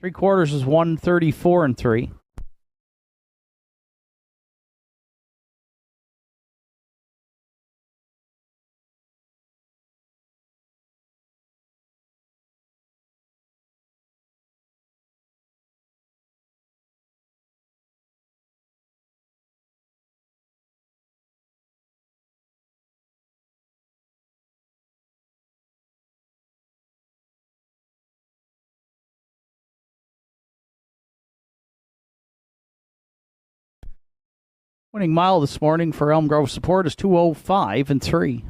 3/4 is 134 and 3. Winning mile this morning for Elm Grove Support is 2:05 and 3.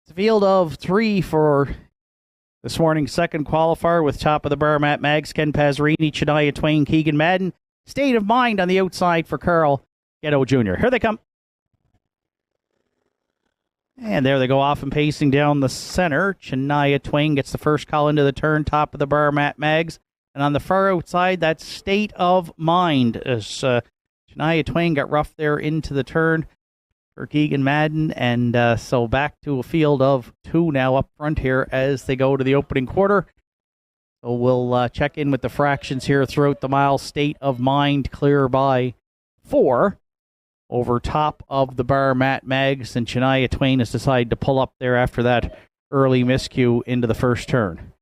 It's a field of 3 for this morning's second qualifier with top of the bar Matt Maggs, Ken Pazzarini, Shania Twain, Keegan Madden. State of Mind on the outside for Carl Ghetto Jr. Here they come. And there they go off and pacing down the center. Shania Twain gets the first call into the turn, top of the bar Matt Maggs. And on the far outside, that's State of Mind as Shania Twain got rough there into the turn for Keegan Madden. And so back to a field of 2 now up front here as they go to the opening quarter. So we'll check in with the fractions here throughout the mile. State of Mind clear by 4 over top of the bar Matt Maggs, and Shania Twain has decided to pull up there after that early miscue into the first turn.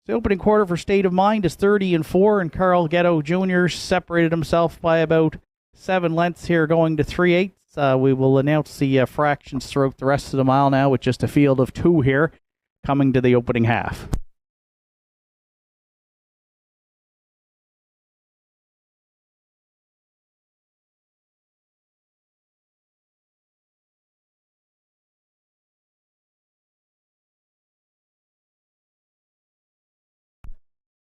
The opening quarter for State of Mind is 30-4, and Carl Ghetto Jr. separated himself by about 7 lengths here, going to 3/8. We will announce the fractions throughout the rest of the mile now with just a field of 2 here coming to the opening half.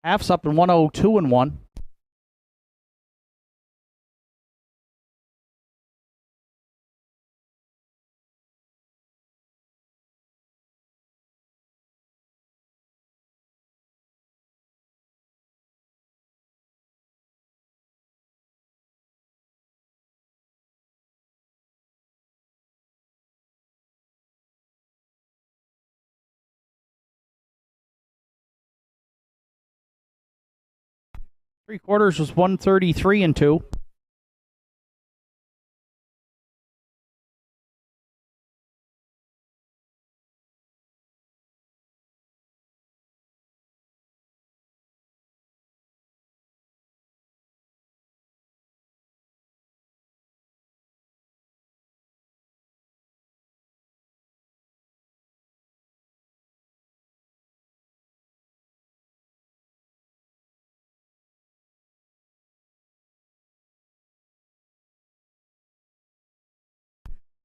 Half's up in 102-1. Three quarters was 133-2.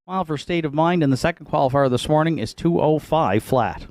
Mile for State of Mind in the second qualifier this morning is 2:05 flat.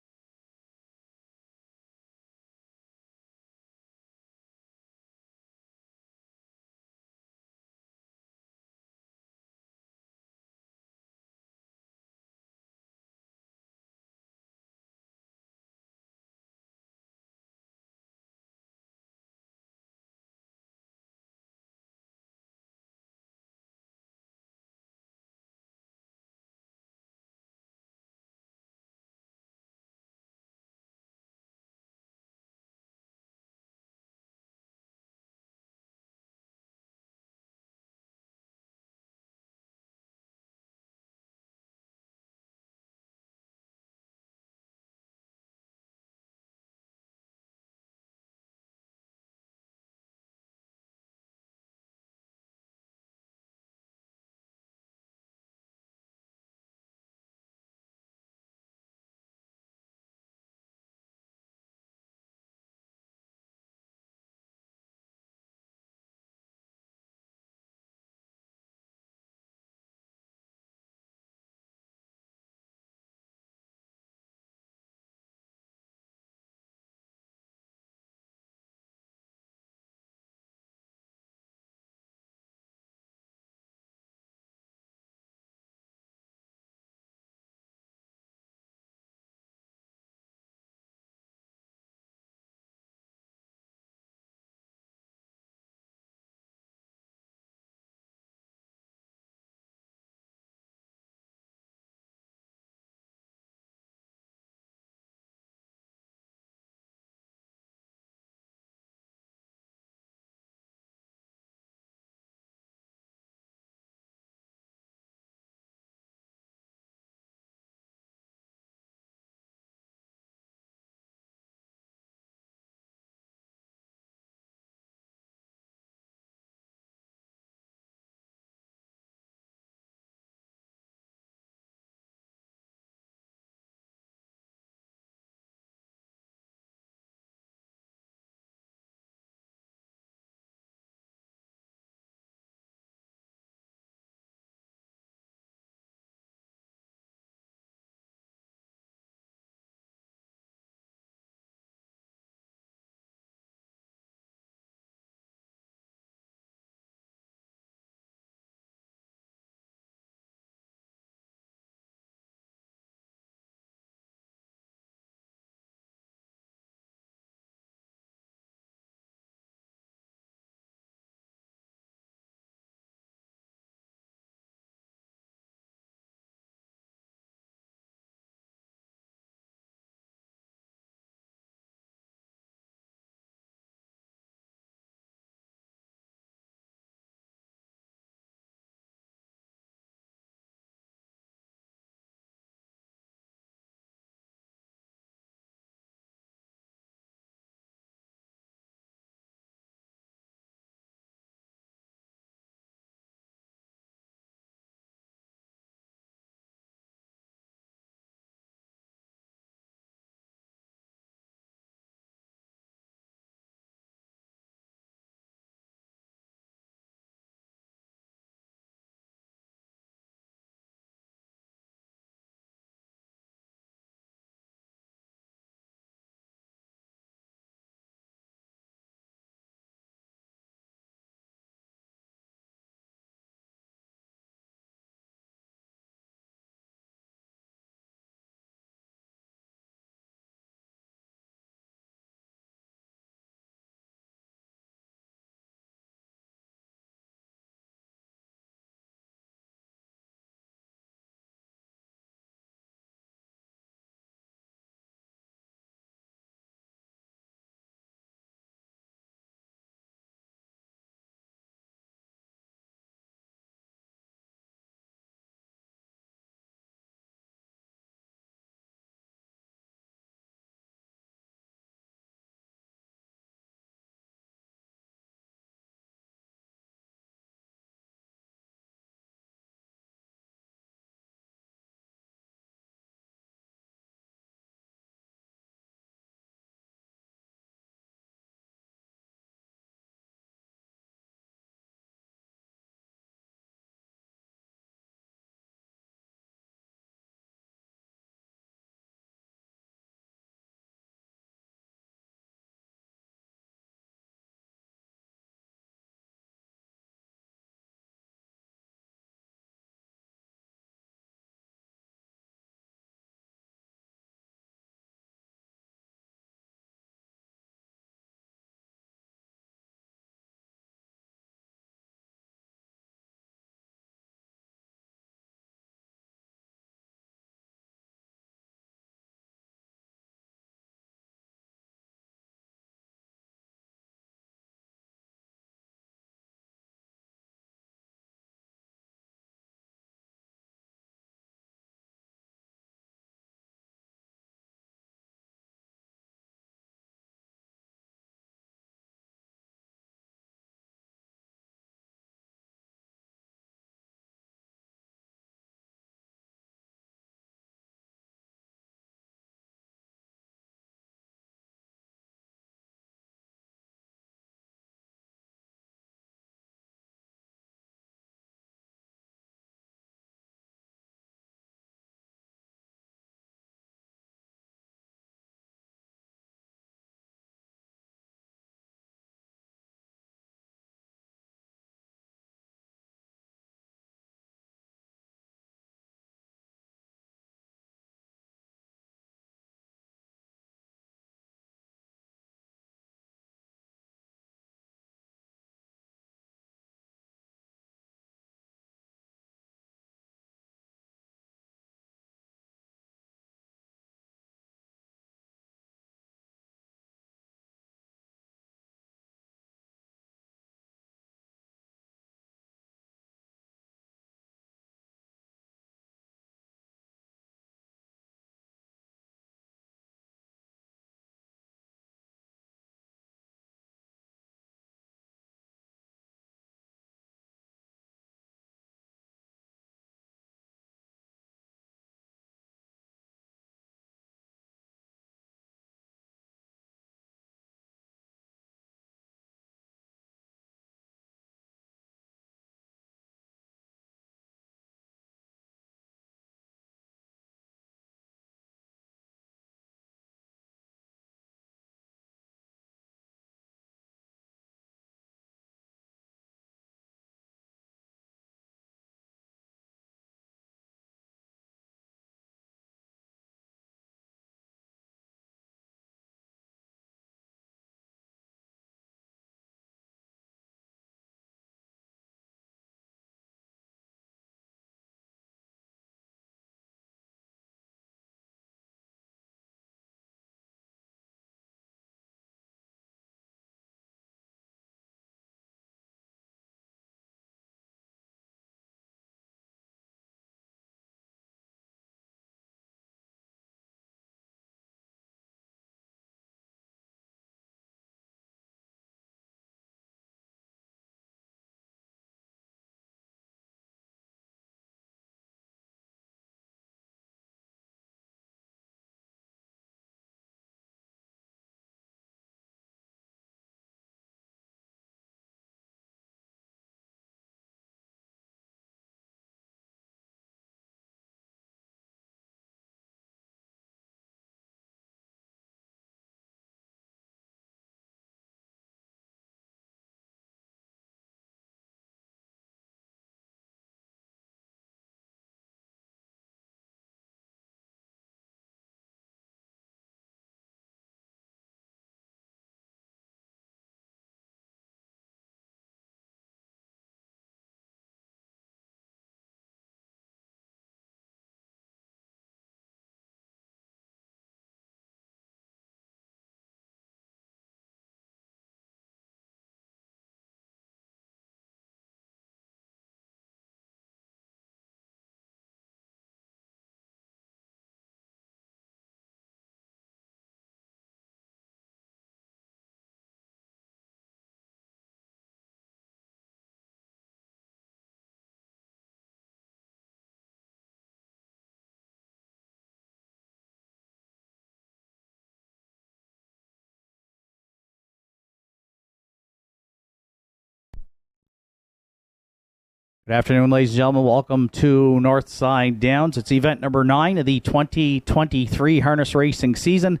Good afternoon, ladies and gentlemen. Welcome to Northside Downs. It's event number 9 of the 2023 harness racing season.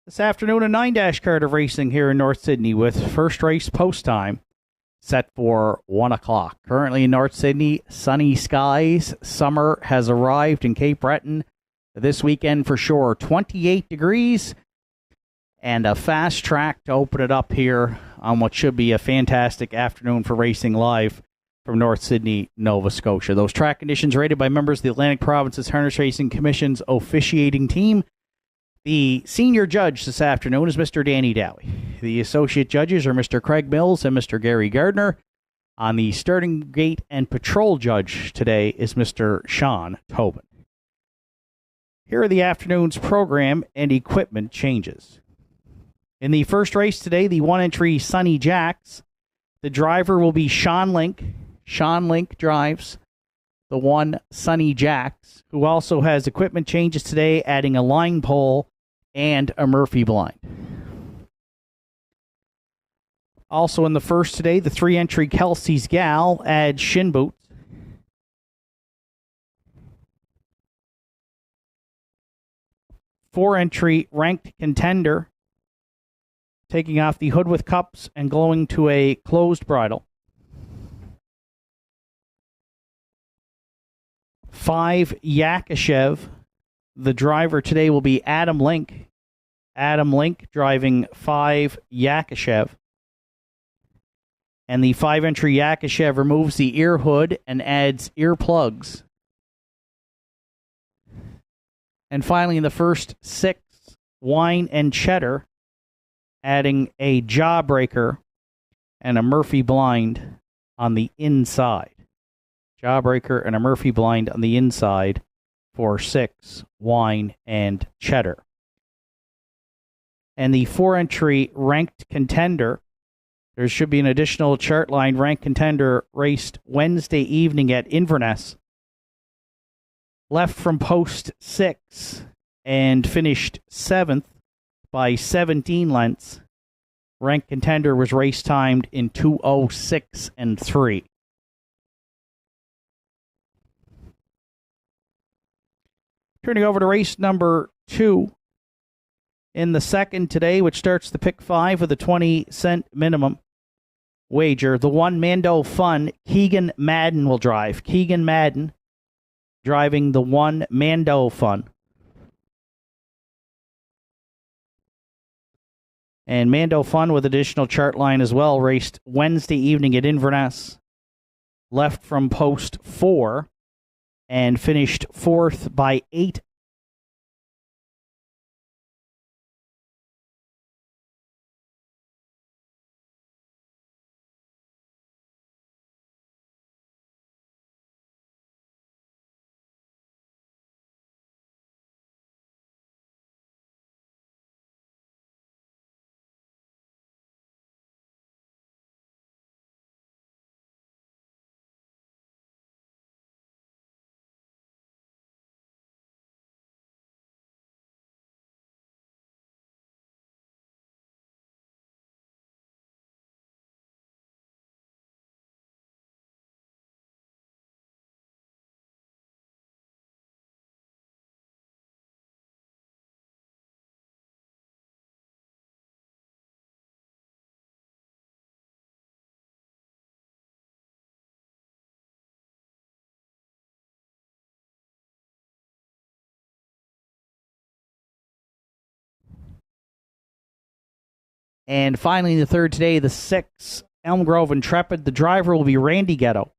This afternoon, a 9-dash card of racing here in North Sydney with first race post time set for 1 o'clock. Currently in North Sydney, sunny skies. Summer has arrived in Cape Breton this weekend for sure. 28 degrees and a fast track to open it up here on what should be a fantastic afternoon for racing live from North Sydney, Nova Scotia. Those track conditions rated by members of the Atlantic Provinces Harness Racing Commission's officiating team. The senior judge this afternoon is Mr. Danny Dowie. The associate judges are Mr. Craig Mills and Mr. Gary Gardner. On the starting gate and patrol judge today is Mr. Sean Tobin. Here are the afternoon's program and equipment changes. In the first race today, the 1-entry Sunny Jacks. The driver will be Sean Link. Sean Link drives the 1 Sunny Jacks, who also has equipment changes today, adding a line pole and a Murphy blind. Also in the first today, the 3-entry Kelsey's Gal adds shin boots. Four-entry Ranked Contender, taking off the hood with cups and going to a closed bridle. 5 Yakashev. The driver today will be Adam Link. Adam Link driving 5 Yakashev. And the 5-entry Yakashev removes the ear hood and adds earplugs. And finally, in the first 6, Wine and Cheddar, adding a jawbreaker and a Murphy blind on the inside. Jawbreaker and a Murphy blind on the inside for 6, Wine and Cheddar. And the 4-entry Ranked Contender, there should be an additional chart line Ranked Contender raced Wednesday evening at Inverness. Left from post 6 and finished 7th by 17 lengths. Ranked Contender was race timed in 2:06 and 3. Turning over to race number 2 in the second today, which starts the pick 5 with a 20-cent minimum wager. The 1 Mando Fun, Keegan Madden will drive. Keegan Madden driving the 1 Mando Fun. And Mando Fun with additional chart line as well, raced Wednesday evening at Inverness. Left from post 4 and finished 4th by 8. And finally, in the third today, the 6 Elm Grove Intrepid. The driver will be Randy Ghetto.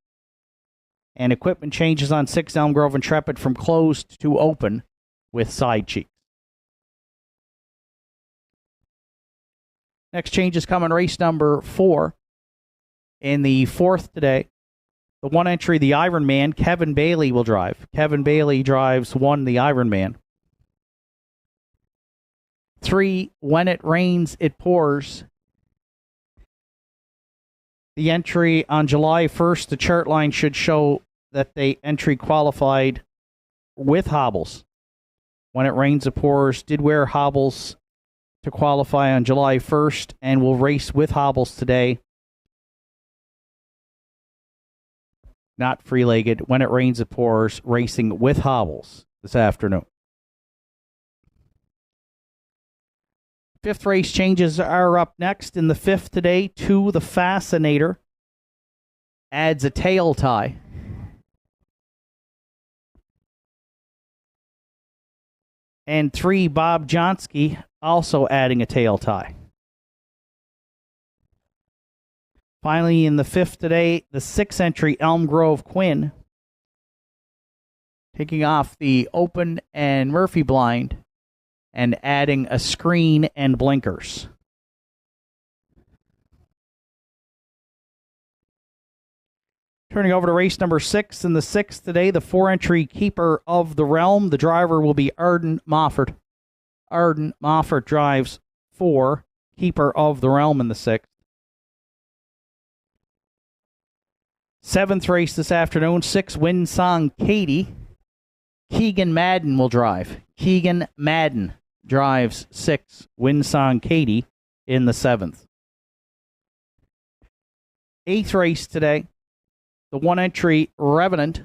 And equipment changes on 6 Elm Grove Intrepid from closed to open with side cheeks. Next change is coming race number 4. In the fourth today, the 1-entry, the Iron Man, Kevin Bailey will drive. Kevin Bailey drives 1, the Iron Man. 3, When It Rains, It Pours. The entry on July 1st, the chart line should show that the entry qualified with hobbles. When It Rains, It Pours did wear hobbles to qualify on July 1st and will race with hobbles today. not free-legged. When it rains, it pours. Racing with hobbles this afternoon. Fifth race changes are up next. In the fifth today, 2, the Fascinator, adds a tail tie. And 3, Bob Johnsky, also adding a tail tie. Finally, in the fifth today, the 6th entry, Elm Grove Quinn, taking off the open and Murphy blind and adding a screen and blinkers. Turning over to race number 6. In the 6th today, the 4-entry Keeper of the Realm. The driver will be Arden Mofford. Arden Mofford drives 4, Keeper of the Realm in the 6th. 7th race this afternoon, 6, Winsong Katie. Keegan Madden will drive. Keegan Madden drives 6, Winsong Katie in the 7th. 8th race today, the 1-entry Revenant,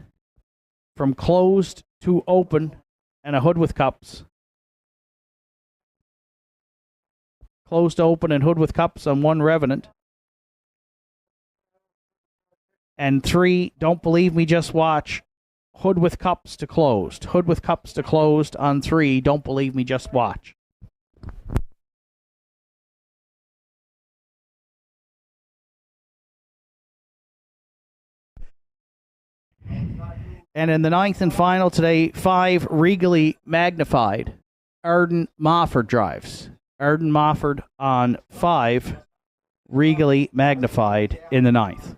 from closed to open and a hood with cups. Closed, open, and hood with cups on 1 Revenant. And 3, Don't Believe Me, Just Watch. Hood with cups to closed. Hood with cups to closed on 3, Don't Believe Me, Just Watch. And in the 9th and final today, 5, Regally Magnified. Arden Mofford drives. Arden Mofford on 5, Regally Magnified in the 9th.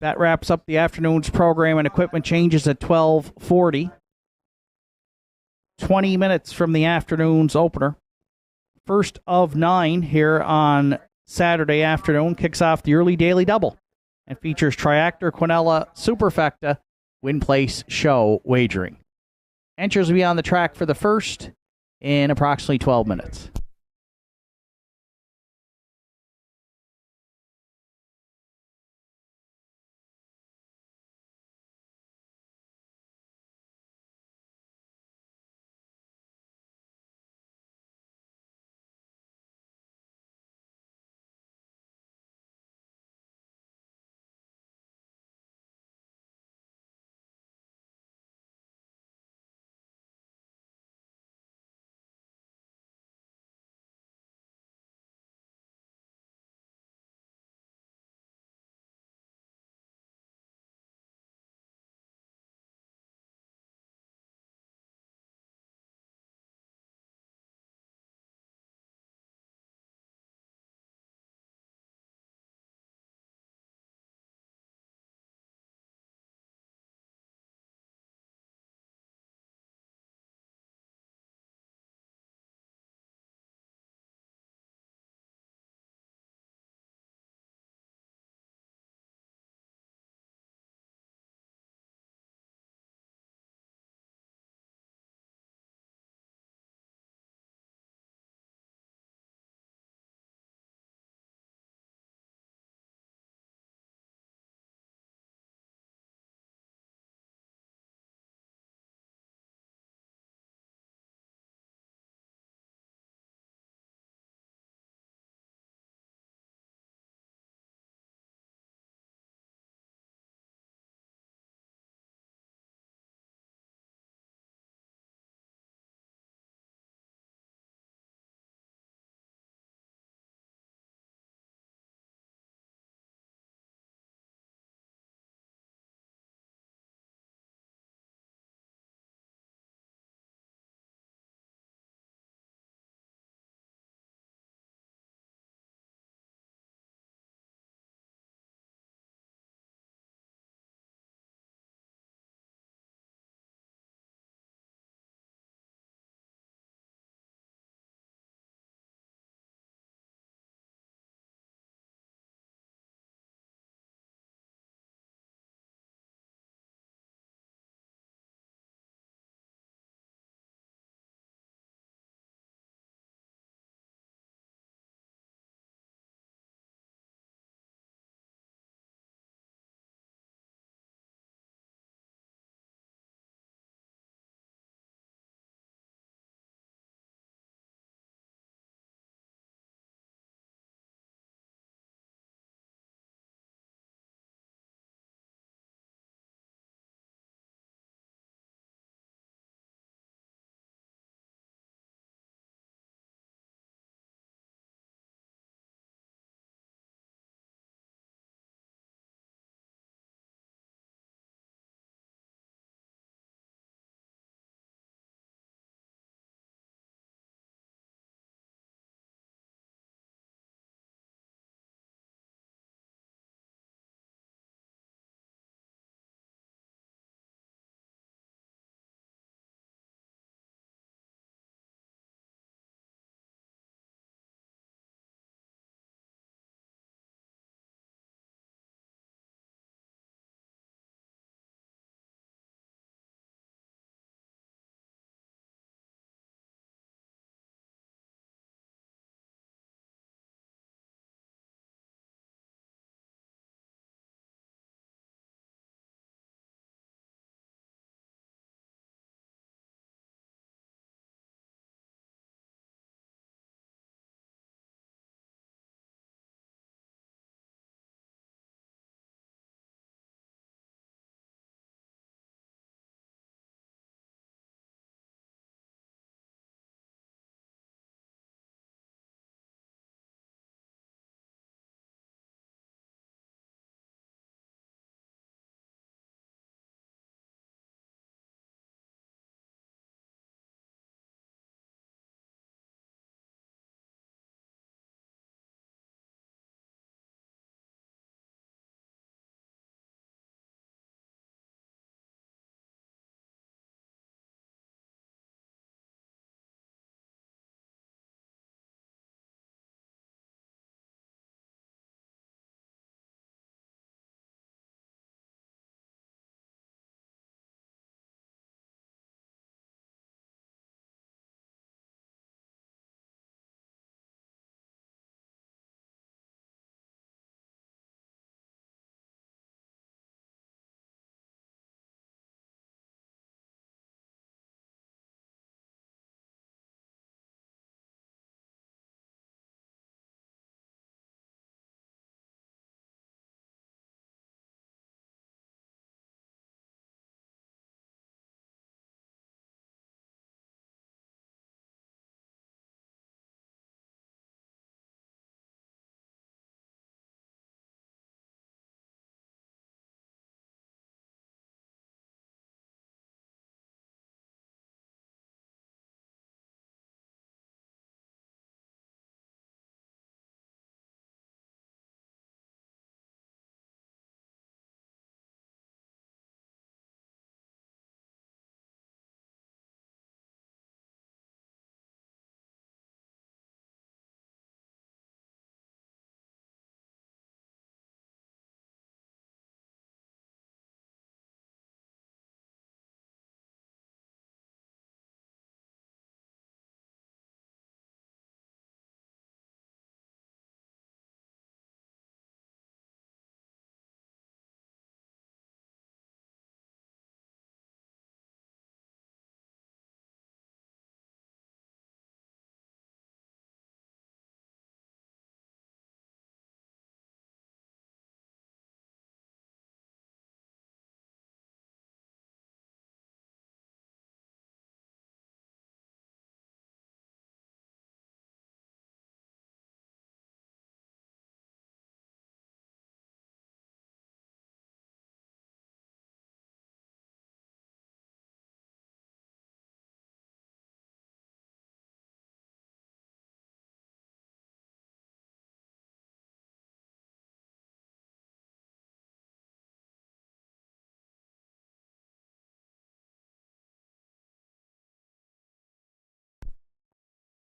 That wraps up the afternoon's program, and equipment changes at 12:40. 20 minutes from the afternoon's opener. First of 9 here on Saturday afternoon kicks off the early daily double and features Triactor, Quinella, Superfecta, Win Place Show wagering. Entries will be on the track for the first in approximately 12 minutes.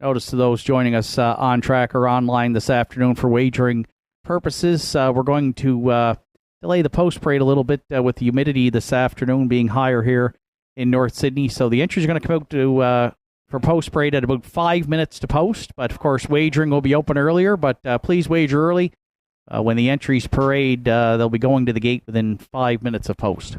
Notice to those joining us on track or online this afternoon for wagering purposes, we're going to delay the post parade a little bit with the humidity this afternoon being higher here in North Sydney. So the entries are going to come out to for post parade at about 5 minutes to post. But of course, wagering will be open earlier. But please wager early. When the entries parade, they'll be going to the gate within 5 minutes of post.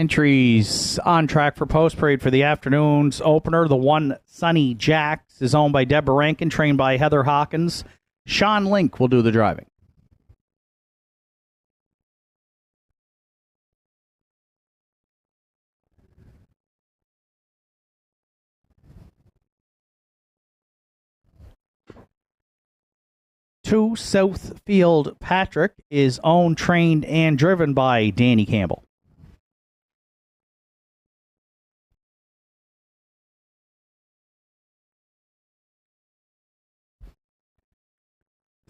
Entries on track for post parade for the afternoon's opener. The one Sunny Jacks is owned by Deborah Rankin, trained by Heather Hawkins. Sean Link will do the driving. Two Southfield Patrick is owned, trained, and driven by Danny Campbell.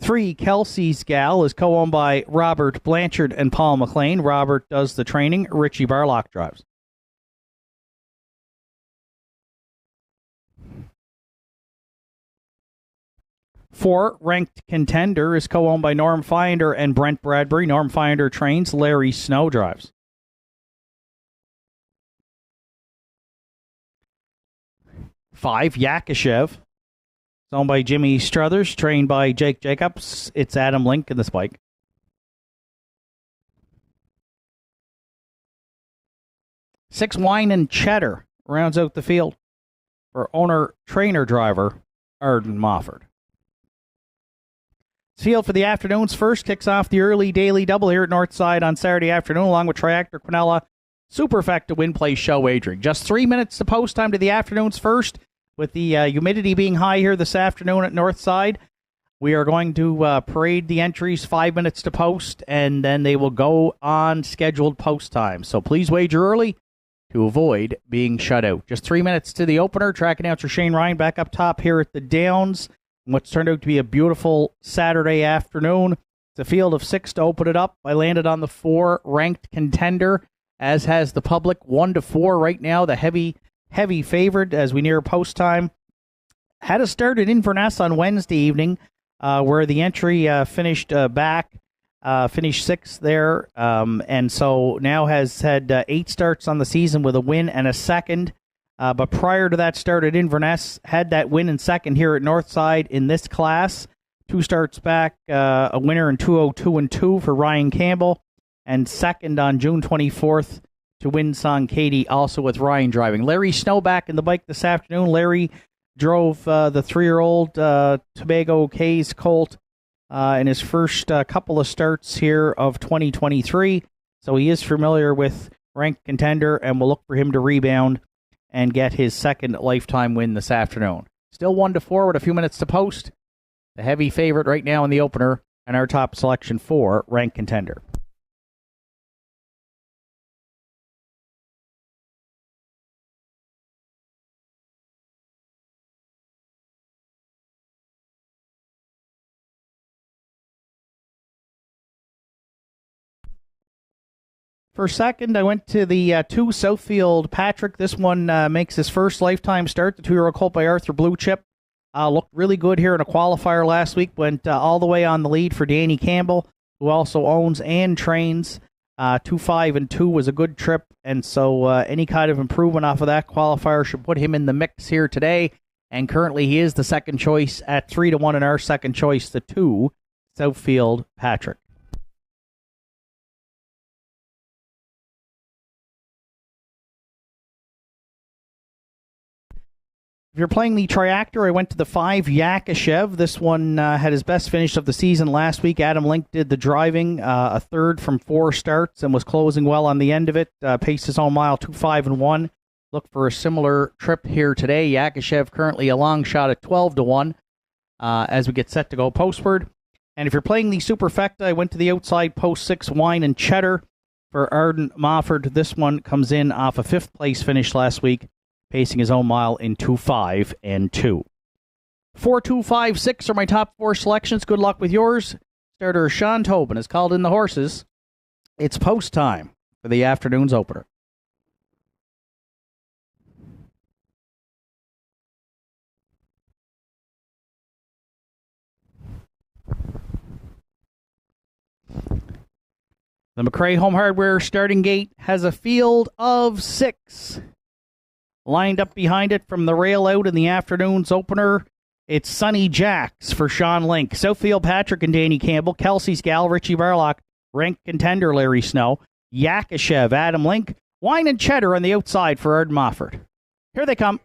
3 Kelsey's Gal is co-owned by Robert Blanchard and Paul McLean. Robert does the training. Richie Barlock drives. 4 Ranked Contender is co-owned by Norm Finder and Brent Bradbury. Norm Finder trains. Larry Snow drives. 5 Yakashev, owned by Jimmy Struthers, trained by Jake Jacobs. It's Adam Link in the spike. 6 Wine and Cheddar rounds out the field for owner-trainer driver Arden Mofford. Field for the afternoon's first kicks off the early daily double here at Northside on Saturday afternoon, along with Triactor Quinella Superfecta Win Play Show wagering. Just 3 minutes to post time to the afternoon's first. With the humidity being high here this afternoon at Northside, we are going to parade the entries 5 minutes to post, and then they will go on scheduled post time. So please wager early to avoid being shut out. Just 3 minutes to the opener. Track announcer Shane Ryan back up top here at the Downs. What's turned out to be a beautiful Saturday afternoon. It's a field of 6 to open it up. I landed on the 4 Ranked Contender, as has the public. 1-4 right now. The heavy favorite as we near post time. Had a start at Inverness on Wednesday evening, where the entry finished 6th there, and so now has had 8 starts on the season with a win and a second. But prior to that start at Inverness, had that win and second here at Northside in this class. 2 starts back, a winner in 202-2 for Ryan Campbell, and second on June 24th to Winsong Katie, also with Ryan driving. Larry Snow back in the bike this afternoon. Larry drove the 3-year-old Tobago K's Colt in his first couple of starts here of 2023. So he is familiar with Ranked Contender, and we'll look for him to rebound and get his second lifetime win this afternoon. Still 1-4 with a few minutes to post. The heavy favorite right now in the opener, and our top selection for Ranked Contender. For second, I went to the 2 Southfield Patrick. This one makes his first lifetime start. The 2-year-old colt by Arthur Blue Chip. Looked really good here in a qualifier last week. Went all the way on the lead for Danny Campbell, who also owns and trains. 2-5-2 was a good trip, and so any kind of improvement off of that qualifier should put him in the mix here today. And currently he is the second choice at 3-1 in our second choice, the 2 Southfield Patrick. If you're playing the Triactor, I went to the 5 Yakashev. This one had his best finish of the season last week. Adam Link did the driving, a third from 4 starts, and was closing well on the end of it. Paced his own mile 2-5-1. Look for a similar trip here today. Yakashev currently a long shot at 12-1 as we get set to go postward. And if you're playing the Superfecta, I went to the outside post 6 Wine and Cheddar for Arden Mofford. This one comes in off a 5th place finish last week, pacing his own mile in 2-5-2. 4-2-5-6 are my top 4 selections. Good luck with yours. Starter Sean Tobin has called in the horses. It's post time for the afternoon's opener. The McRae Home Hardware starting gate has a field of 6. Lined up behind it from the rail out in the afternoon's opener, it's Sunny Jacks for Sean Link. Southfield Patrick and Danny Campbell. Kelsey's Gal, Richie Barlock. Ranked Contender, Larry Snow. Yakashev, Adam Link. Wine and Cheddar on the outside for Ard Mofford. Here they come.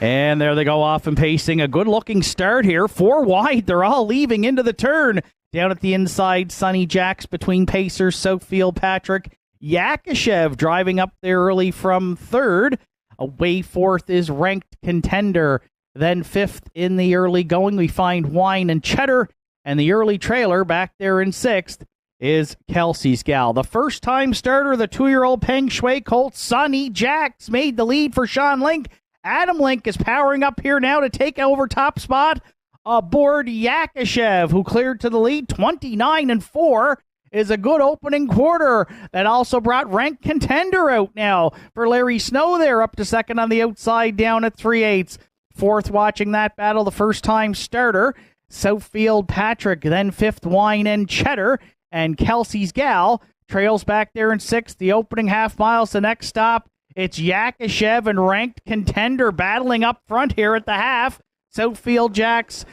And there they go off and pacing. A good-looking start here. 4 wide. They're all leaving into the turn. Down at the inside, Sonny Jacks between pacers, Southfield Patrick. Yakashev driving up there early from third. Away fourth is Ranked Contender. Then fifth in the early going, we find Wine and Cheddar. And the early trailer back there in sixth is Kelsey's Gal. The first-time starter, the 2-year-old Peng Shui Colt, Sonny Jacks, made the lead for Sean Link. Adam Link is powering up here now to take over top spot aboard Yakashev, who cleared to the lead. 29-4 is a good opening quarter. That also brought Ranked Contender out now for Larry Snow there, up to second on the outside, down at 3/8. Fourth watching that battle, the first-time starter, Southfield Patrick, then fifth Wine and Cheddar, and Kelsey's Gal trails back there in sixth. The opening half miles, the next stop, it's Yakashev and Ranked Contender battling up front here at the half. Southfield Jacks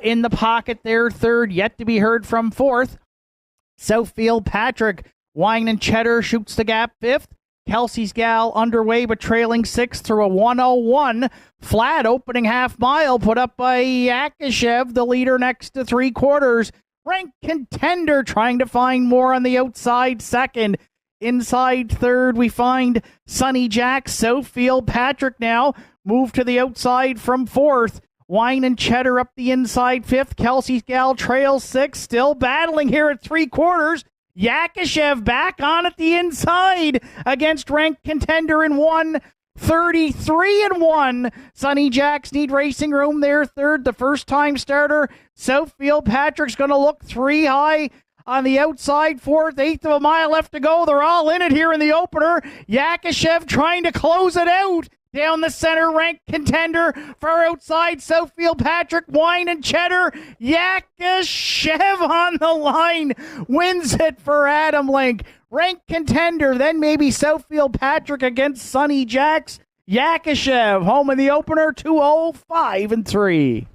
in the pocket there, third, yet to be heard from fourth. Southfield Patrick, Wine and Cheddar shoots the gap fifth. Kelsey's Gal underway but trailing sixth through a 1:01 flat opening half mile put up by Yakashev, the leader next to 3/4. Ranked Contender trying to find more on the outside second. Inside third, we find Sonny Jack. Southfield Patrick now moved to the outside from fourth. Wine and Cheddar up the inside fifth. Kelsey's Gal trails sixth. Still battling here at 3/4. Yakashev back on at the inside against Ranked Contender in 1:33-1. Sonny Jacks need racing room there. Third, the first-time starter. Southfield Patrick's going to look 3 high on the outside. Fourth, eighth of a mile left to go. They're all in it here in the opener. Yakashev trying to close it out. Down the center, Ranked Contender. Far outside, Southfield Patrick, Wine and Cheddar. Yakashev on the line. Wins it for Adam Link. Ranked Contender, then maybe Southfield Patrick against Sonny Jacks. Yakashev, home in the opener, 2:05-3.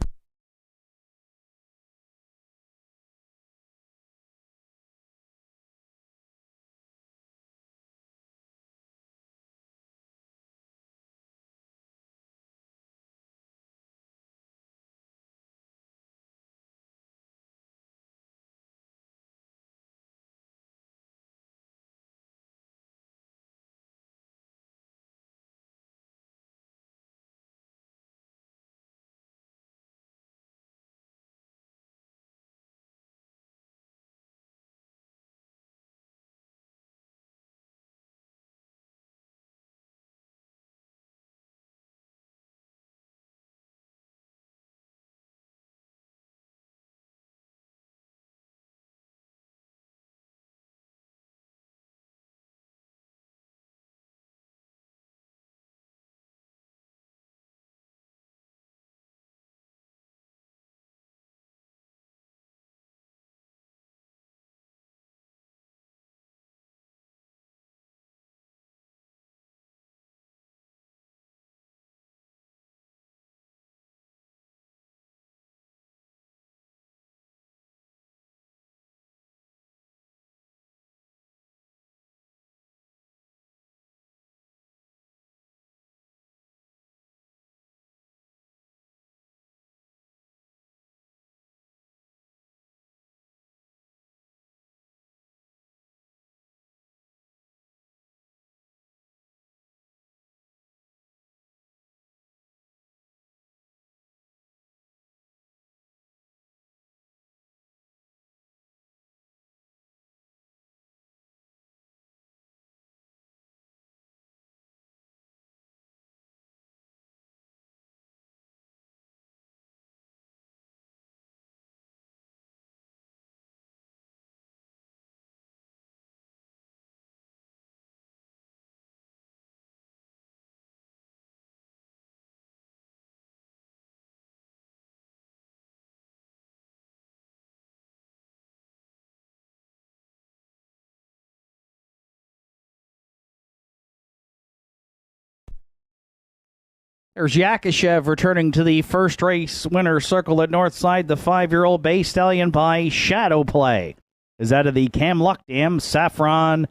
There's Yakashev returning to the first race winner circle at Northside, the 5-year-old Bay Stallion by Shadow Play. Is out of the Cam Luck Dam, Saffron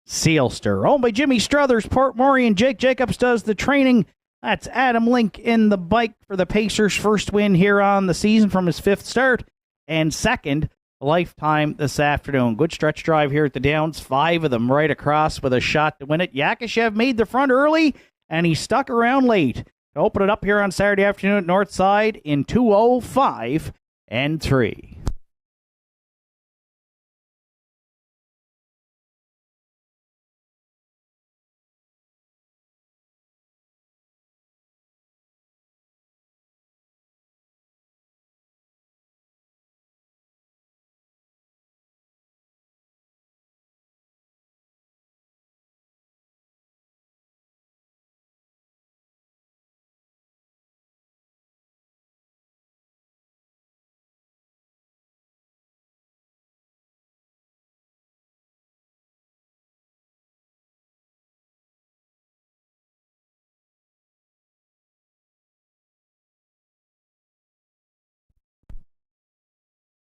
Sealster. Owned by Jimmy Struthers, Portmore, and Jake Jacobs does the training. That's Adam Link in the bike for the Pacers' first win here on the season from his fifth start, and second lifetime this afternoon. Good stretch drive here at the Downs. 5 of them right across with a shot to win it. Yakushev made the front early, and he stuck around late to open it up here on Saturday afternoon at Northside in 2:05 and 3.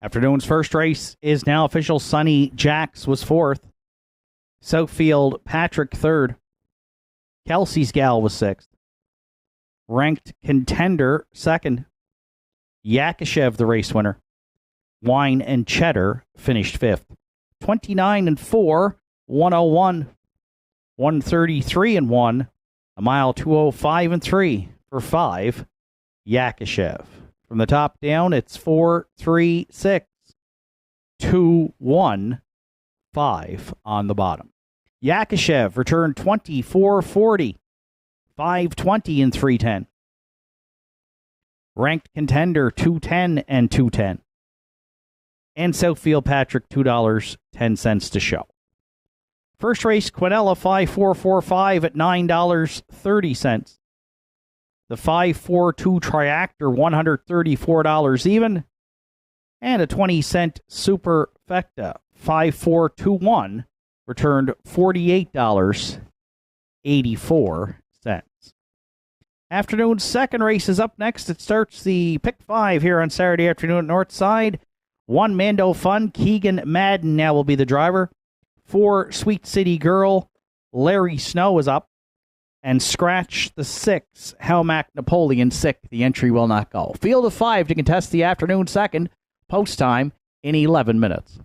Afternoon's first race is now official. Sonny Jacks was fourth. Southfield Patrick third. Kelsey's Gal was sixth. Ranked Contender second. Yakushev the race winner. Wine and Cheddar finished fifth. 29 and 4, 101, 133 and 1, a mile 205 and 3 for 5. Yakushev. From the top down, it's 4, 3, 6, 2, 1, 5 on the bottom. Yakushev returned 24.40, 5:20 and 3:10. Ranked Contender 2:10 and 2:10. And Southfield Patrick $2.10 to show. First race, Quinella 5.445 at $9.30. The 5.42 Triactor $134 even. And a 20-cent Superfecta 5.421 returned $48.84. Afternoon's second race is up next. It starts the Pick 5 here on Saturday afternoon at Northside. 1 Mando Fun, Keegan Madden now will be the driver. 4 Sweet City Girl, Larry Snow is up. And scratch the 6, Helmac Napoleon sick. The entry will not go. Field of 5 to contest the afternoon second. Post time in 11 minutes.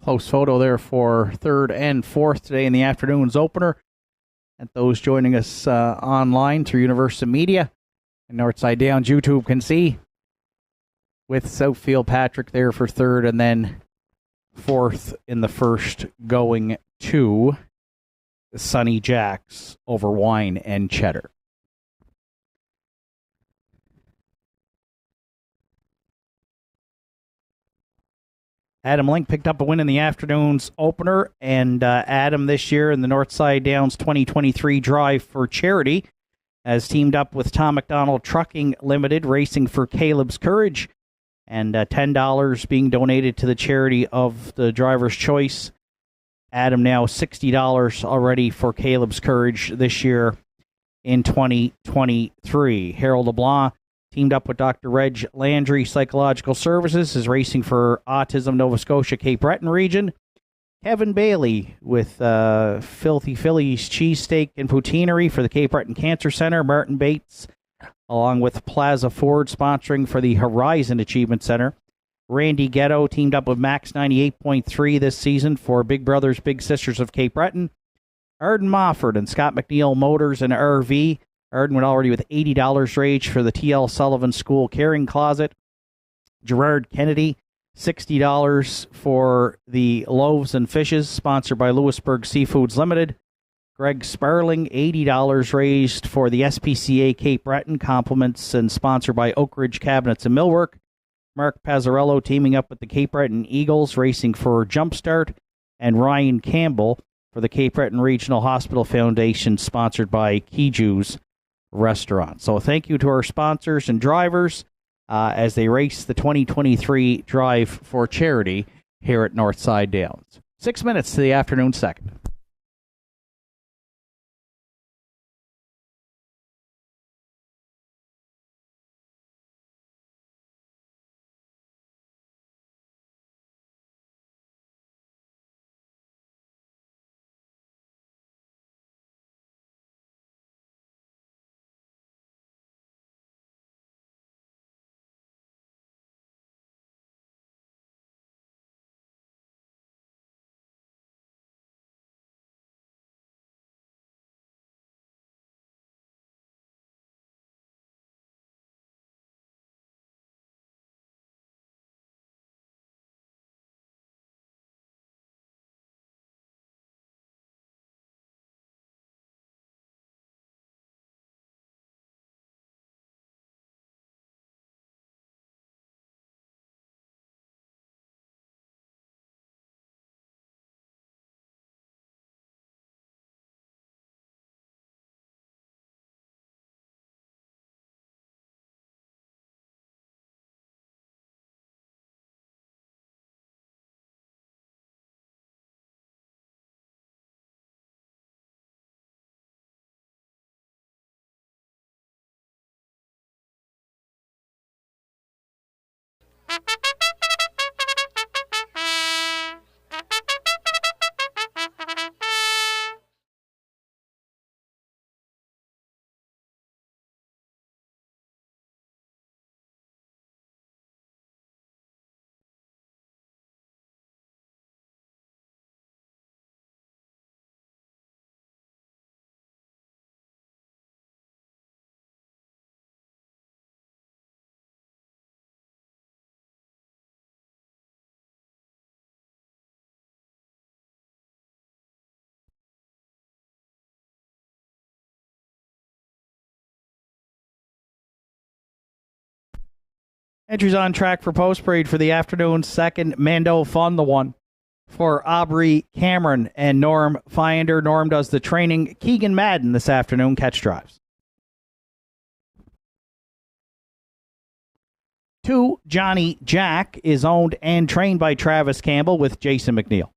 Close photo there for third and fourth today in the afternoon's opener. And those joining us online through Universum Media and Northside Downs YouTube can see, with Southfield Patrick there for third and then fourth in the first, going to Sunny Jacks over Wine and Cheddar. Adam Link picked up a win in the afternoon's opener, and Adam this year in the Northside Downs 2023 Drive for Charity has teamed up with Tom McDonald Trucking Limited, racing for Caleb's Courage, and $10 being donated to the charity of the driver's choice. Adam now $60 already for Caleb's Courage this year in 2023. Harold LeBlanc teamed up with Dr. Reg Landry Psychological Services, is racing for Autism Nova Scotia Cape Breton region. Kevin Bailey with Filthy Phillies Cheesesteak and Poutineery for the Cape Breton Cancer Center. Martin Bates, along with Plaza Ford, sponsoring for the Horizon Achievement Center. Randy Ghetto teamed up with Max 98.3 this season for Big Brothers Big Sisters of Cape Breton. Arden Mofford and Scott McNeil Motors and RV. Arden went already with $80 raised for the T.L. Sullivan School Caring Closet. Gerard Kennedy, $60 for the Loaves and Fishes, sponsored by Lewisburg Seafoods Limited. Greg Sparling, $80 raised for the SPCA Cape Breton, compliments and sponsored by Oak Ridge Cabinets and Millwork. Mark Pazzarello teaming up with the Cape Breton Eagles, racing for Jumpstart. And Ryan Campbell for the Cape Breton Regional Hospital Foundation, sponsored by Kiju's Restaurant. So thank you to our sponsors and drivers as they race the 2023 Drive for Charity here at Northside Downs. 6 minutes to the afternoon second. Entries on track for post parade for the afternoon second. Mando Fun, the one for Aubrey Cameron and Norm Finder. Norm does the training. Keegan Madden this afternoon, catch drives. 2, Johnny Jack is owned and trained by Travis Campbell with Jason McNeil.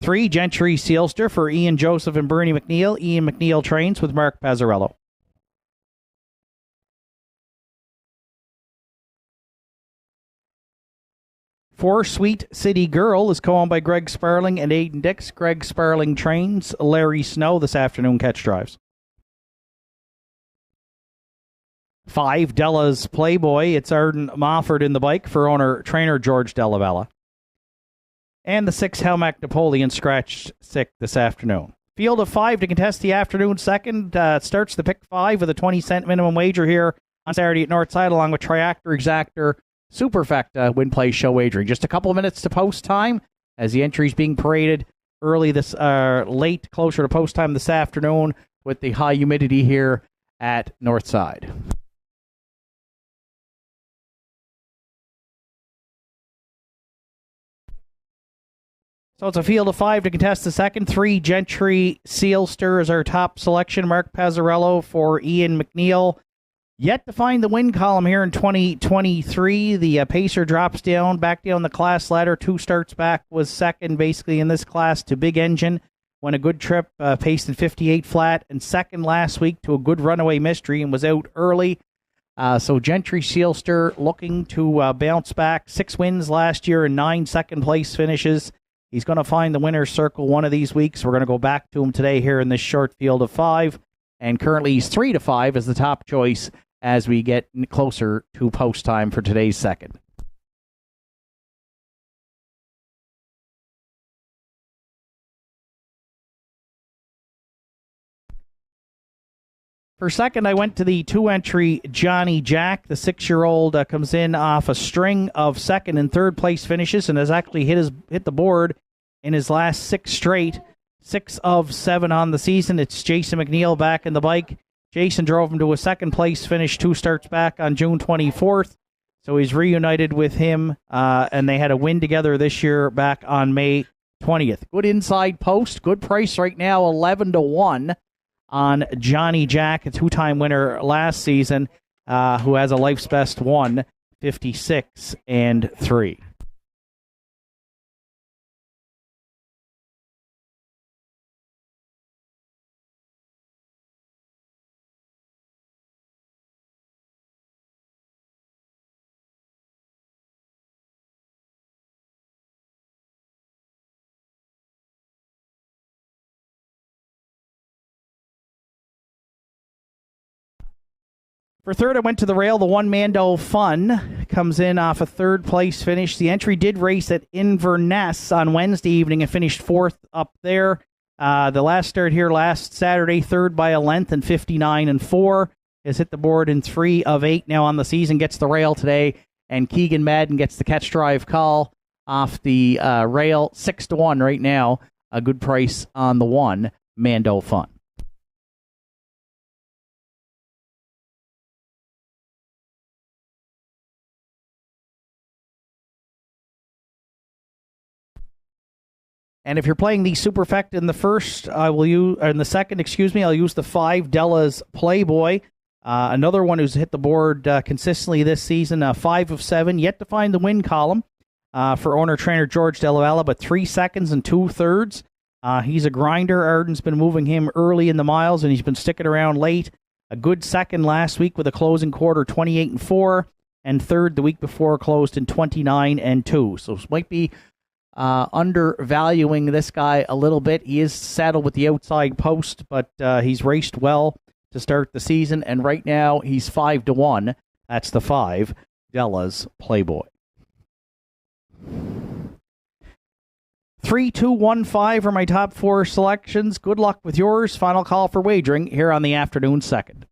3, Gentry Sealster for Ian Joseph and Bernie McNeil. Ian McNeil trains with Mark Pazzarello. 4, Sweet City Girl is co-owned by Greg Sparling and Aiden Dix. Greg Sparling trains Larry Snow this afternoon, catch drives. 5, Della's Playboy. It's Arden Mofford in the bike for owner-trainer George Dellavella. And the 6, Helmac Napoleon scratched sick this afternoon. Field of 5 to contest the afternoon second. Starts the pick 5 with a 20-cent minimum wager here on Saturday at Northside, along with Triactor, Exactor, Superfecta, Win Play Show wagering. Just a couple of minutes to post time as the entries being paraded late, closer to post time this afternoon with the high humidity here at Northside. So it's a field of 5 to contest the second. 3, Gentry Sealster is our top selection. Mark Pazzarello for Ian McNeil. Yet to find the win column here in 2023. The Pacer drops back down the class ladder. 2 starts back, was second basically in this class to Big Engine. Won a good trip, paced in 58 flat, and second last week to a good runaway mystery and was out early. So Gentry Sealster looking to bounce back. 6 wins last year and 9 second-place finishes. He's going to find the winner's circle one of these weeks. We're going to go back to him today here in this short field of 5. And currently he's 3 to 5 as the top choice as we get closer to post time for today's second. For second, I went to the 2-entry Johnny Jack. The 6-year-old comes in off a string of second and third place finishes and has actually hit the board in his last 6 straight. 6 of 7 on the season. It's Jason McNeil back in the bike. Jason drove him to a second place finish 2 starts back on June 24th. So he's reunited with him, and they had a win together this year back on May 20th. Good inside post. Good price right now, 11 to 1. On Johnny Jack, a 2-time winner last season, who has a life's best 1:56.3. For third, I went to the rail. The 1 Mando Fun comes in off a third place finish. The entry did race at Inverness on Wednesday evening and finished 4th up there. The last start here last Saturday, 3rd by a length and 59-4. Has hit the board in 3 of 8 now on the season. Gets the rail today, and Keegan Madden gets the catch drive call off the rail. 6 to 1 right now. A good price on the 1 Mando Fun. And if you're playing the Superfecta in the first, I'll use the 5 Della's Playboy. Another one who's hit the board consistently this season, 5 of 7, yet to find the win column for owner-trainer George Dellavella, but 3 seconds and 2 thirds. He's a grinder. Arden's been moving him early in the miles, and he's been sticking around late. A good second last week with a closing quarter 28-4, and third the week before closed in 29-2. So this might be undervaluing this guy a little bit. He is saddled with the outside post, but he's raced well to start the season, and right now he's 5 to 1. That's the 5 Della's Playboy. 3, 2, 1, 5 are my top 4 selections. Good luck with yours. Final call for wagering here on the afternoon second.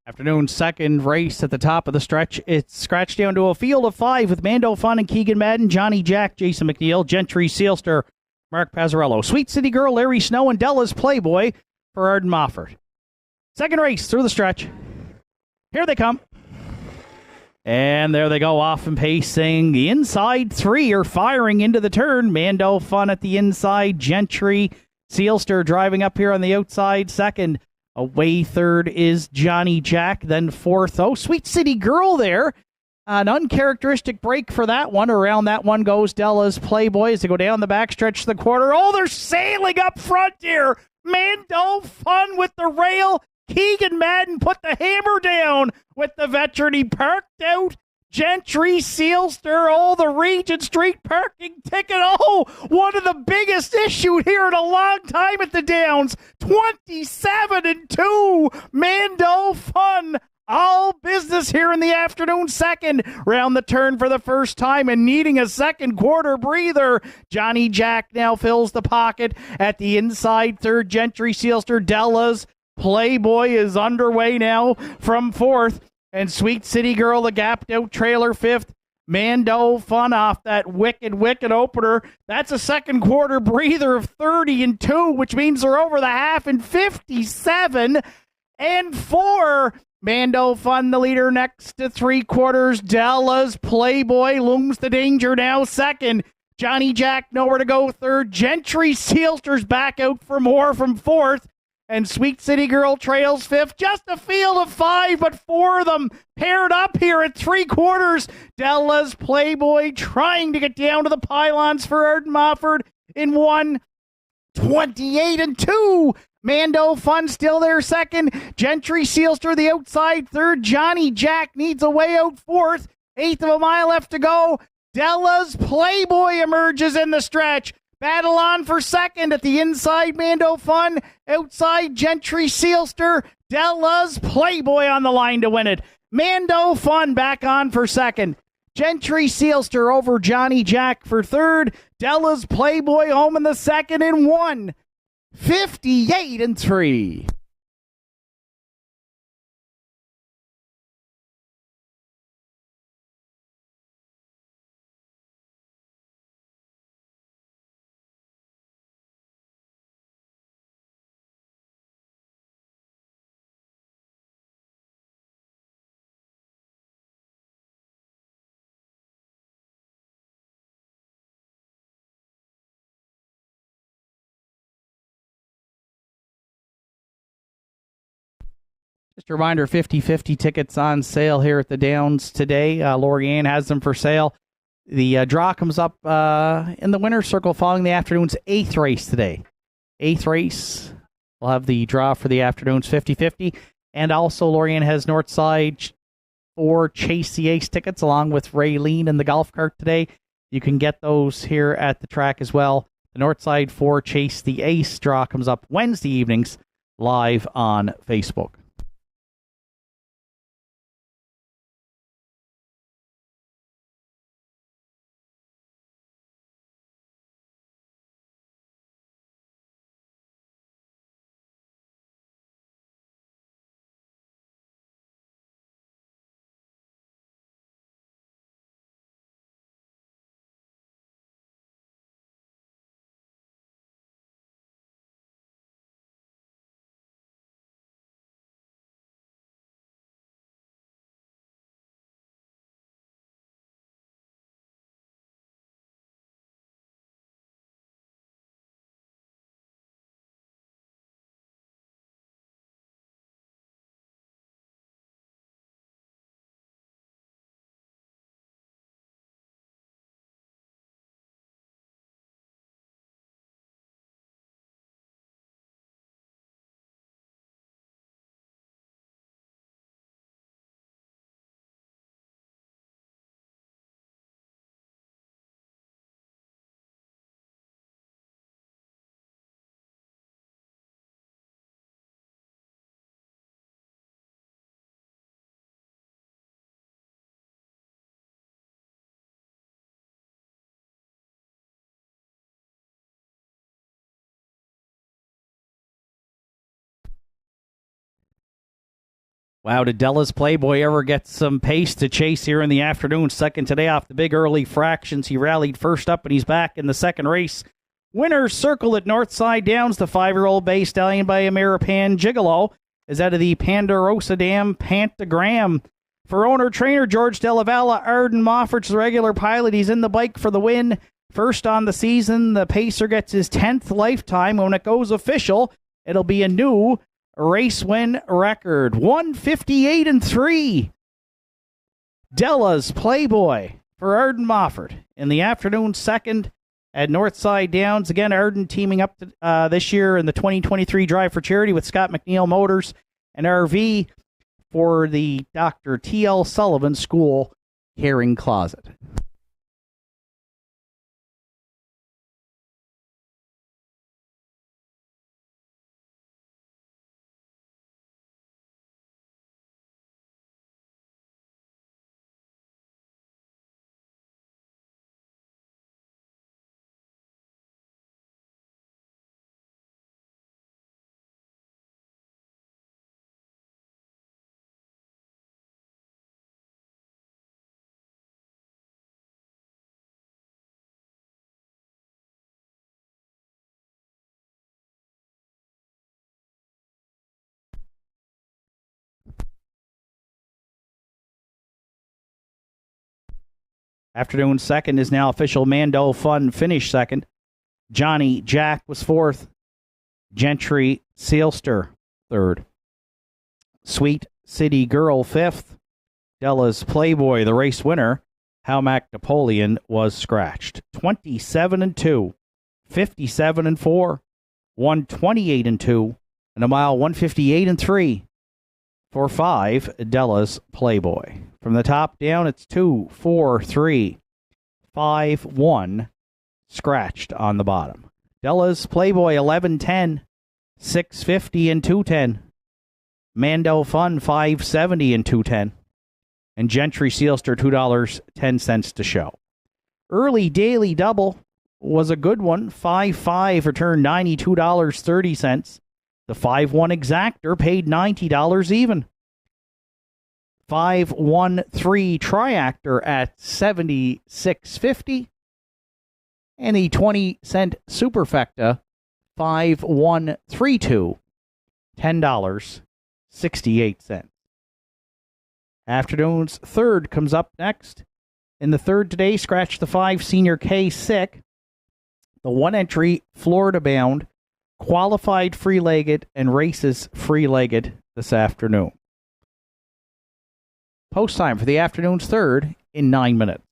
Afternoon second race at the top of the stretch. It's scratched down to a field of 5 with Mando Fun and Keegan Madden, Johnny Jack, Jason McNeil, Gentry Sealster, Mark Pazzarello, Sweet City Girl, Larry Snow, and Della's Playboy for Arden Mofford. Second race through the stretch. Here they come. And there they go, off and pacing. The inside 3 are firing into the turn. Mando Fun at the inside. Gentry Sealster driving up here on the outside second. Away third is Johnny Jack. Then fourth, Sweet City Girl there. An uncharacteristic break for that one. Around that one goes Della's Playboy as they go down the backstretch of the quarter. They're sailing up front here. Mando Fun with the rail. Keegan Madden put the hammer down with the veteran. He parked out Gentry Sealster. The Regent Street parking ticket. One of the biggest issues here in a long time at the Downs. 27-2. Mando Fun. All business here in the afternoon second. Round the turn for the first time and needing a second quarter breather. Johnny Jack now fills the pocket at the inside third. Gentry Sealster. Della's Playboy is underway now from fourth. And Sweet City Girl, the gapped out trailer, fifth. Mando Fun off that wicked opener. That's a second quarter breather of 30-2, which means they're over the half in 57-4. Mando Fun, the leader, next to three quarters. Della's Playboy looms the danger now second. Johnny Jack nowhere to go third. Gentry Sealster's back out for more from fourth. And Sweet City Girl trails fifth. Just a field of 5, but 4 of them paired up here at three quarters. Della's Playboy trying to get down to the pylons for Arden Mofford in 1:28-2. Mando Fun still there second. Gentry Sealster the outside third. Johnny Jack needs a way out fourth. Eighth of a mile left to go. Della's Playboy emerges in the stretch. Battle on for second at the inside. Mando Fun. Outside Gentry Sealster. Della's Playboy on the line to win it. Mando Fun back on for second. Gentry Sealster over Johnny Jack for third. Della's Playboy home in the second in 1:58-3. Just a reminder, 50/50 tickets on sale here at the Downs today. Lorianne has them for sale. The draw comes up in the winner's circle following the afternoon's 8th race today. 8th race, we'll have the draw for the afternoon's 50/50. And also, Lorianne has Northside for Chase the Ace tickets along with Raylene and the golf cart today. You can get those here at the track as well. The Northside for Chase the Ace draw comes up Wednesday evenings live on Facebook. Wow, did Della's Playboy ever get some pace to chase here in the afternoon? Second today off the big early fractions. He rallied first up, and he's back in the second race. Winner's Circle at Northside Downs. The 5-year-old bay stallion by Ameripan Gigolo is out of the Ponderosa Dam Pantagram. For owner-trainer George Della Valle, Arden Moffart's the regular pilot. He's in the bike for the win. First on the season, the pacer gets his 10th lifetime. When it goes official, it'll be a new race win record. 158-3. Della's Playboy for Arden Moffart in the afternoon second at Northside Downs. Again, Arden teaming up this year in the 2023 Drive for Charity with Scott McNeil Motors and RV for the Dr. T.L. Sullivan School Herring Closet. Afternoon second is now official Mando Fun finish second. Johnny Jack was fourth. Gentry Sealster third. Sweet City Girl fifth. Della's Playboy, the race winner, Howmac Napoleon, was scratched. 27-2, 57-4, 128-2, and a mile 158-3 for 5, Della's Playboy. From the top down, it's 2, 4, 3, 5, 1, scratched on the bottom. Della's Playboy 11-10, 650 and 210. Mando Fun 570 and 210. And Gentry Sealster $2.10 to show. Early daily double was a good one. 5-5 returned $92.30. The 5-1 exactor paid $90 even. 5-1-3 triactor at $76.50. And the 20-cent superfecta 5-1-3-2, $10.68. Afternoon's third comes up next. In the third today, scratch the 5 Senior K Sick. The 1-entry Florida bound qualified free-legged and races free-legged this afternoon. Post time for the afternoon's third in 9 minutes.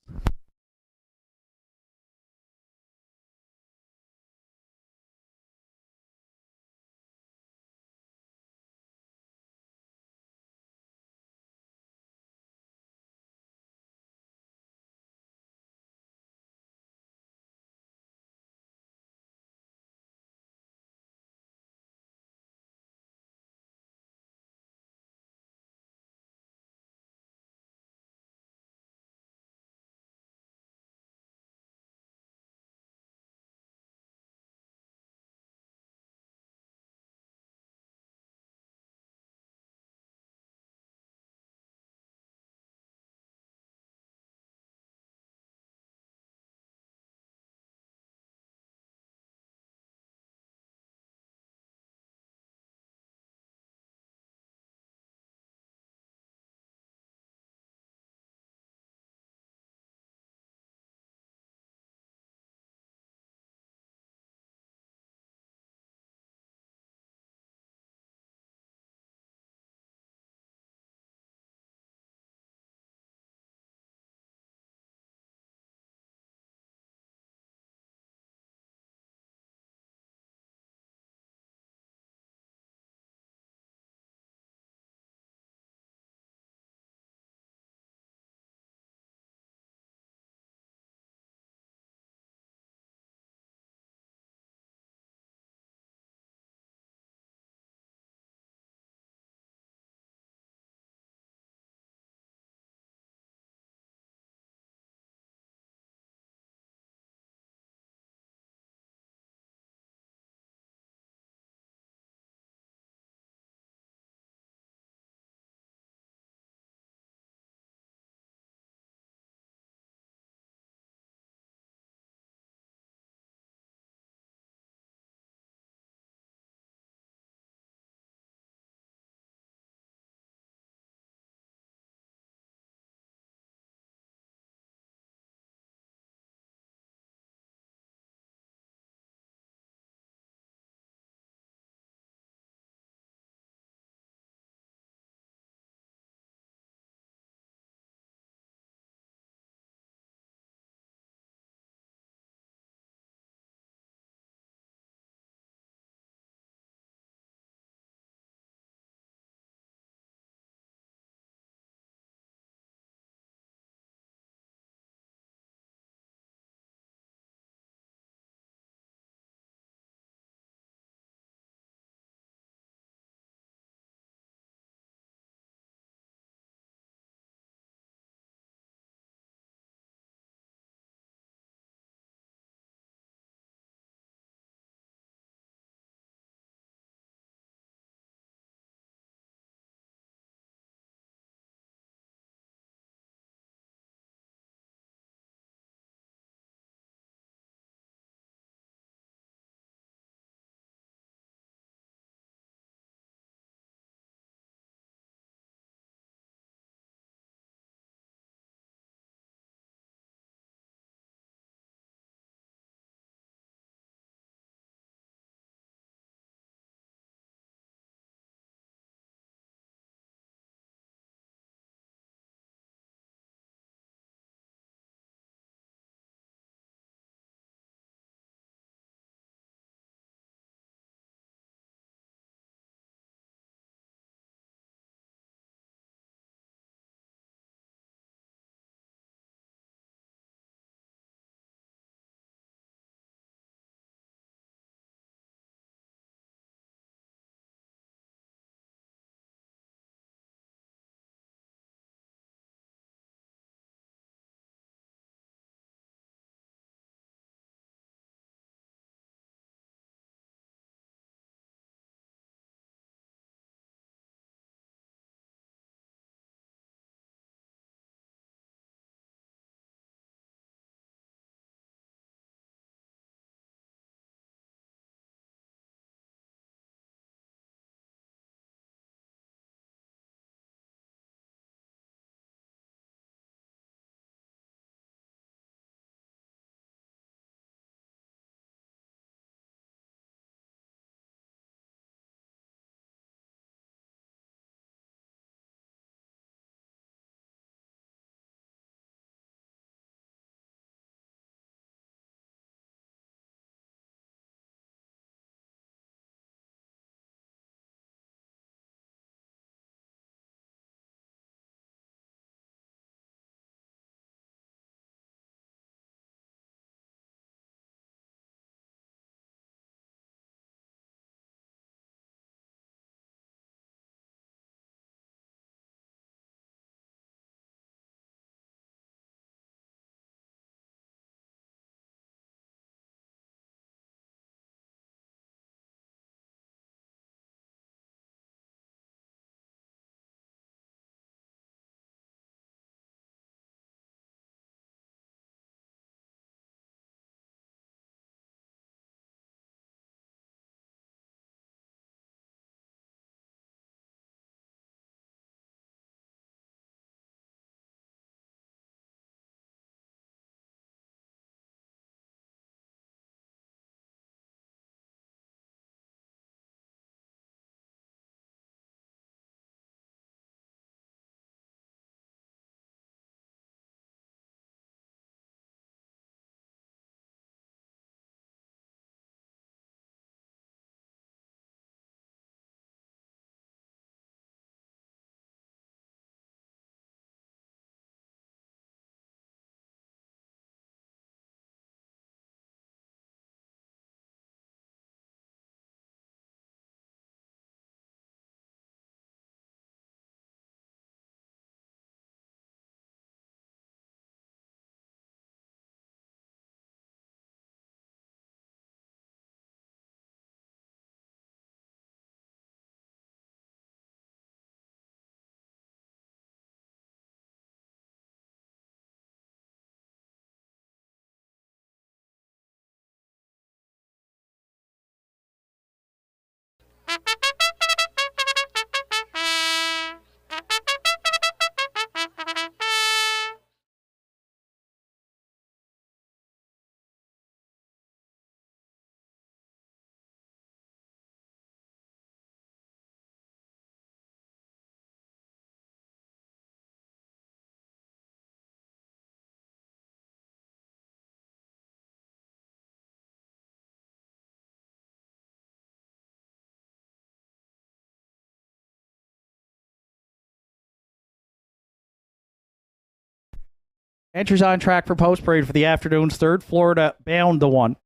Entries on track for post parade for the afternoon's third. Florida bound the one.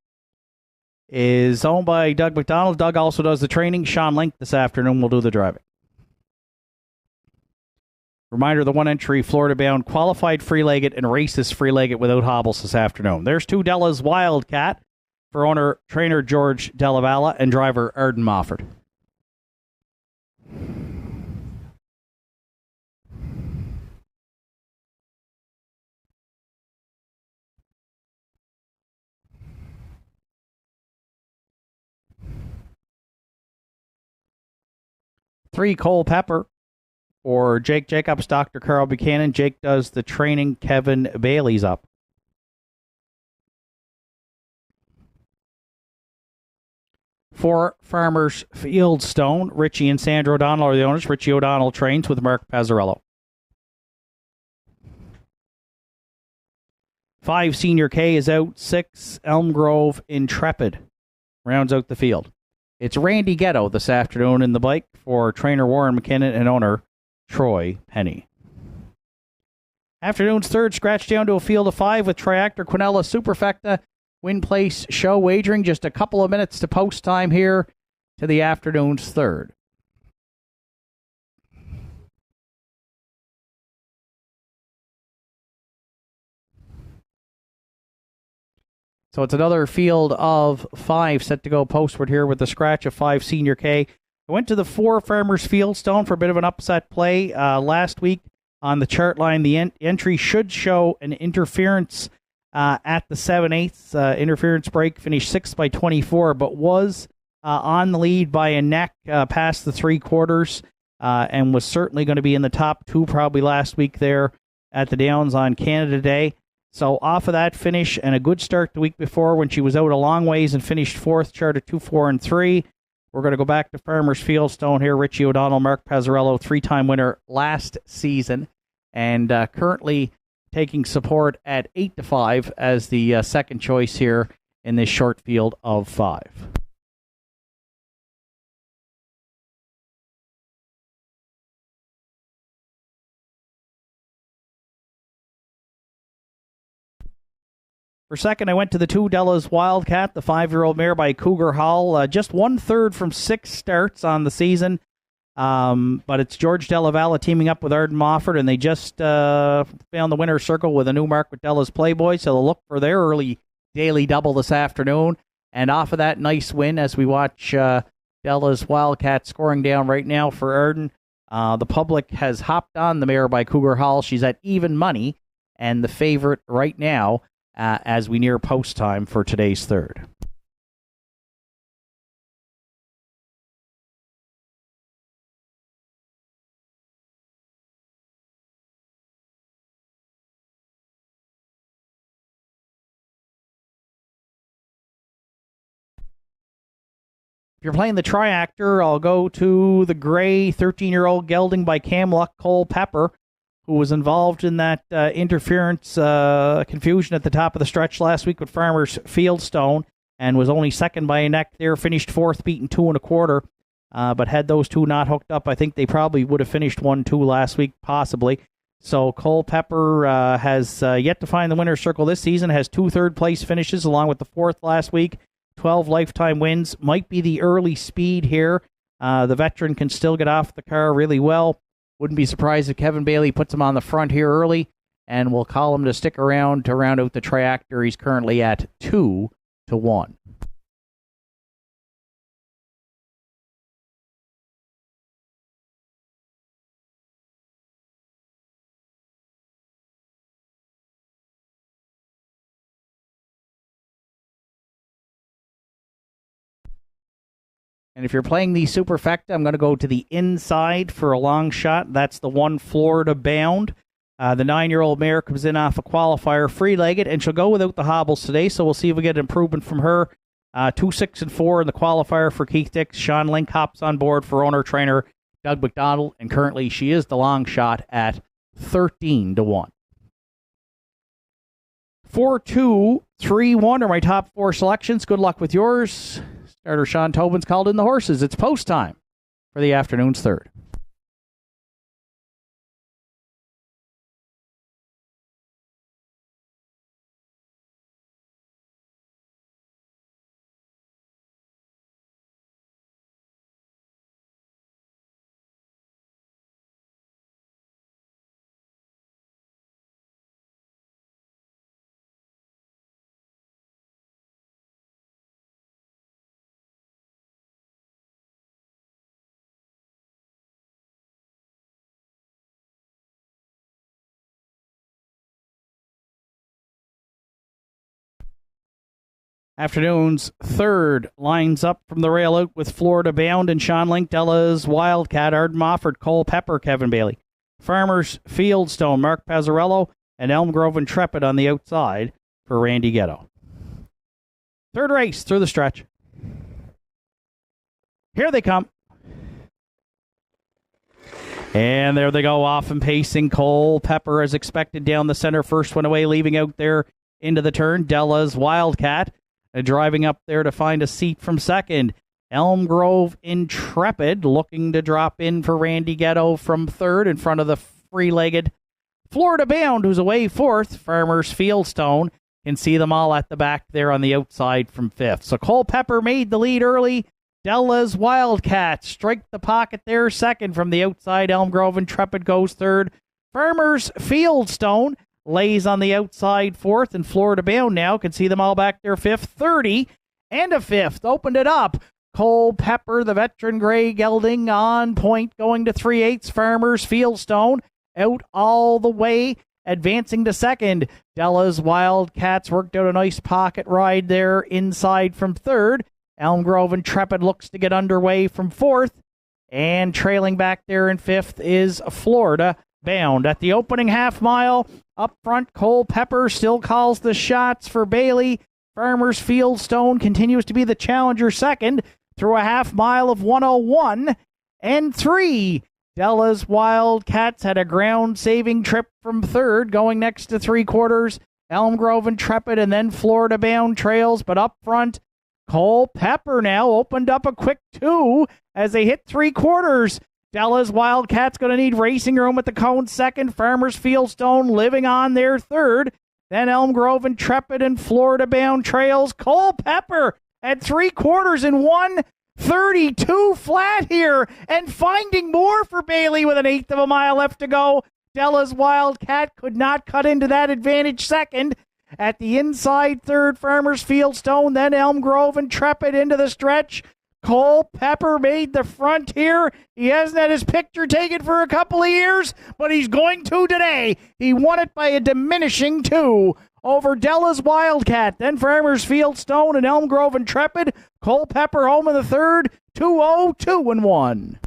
Is owned by Doug McDonald. Doug also does the training. Sean Link this afternoon will do the driving. Reminder, the one entry Florida bound qualified free-legged and races free-legged without hobbles this afternoon. There's two Della's Wildcat for owner trainer George Della and driver Arden Mofford. Three Cole Pepper for Jake Jacobs, Dr. Carl Buchanan. Jake does the training. Kevin Bailey's up. 4 Farmers Fieldstone. Richie and Sandra O'Donnell are the owners. Richie O'Donnell trains with Mark Pazzarello. 5 Senior K is out. 6 Elm Grove Intrepid rounds out the field. It's Randy Ghetto this afternoon in the bike for trainer Warren McKinnon and owner Troy Penny. Afternoon's third scratched down to a field of 5 with Triactor Quinella Superfecta Win Place Show wagering. Just a couple of minutes to post time here to the afternoon's third. So it's another field of 5 set to go postward here with the scratch of 5 Senior K. I went to the 4 Farmers Fieldstone for a bit of an upset play last week on the chart line. The entry should show an interference at the 7/8 interference break. Finished 6th by 24, but was on the lead by a neck past the 3/4 and was certainly going to be in the top 2 probably last week there at the Downs on Canada Day. So off of that finish and a good start the week before when she was out a long ways and finished 4th, chart at 2, 4, and 3. We're going to go back to Farmers Fieldstone here. Richie O'Donnell, Mark Pazzarello, 3-time winner last season, and currently taking support at 8-5 as the second choice here in this short field of 5. For second, I went to the 2 Della's Wildcat, the 5-year-old mare by Cougar Hall. Just 1/3 from 6 starts on the season. But it's George Della teaming up with Arden Mofford, and they just found the winner's circle with a new mark with Della's Playboy, so they'll look for their early daily double this afternoon. And off of that nice win, as we watch Della's Wildcat scoring down right now for Arden, the public has hopped on the mare by Cougar Hall. She's at even money, and the favorite right now as we near post time for today's third. If you're playing the Triactor, I'll go to the gray 13-year-old gelding by Camluck Cole Pepper, who was involved in that interference confusion at the top of the stretch last week with Farmers Fieldstone and was only second by a neck there, finished 4th, beaten 2 1/4. But had those two not hooked up, I think they probably would have finished 1-2 last week, possibly. So Cole Pepper has yet to find the winner's circle this season, has 2 third-place finishes along with the 4th last week. 12 lifetime wins. Might be the early speed here. The veteran can still get off the car really well. Wouldn't be surprised if Kevin Bailey puts him on the front here early, and we'll call him to stick around to round out the Triactor. He's currently at 2-1. And if you're playing the superfecta, I'm going to go to the inside for a long shot. That's the one Florida Bound. The 9-year-old mare comes in off a qualifier, free-legged, and she'll go without the hobbles today, so we'll see if we get an improvement from her. 2, 6, and 4 in the qualifier for Keith Dix. Sean Link hops on board for owner-trainer Doug McDonald, and currently she is the long shot at 13-1. 4, 2, 3, 1 are my top 4 selections. Good luck with yours. Starter Sean Tobin's called in the horses. It's post time for the afternoon's third. Afternoon's third lines up from the rail out with Florida Bound and Sean Link, Della's Wildcat, Arden Mofford, Cole Pepper, Kevin Bailey. Farmers Fieldstone, Mark Pazzarello, and Elm Grove Intrepid on the outside for Randy Ghetto. Third race through the stretch. Here they come. And there they go, off and pacing. Cole Pepper as expected down the center. First one away, leaving out there into the turn. Della's Wildcat. Driving up there to find a seat from second. Elm Grove Intrepid looking to drop in for Randy Ghetto from third in front of the free-legged Florida Bound, who's away fourth. Farmers Fieldstone can see them all at the back there on the outside from fifth. So Cole Pepper made the lead early. Della's Wildcat strike the pocket there second from the outside. Elm Grove Intrepid goes third. Farmers Fieldstone lays on the outside fourth, and Florida Bound now can see them all back there fifth. 30 and a fifth opened it up. Cole Pepper, the veteran gray gelding, on point, going to 3/8. Farmers Fieldstone out all the way, advancing to second. Della's Wildcats worked out a nice pocket ride there inside from third. Elm Grove Intrepid looks to get underway from fourth, and trailing back there in fifth is Florida Bound. At the opening half mile, up front, Cole Pepper still calls the shots for Bailey. Farmers Fieldstone continues to be the challenger second through a half mile of 1:01 and 3. Della's Wildcats had a ground-saving trip from third, going next to 3/4. Elm Grove Intrepid and then Florida Bound trails, but up front, Cole Pepper now opened up a quick 2 as they hit 3/4. Della's Wildcats going to need racing room at the cone second. Farmers Fieldstone living on their third. Then Elm Grove Intrepid and Florida Bound trails. Cole Pepper at 3/4 in 1:32 flat here, and finding more for Bailey with an eighth of a mile left to go. Della's Wildcat could not cut into that advantage second. At the inside third, Farmers Fieldstone, then Elm Grove Intrepid into the stretch. Cole Pepper made the front here. He hasn't had his picture taken for a couple of years, but he's going to today. He won it by a diminishing 2 over Della's Wildcat. Then Farmers Fieldstone and Elm Grove Intrepid. Cole Pepper home in the third. 2-0, 2-1.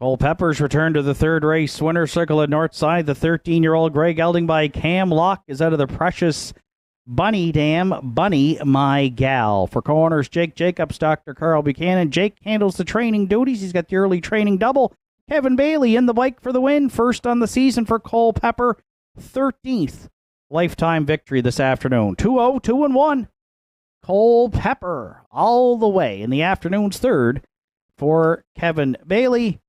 Culpeper's return to the third race winner circle at Northside. The 13-year-old Greg Elding by Cam Locke is out of the precious Bunny Dam. Bunny, my gal. For co-owners Jake Jacobs, Dr. Carl Buchanan. Jake handles the training duties. He's got the early training double. Kevin Bailey in the bike for the win. First on the season for Culpeper. 13th lifetime victory this afternoon. 2-0, 2-1. Culpeper all the way in the afternoon's third for Kevin Bailey.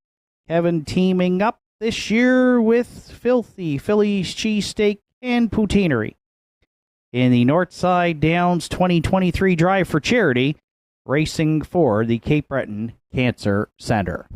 Kevin teaming up this year with Filthy Phillies Cheesesteak and Poutineery. In the Northside Downs 2023 Drive for Charity, racing for the Cape Breton Cancer Center.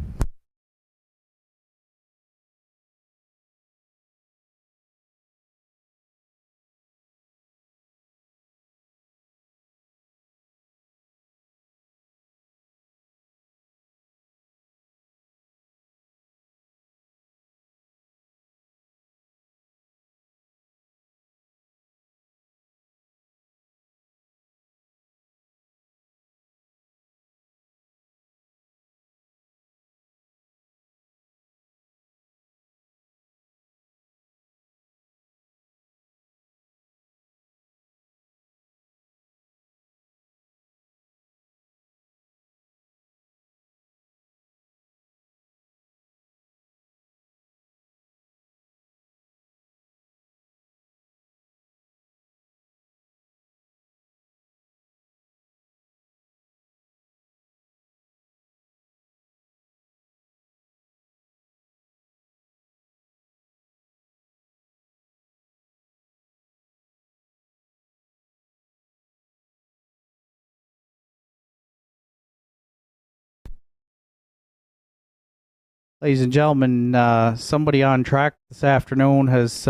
Ladies and gentlemen, somebody on track this afternoon has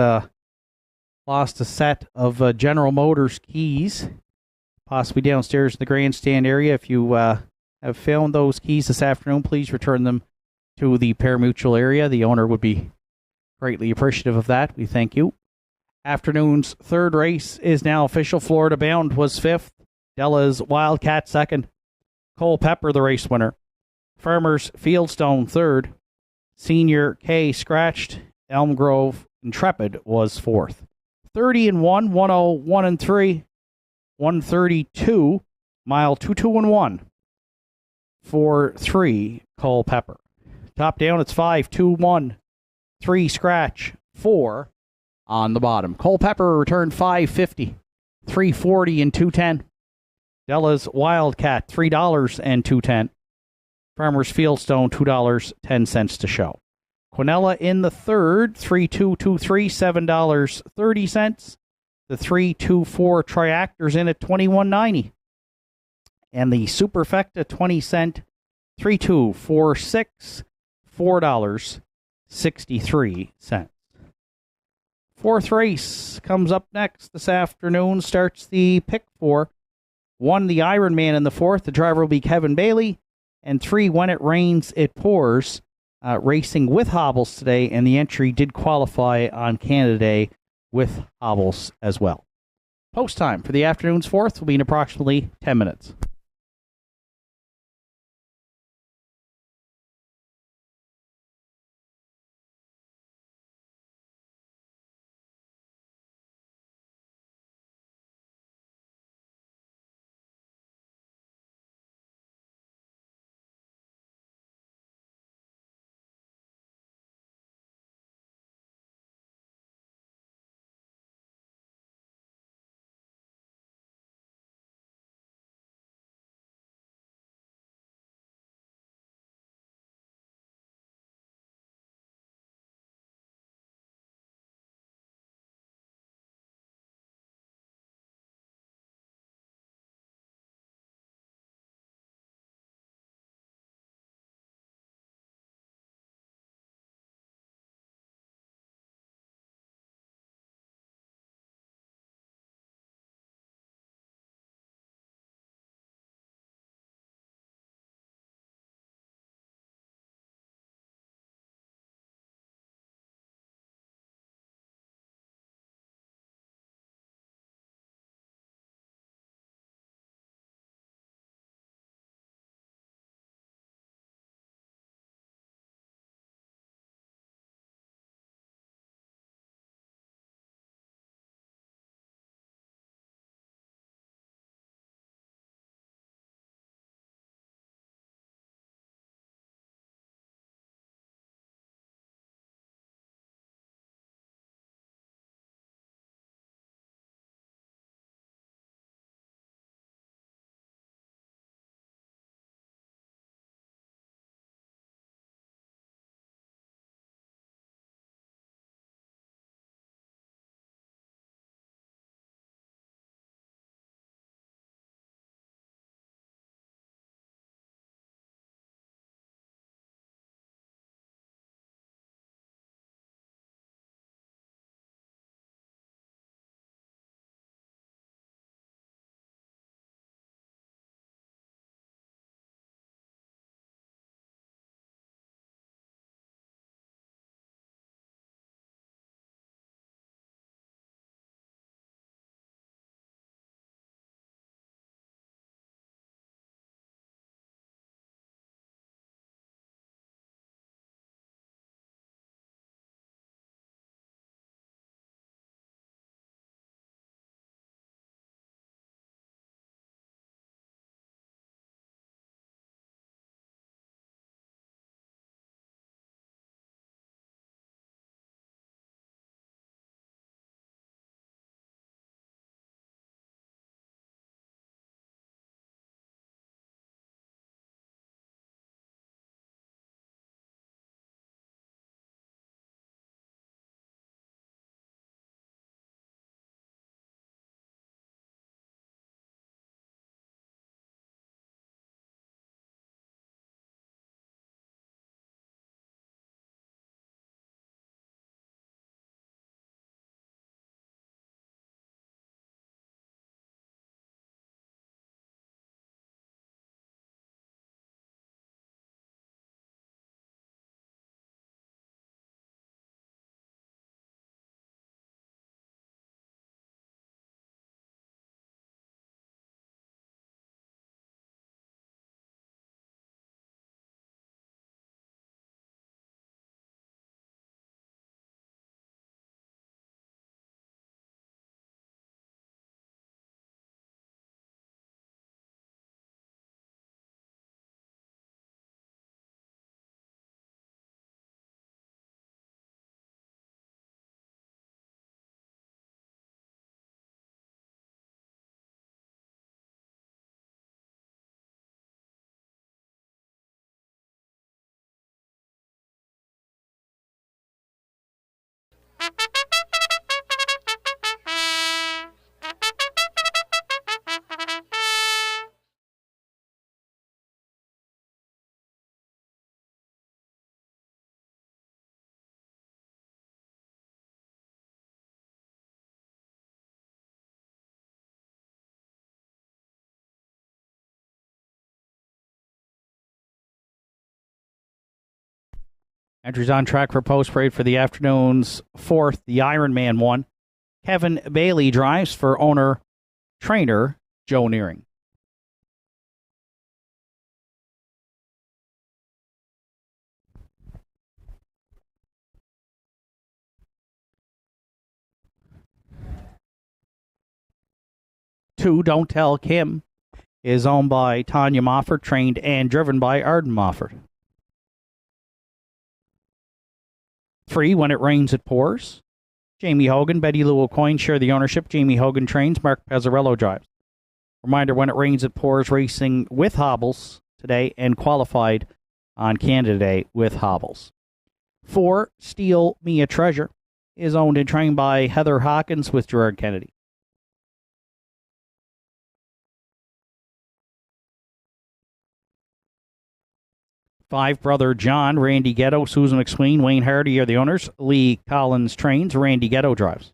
lost a set of General Motors keys, possibly downstairs in the grandstand area. If you have found those keys this afternoon, please return them to the pari-mutuel area. The owner would be greatly appreciative of that. We thank you. Afternoon's third race is now official. Florida Bound was fifth. Della's Wildcat second. Culpeper the race winner. Farmers Fieldstone third. Senior K scratched. Elm Grove Intrepid was fourth. 30-1, 101-3, 132, mile 2-2-1 for 3 Culpeper. Top down, it's 5, 2, 1, 3 scratch, 4 on the bottom. Culpeper returned 5.50, 3.40 and 2.10. Della's Wildcat $3 and 2.10. Farmers Fieldstone $2.10 to show. Quinella in the third, 3.223, $7.30. The 3.24 Triactors in at $21.90. And the Superfecta 20-cent, 3.246, $4.63. Fourth race comes up next this afternoon. Starts the pick four. 1, the Ironman in the fourth. The driver will be Kevin Bailey. And 3, When It Rains, It Pours. Racing with hobbles today, and the entry did qualify on Canada Day with hobbles as well. Post time for the afternoon's fourth will be in approximately 10 minutes. Entries on track for post parade for the afternoon's fourth. The Ironman one. Kevin Bailey drives for owner-trainer Joe Nearing. Two, Don't Tell Kim, is owned by Tanya Mofford, trained and driven by Arden Mofford. 3, When It Rains, It Pours. Jamie Hogan, Betty Lou O'Coin share the ownership. Jamie Hogan trains, Mark Pezzarello drives. Reminder, When It Rains, It Pours, racing with hobbles today and qualified on Canada Day with hobbles. 4, Steal Me a Treasure, is owned and trained by Heather Hawkins with Gerard Kennedy. 5, Brother John, Randy Ghetto, Susan McSween, Wayne Hardy are the owners. Lee Collins trains, Randy Ghetto drives.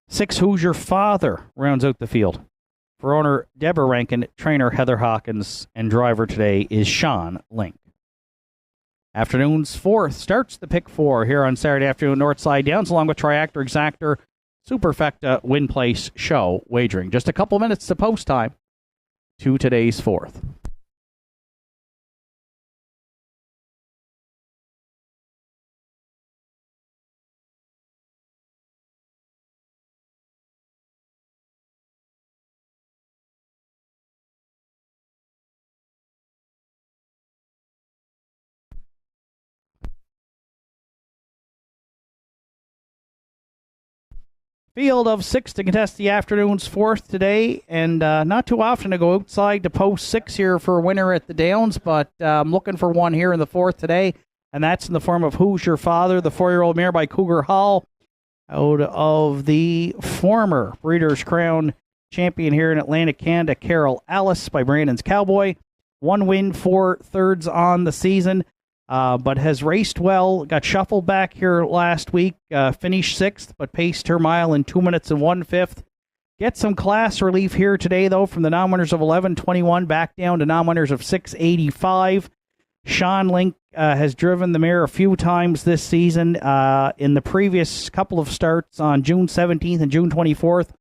6, Who's Your Father, rounds out the field. For owner Deborah Rankin, trainer Heather Hawkins, and driver today is Sean Link. Afternoon's fourth starts the pick 4 here on Saturday afternoon, Northside Downs, along with Triactor, Exactor, Superfecta, Win Place, Show, Wagering. Just a couple minutes to post time to today's fourth. Field of 6 to contest the afternoon's fourth today, and not too often to go outside to post 6 here for a winner at the Downs, but I'm looking for one here in the fourth today, and that's in the form of Who's Your Father, the 4-year-old mare by Cougar Hall, out of the former Breeders' Crown champion here in Atlantic Canada, Carol Alice by Brandon's Cowboy. 1 win, 4 thirds on the season. But has raced well, got shuffled back here last week, finished 6th, but paced her mile in 2 minutes and 1/5. Get some class relief here today, though, from the non-winners of 11.21 back down to non-winners of 6.85. Sean Link has driven the mare a few times this season. In the previous couple of starts on June 17th and June 24th,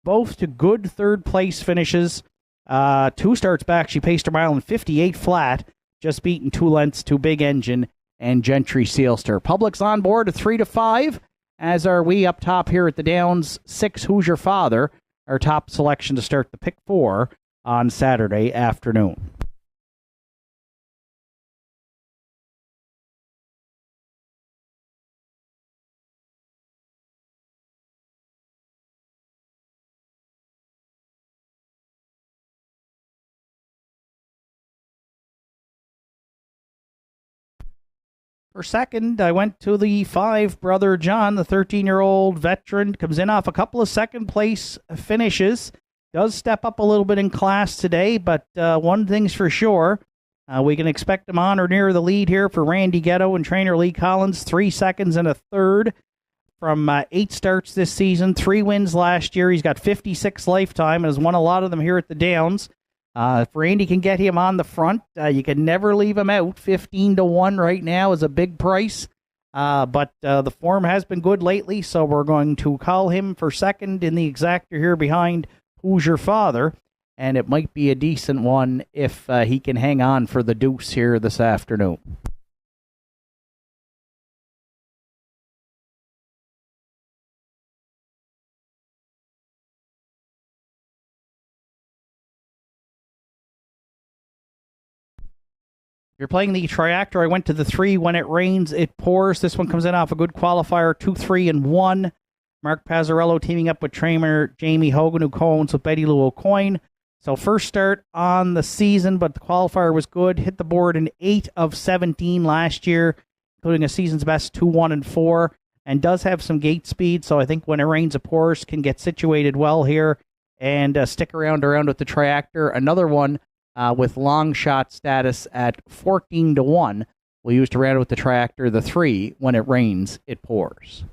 both to good third-place finishes. 2 starts back, she paced her mile in 58 flat, just beaten 2 lengths to Big Engine and Gentry Sealster. Public's on board at 3 to 5, as are we up top here at the Downs. 6, Who's Your Father, our top selection to start the pick 4 on Saturday afternoon. For second, I went to the 5, Brother John, the 13-year-old veteran. Comes in off a couple of second-place finishes. Does step up a little bit in class today, but one thing's for sure. We can expect him on or near the lead here for Randy Ghetto and trainer Lee Collins. 3 seconds and a third from 8 starts this season. 3 wins last year. He's got 56 lifetime and has won a lot of them here at the Downs. If Randy can get him on the front, you can never leave him out. 15 to 1 right now is a big price. But the form has been good lately, so we're going to call him for second in the exactor here behind Who's Your Father. And it might be a decent one if he can hang on for the deuce here this afternoon. You're playing the Triactor. I went to the 3, When It Rains, It Pours. This one comes in off a good qualifier, 2, 3, and 1. Mark Pazzarello teaming up with trainer Jamie Hogan, who co-owns with Betty Lou O'Coin. So first start on the season, but the qualifier was good. Hit the board in 8 of 17 last year, including a season's best 2, 1, and 4. And does have some gate speed, so I think When It Rains, It Pours can get situated well here and stick around with the Triactor. Another one with long shot status at 14 to 1. We'll use to round with the Triactor, the 3, When It Rains, It Pours.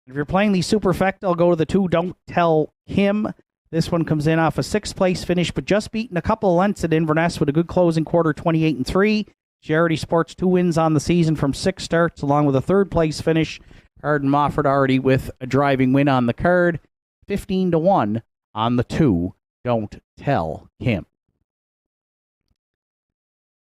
If you're playing the Superfecta, I'll go to the 2, Don't Tell Kim. This one comes in off a 6th-place finish, but just beaten a couple of lengths at Inverness with a good closing quarter, 28-3. She already sports 2 wins on the season from 6 starts, along with a 3rd-place finish. Arden Mofford already with a driving win on the card. 15-1 on the 2, Don't Tell Kim.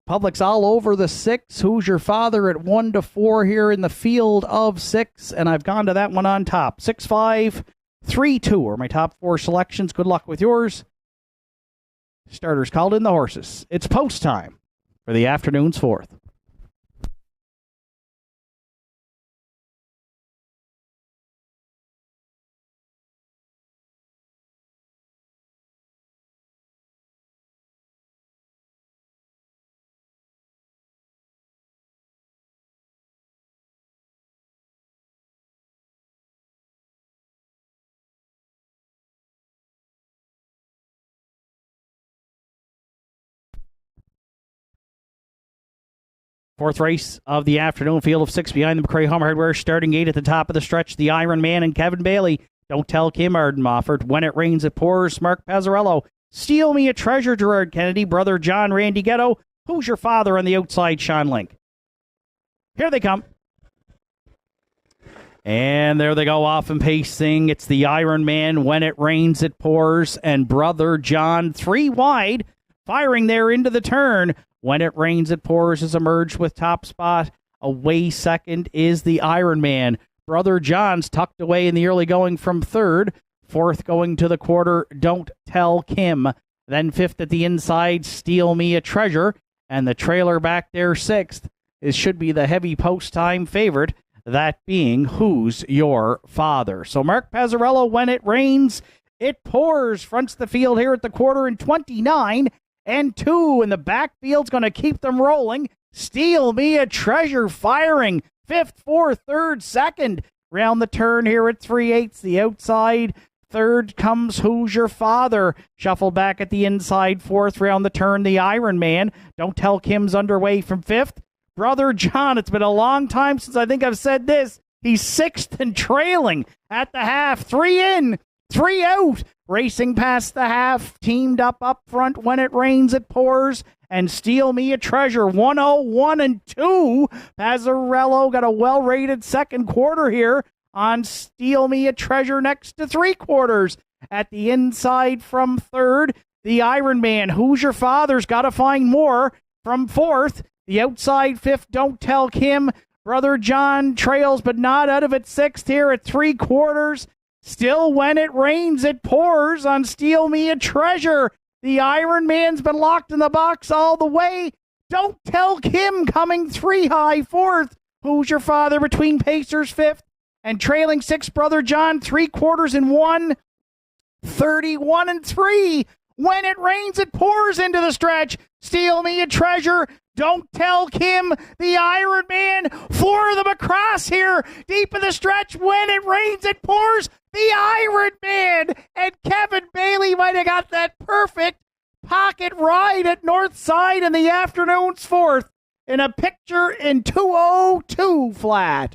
Public's all over the 6. Who's Your Father at 1-4 here in the field of 6, and I've gone to that one on top. 6-5, 3-2 are my top 4 selections. Good luck with yours. Starters called in, the horses. It's post time for the afternoon's 4th. Fourth race of the afternoon, field of 6 behind the McCrae Home Hardware. Starting 8 at the top of the stretch, the Iron Man and Kevin Bailey. Don't Tell Kim, Arden Mofford. When It Rains, It Pours, Mark Pazzarello. Steal Me a Treasure, Gerard Kennedy. Brother John, Randy Ghetto. Who's Your Father on the outside, Sean Link. Here they come. And there they go, off and pacing. It's the Iron Man, When It Rains, It Pours, and Brother John, 3 wide, firing there into the turn. When It Rains, It Pours has emerged with top spot. Away second is the Iron Man. Brother John's tucked away in the early going from 3rd. 4th going to the quarter, Don't Tell Kim. Then 5th at the inside, Steal Me a Treasure. And the trailer back there 6th. It should be the heavy post-time favorite, that being Who's Your Father. So Mark Pazzarello, When It Rains, It Pours, fronts the field here at the quarter in 29-2, and the backfield's going to keep them rolling. Steal Me a Treasure firing. 5th, 4th, 3rd, 2nd. Round the turn here at 3/8. The outside 3rd comes Who's Your Father. Shuffle back at the inside 4th. Round the turn, the Iron Man. Don't Tell Kim's underway from 5th. Brother John, it's been a long time since I think I've said this. He's 6th and trailing at the half. 3 in, 3 out. Racing past the half, teamed up front. When It Rains, It Pours, and Steal Me a Treasure. 101-2. Pazzarello got a well-rated second quarter here on Steal Me a Treasure next to 3/4. At the inside from 3rd, the Iron Man. Who's Your Father's got to find more from 4th. The outside 5th, Don't Tell Kim. Brother John trails, but not out of it 6th here at 3/4. Still When It Rains, It Pours on Steal Me a Treasure. The Iron Man's been locked in the box all the way. Don't Tell Kim coming 3 high 4th. Who's Your Father between Pacers 5th and trailing 6th, Brother John, 3/4 in 1. 31-3. When It Rains, It Pours into the stretch. Steal Me a Treasure. Don't Tell Kim, the Iron Man, 4 of them across here, deep in the stretch. When It Rains, It Pours, the Iron Man, and Kevin Bailey might have got that perfect pocket ride at Northside in the afternoon's 4th in a picture in 2:02 flat.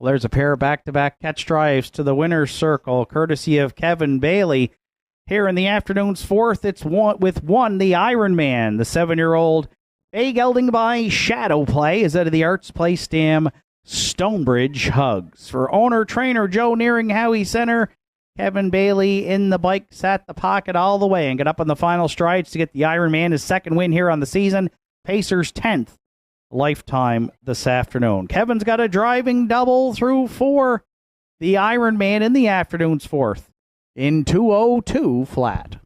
Well, there's a pair of back-to-back catch drives to the winner's circle, courtesy of Kevin Bailey. Here in the afternoon's fourth, it's the Iron Man. The 7-year-old A gelding by Shadow Play is out of the Arts Place Dam Stonebridge Hugs. For owner-trainer Joe Nearing Howie Center, Kevin Bailey in the bike sat the pocket all the way and got up on the final strides to get the Iron Man his second win here on the season. Pacer's 10th lifetime this afternoon. Kevin's got a driving double through 4. The Iron Man in the afternoon's fourth in 2:02 flat.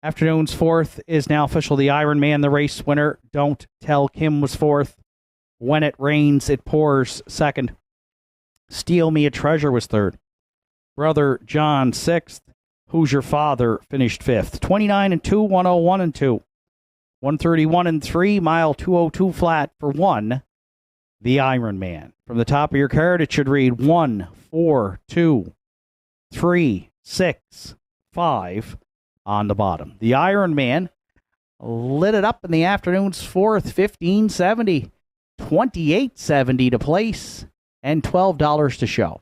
Afternoon's fourth is now official. The Iron Man, the race winner. Don't Tell Kim was fourth. When It Rains, It Pours second. Steal Me a Treasure was third. Brother John sixth. Who's Your Father finished fifth. 29 and 2, 101 and 2. 131 and 3, mile 202 flat for 1. The Iron Man. From the top of your card, it should read 1, 4, 2, 3, 6, 5 on the bottom. The Iron Man lit it up in the afternoon's fourth, 1570, 2870 to place, and $12 to show.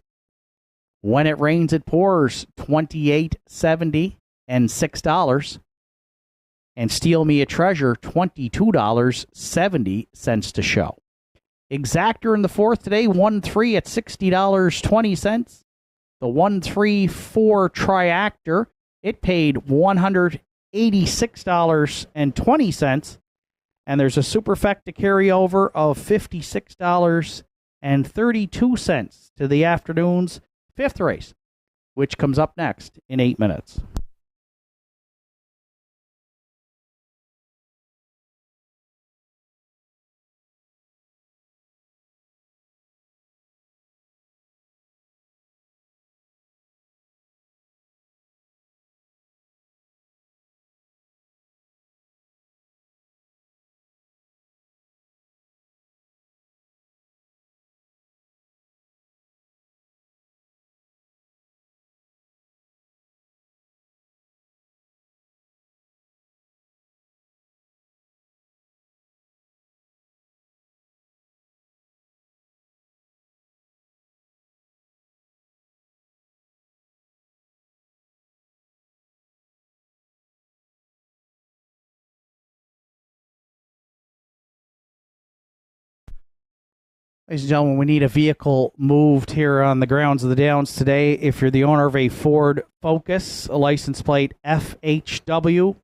When It Rains, It Pours, $28.70 and $6. And Steal Me a Treasure, $22.70 to show. Exactor in the fourth today, 1-3 at $60.20. The 1-3-4 Triactor, it paid $186.20. And there's a Superfecta carryover of $56.32 to the afternoon's fifth race, which comes up next in 8 minutes. Ladies and gentlemen, we need a vehicle moved here on the grounds of the Downs today. If you're the owner of a Ford Focus, a license plate FHW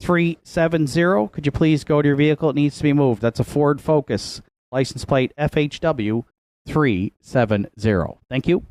370, could you please go to your vehicle? It needs to be moved. That's a Ford Focus, license plate FHW 370. Thank you.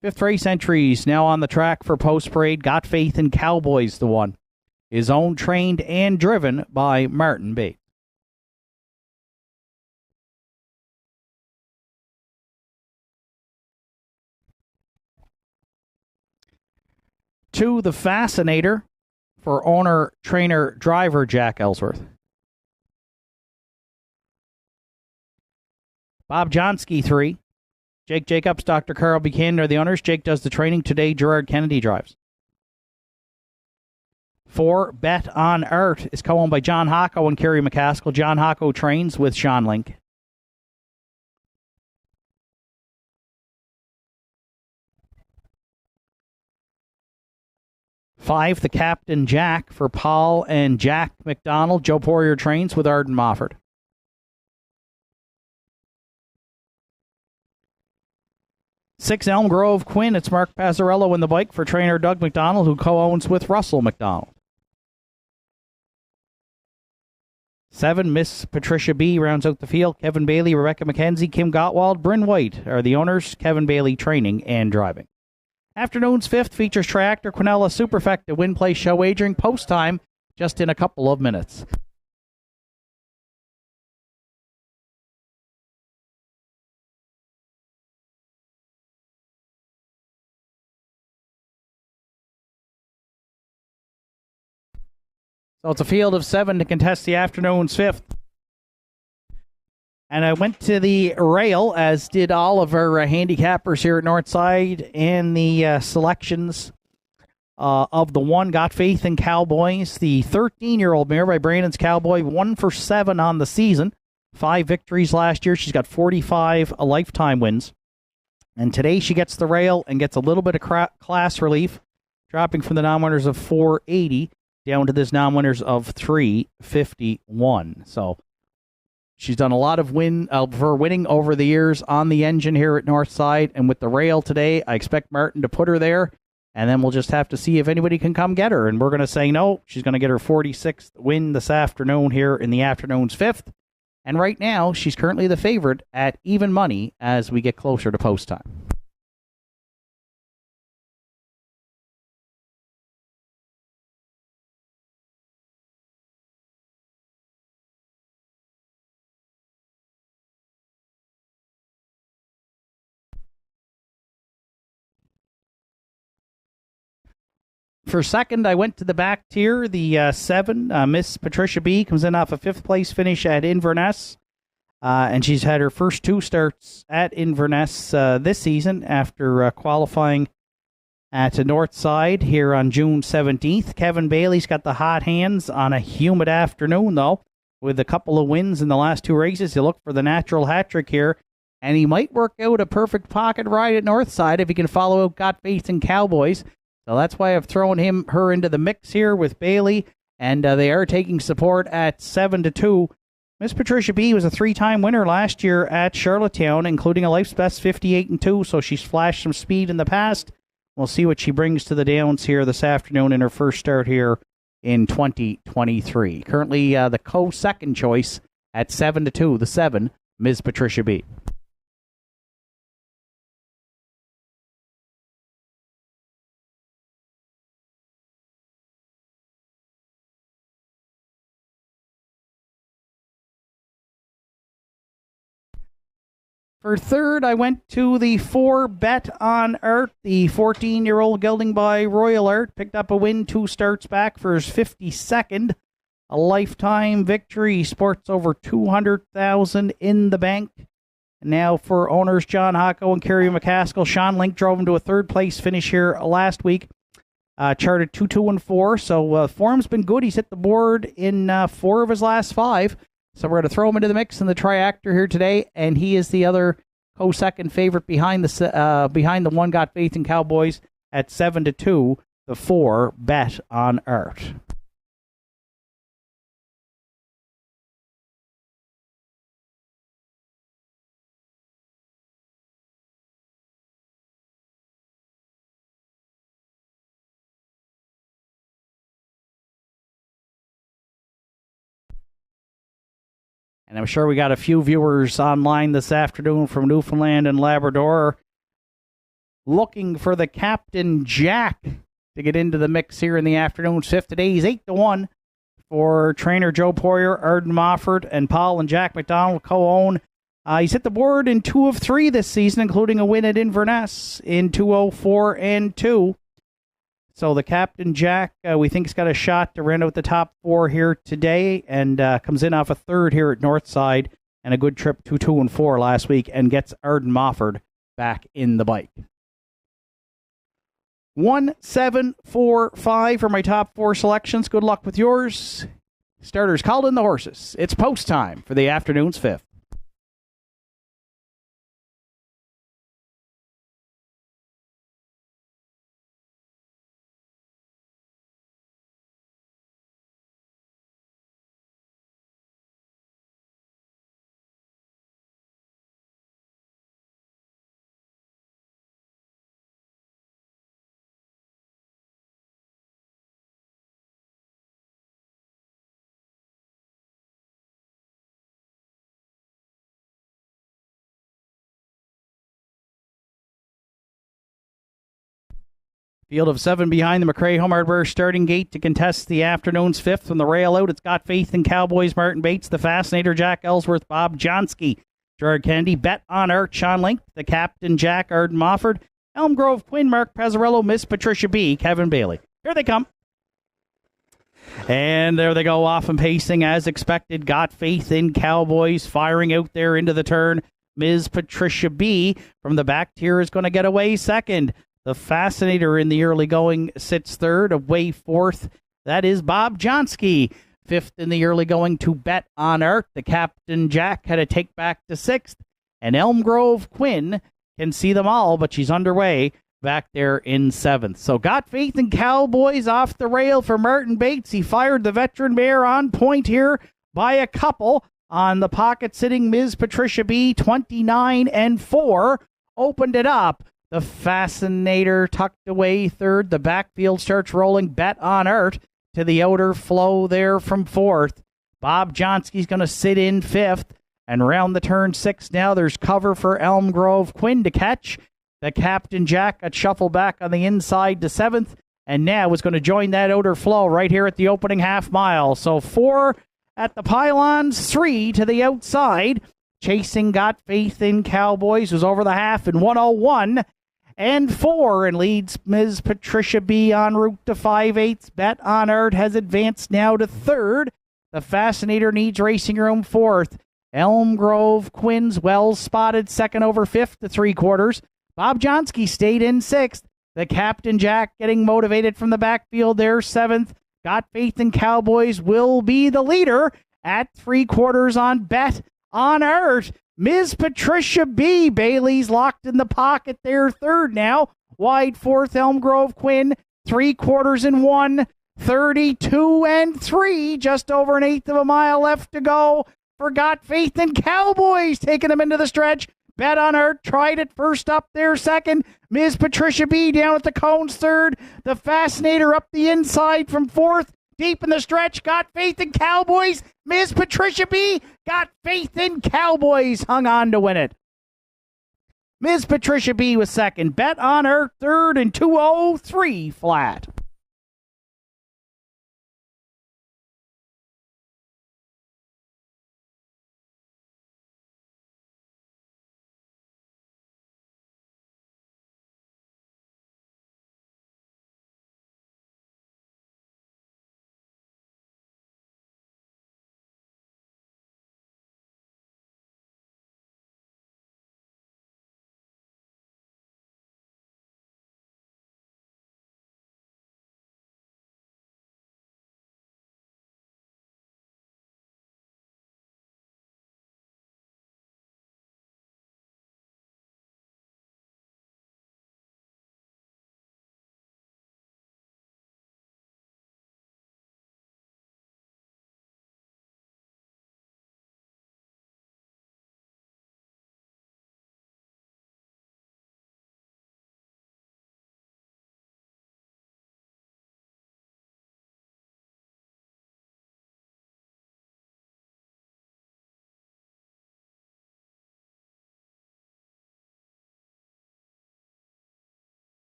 Fifth race entries now on the track for post parade. Got Faith in Cowboys, the one. Is owned, trained, and driven by Martin Bates. Two, the Fascinator for owner, trainer, driver Jack Ellsworth. Bob Johnsky, 3. Jake Jacobs, Dr. Carl Buchanan are the owners. Jake does the training. Today, Gerard Kennedy drives. 4, Bet on Art is co-owned by John Hocko and Kerry McCaskill. John Hocko trains with Sean Link. 5, The Captain Jack for Paul and Jack McDonald. Joe Poirier trains with Arden Mofford. 6, Elm Grove Quinn. It's Mark Pazzarello in the bike for trainer Doug McDonald, who co-owns with Russell McDonald. 7, Miss Patricia B. rounds out the field. Kevin Bailey, Rebecca McKenzie, Kim Gottwald, Bryn White are the owners. Kevin Bailey training and driving. Afternoon's 5th features Triactor Quinella Superfecta win place show wagering post time just in a couple of minutes. So it's a field of 7 to contest the afternoon's 5th. And I went to the rail, as did all of our handicappers here at Northside, and the selections of the one Got Faith in Cowboys. The 13-year-old mare by Brandon's Cowboy, 1 for 7 on the season. 5 victories last year. She's got 45 lifetime wins. And today she gets the rail and gets a little bit of class relief, dropping from the non-winners of 480 down to this non-winners of 351. So she's done a lot of winning over the years on the engine here at Northside, and with the rail today, I expect Martin to put her there, and then we'll just have to see if anybody can come get her, and we're going to say no. She's going to get her 46th win this afternoon here in the afternoon's 5th, and right now, she's currently the favorite at even money as we get closer to post time. For second, I went to the back tier. The 7, Miss Patricia B. comes in off a 5th place finish at Inverness. And she's had her first 2 starts at Inverness this season after qualifying at Northside here on June 17th. Kevin Bailey's got the hot hands on a humid afternoon, though, with a couple of wins in the last 2 races. He'll look for the natural hat trick here, and he might work out a perfect pocket ride at Northside if he can follow out Got Faith in Cowboys. So that's why I've thrown her into the mix here with Bailey, and they are taking support at 7-2. Miss Patricia B. was a 3-time winner last year at Charlottetown, including a life's best 58-2, so she's flashed some speed in the past. We'll see what she brings to the Downs here this afternoon in her first start here in 2023. Currently the co-second choice at 7-2, the 7, Ms. Patricia B. For third, I went to the 4, Bet on Art. The 14-year-old gelding by Royal Art picked up a win 2 starts back for his 52nd. A lifetime victory. He sports over $200,000 in the bank. Now for owners John Hocko and Kerry McCaskill. Sean Link drove him to a 3rd place finish here last week. Charted 2-2-4, so form's been good. He's hit the board in 4 of his last 5. So we're going to throw him into the mix in the Triactor here today, and he is the other co-second favorite behind the one Got Faith in Cowboys at 7-2, the 4, Bet on Art. And I'm sure we got a few viewers online this afternoon from Newfoundland and Labrador looking for the Captain Jack to get into the mix here in the afternoon's 5th. Today he's 8-1 for trainer Joe Poirier, Arden Mofford, and Paul and Jack McDonald co-own. He's hit the board in 2 of 3 this season, including a win at Inverness in 204 and 2. So the Captain Jack, we think, has got a shot to run out the top four here today, and comes in off a third here at Northside and a good trip to 2 and 4 last week, and gets Arden Mofford back in the bike. 1, 7, 4, 5 for my top four selections. Good luck with yours. Starters called in the horses. It's post time for the afternoon's fifth. Field of 7 behind the McRae Home Hardware starting gate to contest the afternoon's fifth. From the rail out, it's Got Faith in Cowboys, Martin Bates, the Fascinator, Jack Ellsworth, Bob Johnsky, Gerard Kennedy, Bet on Art, Sean Link, the Captain Jack, Arden Mofford, Elm Grove, Quinn, Mark Pezzarello, Miss Patricia B, Kevin Bailey. Here they come. And there they go, off and pacing as expected. Got Faith in Cowboys, firing out there into the turn. Ms. Patricia B from the back tier is going to get away second. The Fascinator in the early going sits third. Away fourth, that is Bob Johnsky. Fifth in the early going to Bet on Art. The Captain Jack had a take back to sixth. And Elm Grove Quinn can see them all, but she's underway back there in seventh. So Got Faith in Cowboys off the rail for Martin Bates. He fired the veteran mare on point here by a couple. On the pocket sitting Ms. Patricia B, 29 and 4. Opened it up. The Fascinator tucked away third. The backfield starts rolling. Bet on Art to the outer flow there from fourth. Bob Johnsky's going to sit in fifth. And round the turn six now, there's cover for Elm Grove Quinn to catch. The Captain Jack got shuffled back on the inside to seventh. And now is going to join that outer flow right here at the opening half mile. So 4 at the pylons, 3 to the outside. Chasing Got Faith in Cowboys was over the half in 101 and 4 and leads Ms. Patricia B en route to 5/8. Bet on Art has advanced now to third. The Fascinator needs racing room fourth. Elm Grove Quinn's well spotted second over fifth to 3/4. Bob Johnsky stayed in sixth. The Captain Jack getting motivated from the backfield there, seventh. Got Faith in Cowboys will be the leader at 3/4 on Bet on Art. Ms. Patricia B. Bailey's locked in the pocket there, third now. Wide fourth, Elm Grove Quinn, 3/4 in 1, 32 and 3. Just over an eighth of a mile left to go for Got Faith in Cowboys, taking them into the stretch. Bet on Art tried it first up there, second. Ms. Patricia B down at the cones, third. The Fascinator up the inside from fourth. Deep in the stretch, Got Faith in Cowboys. Ms. Patricia B, Got Faith in Cowboys, hung on to win it. Ms. Patricia B was second. Bet on Art third and 203 flat.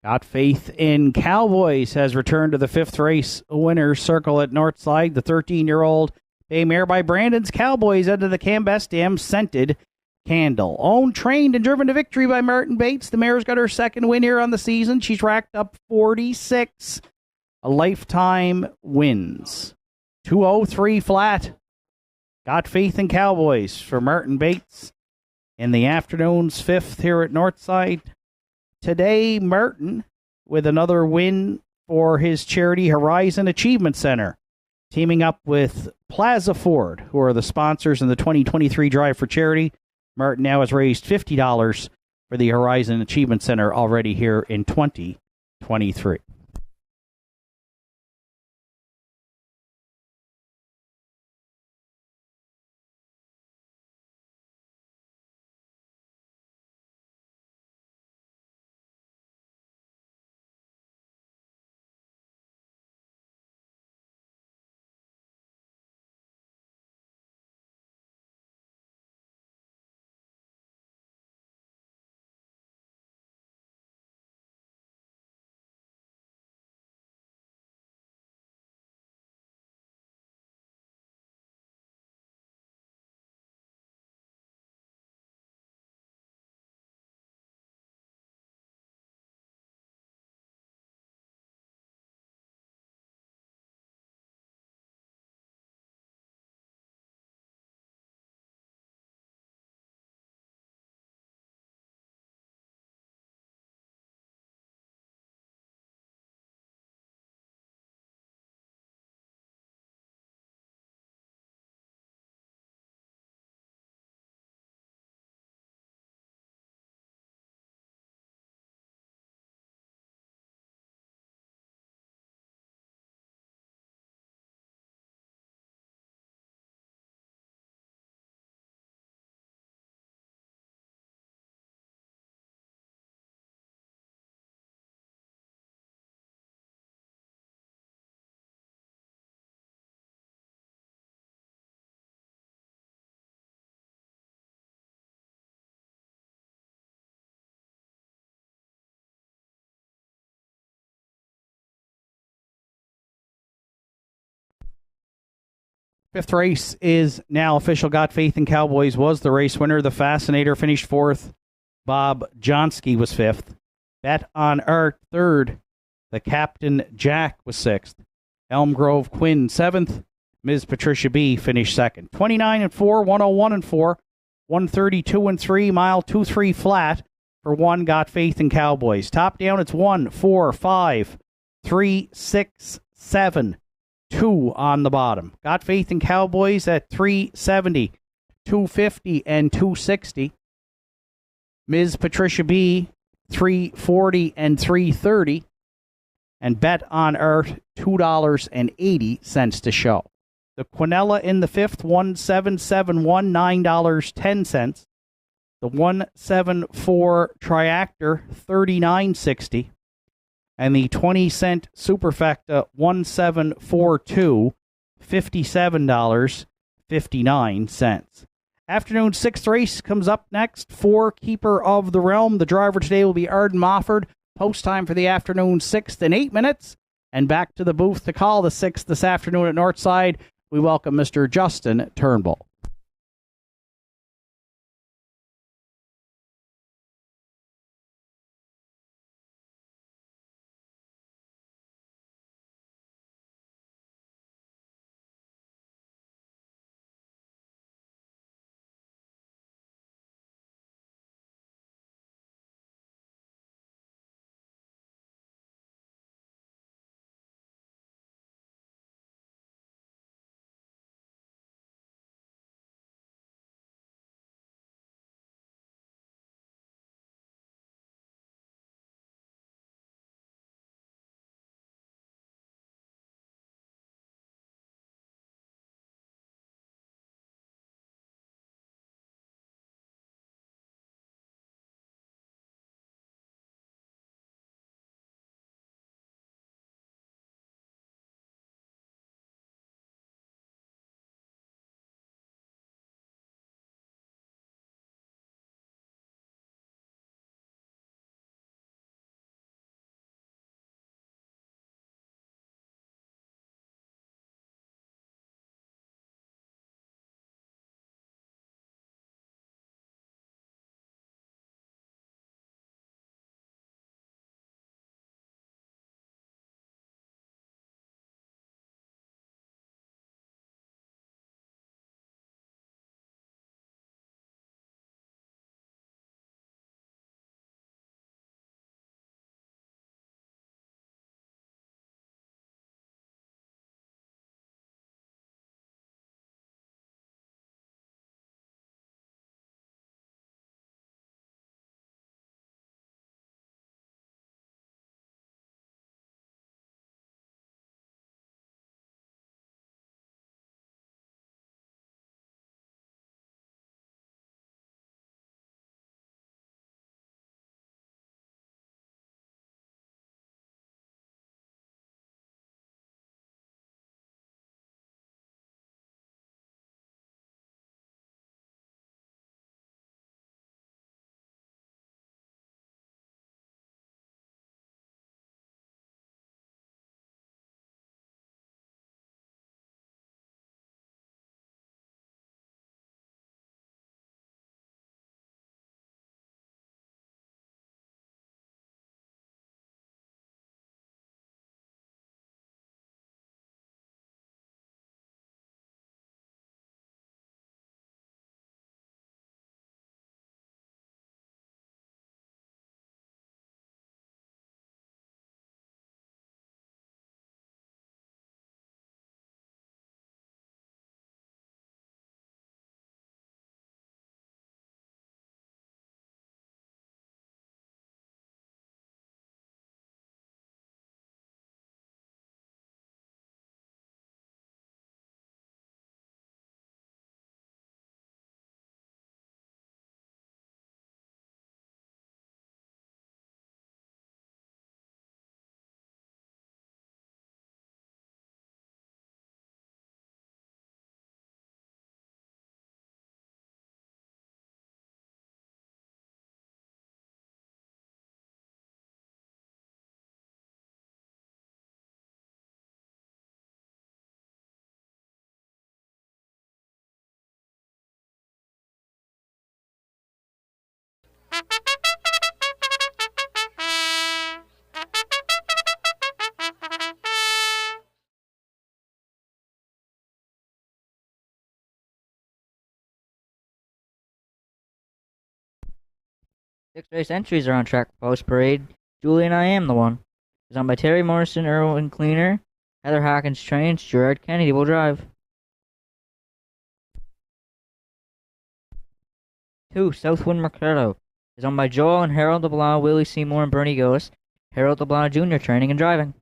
Got Faith in Cowboys has returned to the fifth race winner's circle at Northside. The 13-year-old bay mare by Brandon's Cowboys under the Cambesdam Scented Candle. Owned, trained, and driven to victory by Martin Bates. The mare's got her second win here on the season. She's racked up 46 lifetime wins. 203 flat. Got Faith in Cowboys for Martin Bates in the afternoon's fifth here at Northside. Today, Martin with another win for his charity Horizon Achievement Center, teaming up with Plaza Ford, who are the sponsors in the 2023 Drive for Charity. Martin now has raised $50 for the Horizon Achievement Center already here in 2023. Fifth race is now official. Got Faith in Cowboys was the race winner. The Fascinator finished fourth. Bob Johnsky was fifth. Bet on Art third. The Captain Jack was sixth. Elm Grove Quinn seventh. Ms. Patricia B finished second. 29-4, 101-4, 132-3, mile 2-3 flat for one. Got Faith in Cowboys. Top down, it's 1, 4, 5, 3, 6, 7. 2 on the bottom. Got Faith in Cowboys at 370, 250, and 260. Ms. Patricia B, 340 and 330. And Bet on Earth, $2.80 to show. The Quinella in the fifth, 1771, $9.10. The 174 Triactor, $39.60. And the 20-cent Superfecta 1742, $57.59. Afternoon sixth race comes up next for Keeper of the Realm. The driver today will be Arden Mofford. Post time for the afternoon sixth in 8 minutes. And back to the booth to call the sixth this afternoon at Northside. We welcome Mr. Justin Turnbull. 6 race entries are on track for Post Parade. Julie and I Am the One is owned by Terry Morrison, Erwin Cleaner, Heather Hawkins trains, Gerard Kennedy will drive. 2, Southwind Mercado is owned by Joel and Harold DeBlanc, Willie Seymour, and Bernie Gillis. Harold DeBlanc Jr. training and driving.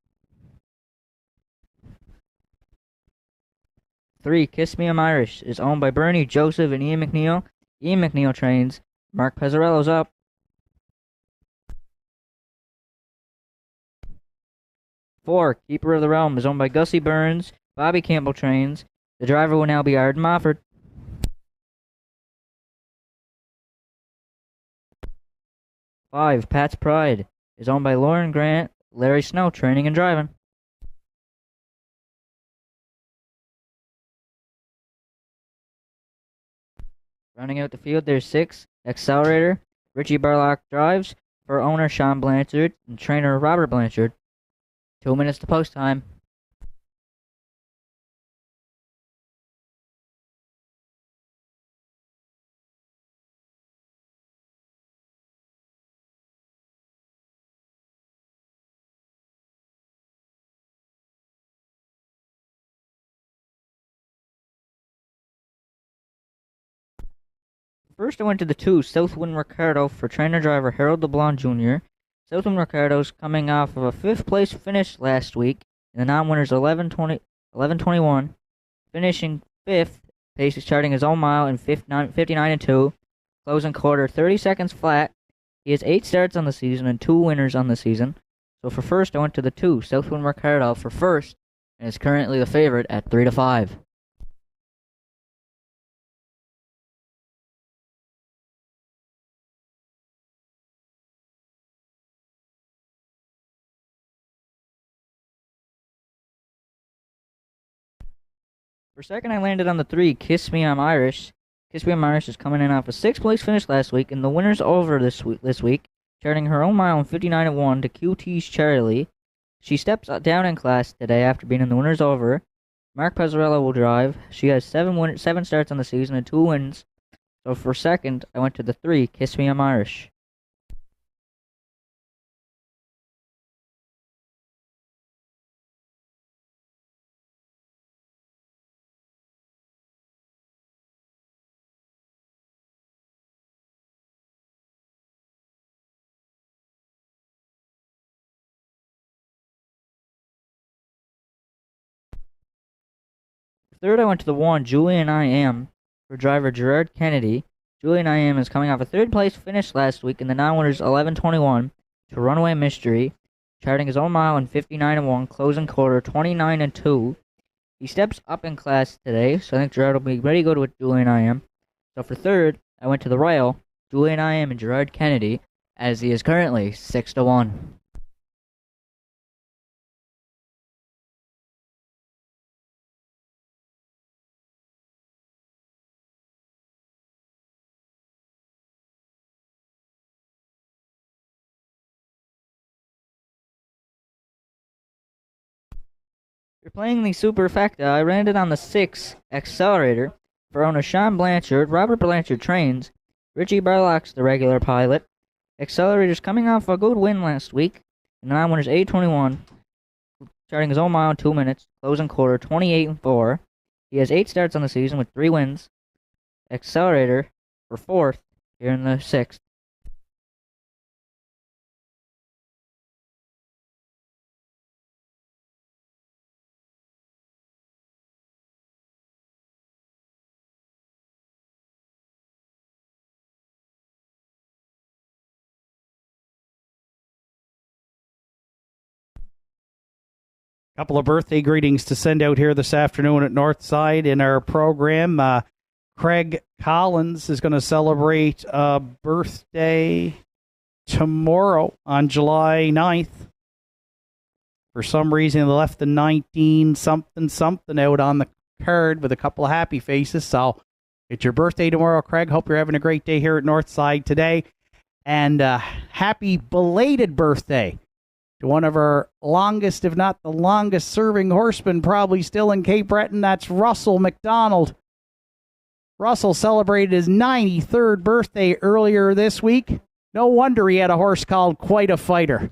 3, Kiss Me I'm Irish is owned by Bernie, Joseph, and Ian McNeil. Ian McNeil trains. Mark Pezzarello's up. 4, Keeper of the Realm is owned by Gussie Burns. Bobby Campbell trains. The driver will now be Arden Mofford. 5, Pat's Pride is owned by Lauren Grant, Larry Snow training and driving. 'Rounding out the field, there's 6, Accelerator. Richie Barlock drives for owner Sean Blanchard and trainer Robert Blanchard. 2 minutes to post time. First, I went to the 2, Southwind Ricardo for trainer-driver Harold DeBlanc Jr. Southwind Ricardo's coming off of a 5th place finish last week in the non-winners 11:21, finishing 5th. Pace is charting his own mile in 59.2, closing quarter 30 seconds flat. He has 8 starts on the season and 2 winners on the season. So for first, I went to the 2, Southwind Ricardo for first, and is currently the favorite at 3-5. For second, I landed on the 3, Kiss Me I'm Irish. Kiss Me I'm Irish is coming in off a 6th place finish last week, and the winner's over this week, charting her own mile in 59.1 to QT's Charlie. She steps down in class today after being in the winner's over. Mark Pezzarello will drive. She has 7 starts on the season and 2 wins. So for second, I went to the 3, Kiss Me I'm Irish. Third, I went to the 1, Julie and I Am, for driver Gerard Kennedy. Julie and I Am is coming off a 3rd place finish last week in the non-winners 11:21 to Runaway Mystery, charting his own mile in 59.1, closing quarter 29.2. He steps up in class today, so I think Gerard will be ready to go to Julie and I Am. So for third, I went to the Royal, Julie and I Am, and Gerard Kennedy, as he is currently 6-1. You're playing the Superfecta. I landed on the 6, Accelerator, for owner Sean Blanchard. Robert Blanchard trains. Richie Barlock's the regular pilot. Accelerator's coming off a good win last week. And the non-winner's 8:21, starting his own mile in 2 minutes, closing quarter 28.4. He has 8 starts on the season with 3 wins. Accelerator for 4th here in the 6th. Couple of birthday greetings to send out here this afternoon at Northside in our program. Craig Collins is going to celebrate a birthday tomorrow on July 9th. For some reason, they left the 19 something out on the card with a couple of happy faces. So it's your birthday tomorrow, Craig. Hope you're having a great day here at Northside today. And happy belated birthday to one of our longest, if not the longest serving horseman, probably still in Cape Breton. That's Russell McDonald. Russell celebrated his 93rd birthday earlier this week. No wonder he had a horse called Quite a Fighter.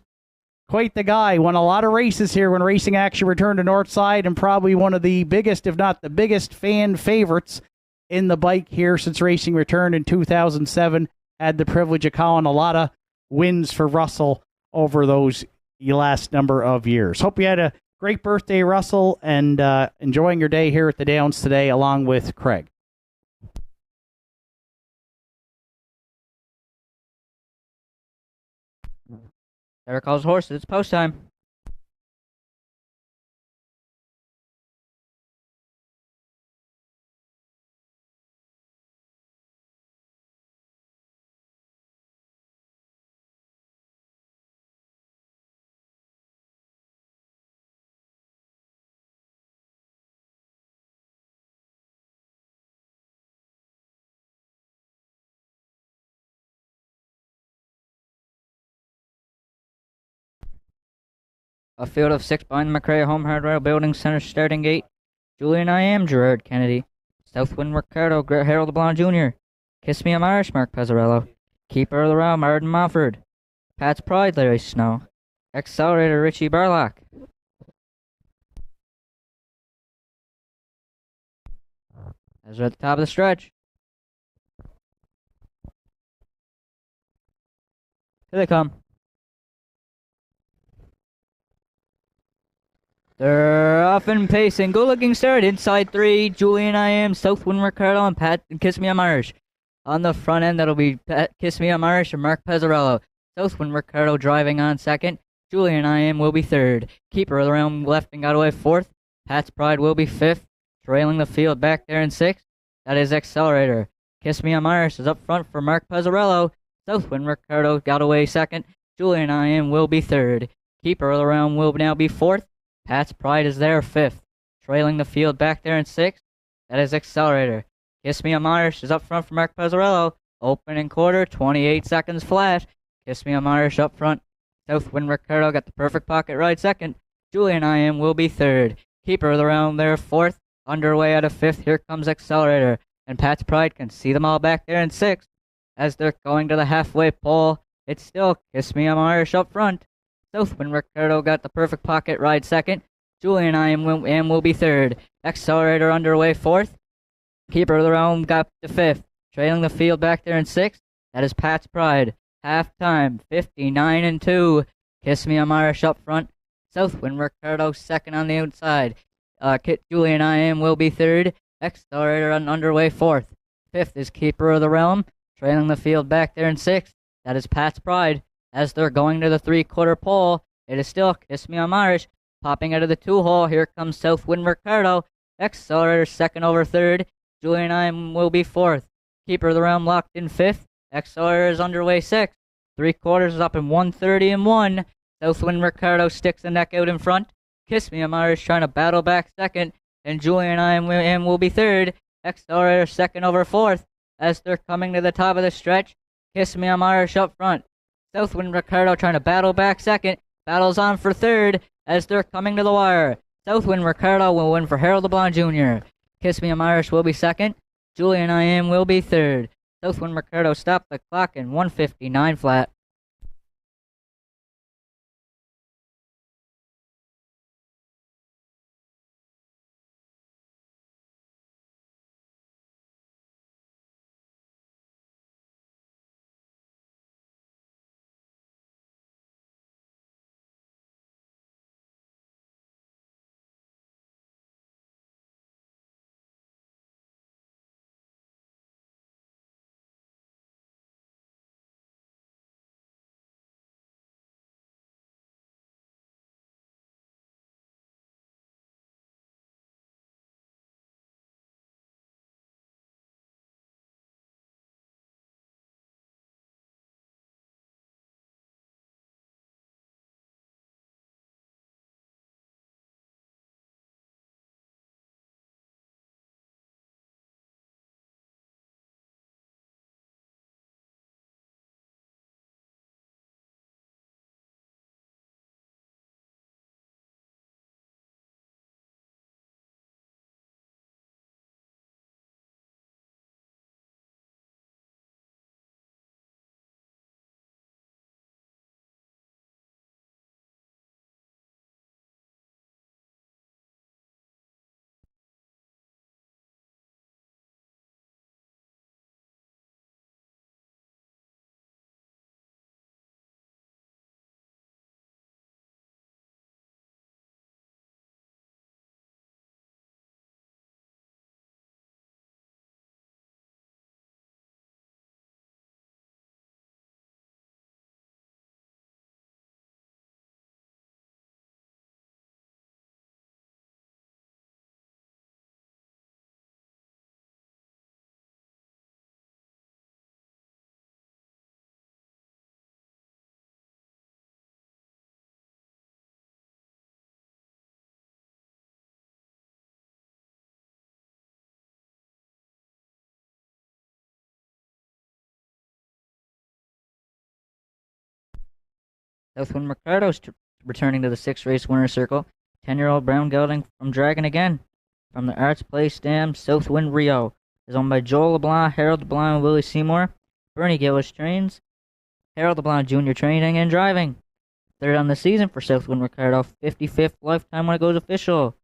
Quite the guy. Won a lot of races here when Racing Action returned to Northside, and probably one of the biggest, if not the biggest, fan favorites in the bike here since racing returned in 2007. Had the privilege of calling a lot of wins for Russell over those last number of years. Hope you had a great birthday, Russell, and enjoying your day here at the Downs today along with Craig. Eric calls horses. It's post time. A field of 6 behind the McRae Home Hardware Building Center starting gate. Julian I Am, Gerard Kennedy. Southwind Ricardo, Harold Blonde Jr. Kiss Me I'm Irish, Mark Pezzarello. Keeper of the Round, Martin Mofford. Pat's Pride, Larry Snow. Accelerator, Richie Barlock. As we're at the top of the stretch. Here they come. They're off and pacing. Good looking start. Inside 3. Julian I Am, Southwind Ricardo, and Pat and Kiss Me I'm Irish. On the front end, that'll be Pat, Kiss Me I'm Irish and Mark Pezzarello. Southwind Ricardo driving on second. Julian I Am will be third. Keeper of the Realm left and got away fourth. Pat's Pride will be fifth. Trailing the field back there in sixth. That is Accelerator. Kiss Me I'm Irish is up front for Mark Pezzarello. Southwind Ricardo got away second. Julian I Am will be third. Keeper of the Realm will now be fourth. Pat's Pride is there fifth. Trailing the field back there in sixth. That is Accelerator. Kiss Me I'm Irish is up front for Mark Pezzarello. Opening quarter, 28 seconds flat. Kiss Me I'm Irish up front. Southwind Ricardo got the perfect pocket ride second. Julian I Am will be third. Keeper of the Realm there fourth. Underway out of fifth. Here comes Accelerator. And Pat's Pride can see them all back there in sixth. As they're going to the halfway pole, it's still Kiss Me I'm Irish up front. Southwind Ricardo got the perfect pocket ride second. Julian I Am will be third. Accelerator underway fourth. Keeper of the Realm got to fifth. Trailing the field back there in sixth. That is Pat's Pride. Halftime, 59-2. Kiss Me I'm Irish up front. Southwind Ricardo second on the outside. Julian I Am will be third. Accelerator on underway fourth. Fifth is Keeper of the Realm. Trailing the field back there in sixth. That is Pat's Pride. As they're going to the three-quarter pole, it is still Kiss Me I'm Irish. Popping out of the two-hole, here comes Southwind Ricardo. Accelerator second over third. Julian I Am will be fourth. Keeper of the Realm locked in fifth. Accelerator is underway sixth. Three quarters is up in 1:30-1. Southwind Ricardo sticks the neck out in front. Kiss Me I'm Irish trying to battle back second. And Julian I Am will be third. Accelerator second over fourth. As they're coming to the top of the stretch, Kiss Me I'm Irish up front. Southwind Ricardo trying to battle back second. Battles on for third as they're coming to the wire. Southwind Ricardo will win for Harold LeBlanc Jr. Kiss Me I'm Irish will be second. Julian I Am will be third. Southwind Ricardo stopped the clock in 1:59 flat. Southwind Mercado's returning to the 6th-race winner's circle. 10-year-old brown gelding from Dragon again. From the Arts Place Dam, Southwind Rio is owned by Joel LeBlanc, Harold LeBlanc, and Willie Seymour. Bernie Gillis trains. Harold LeBlanc Jr. training and driving. Third on the season for Southwind Mercado. 55th lifetime when it goes official.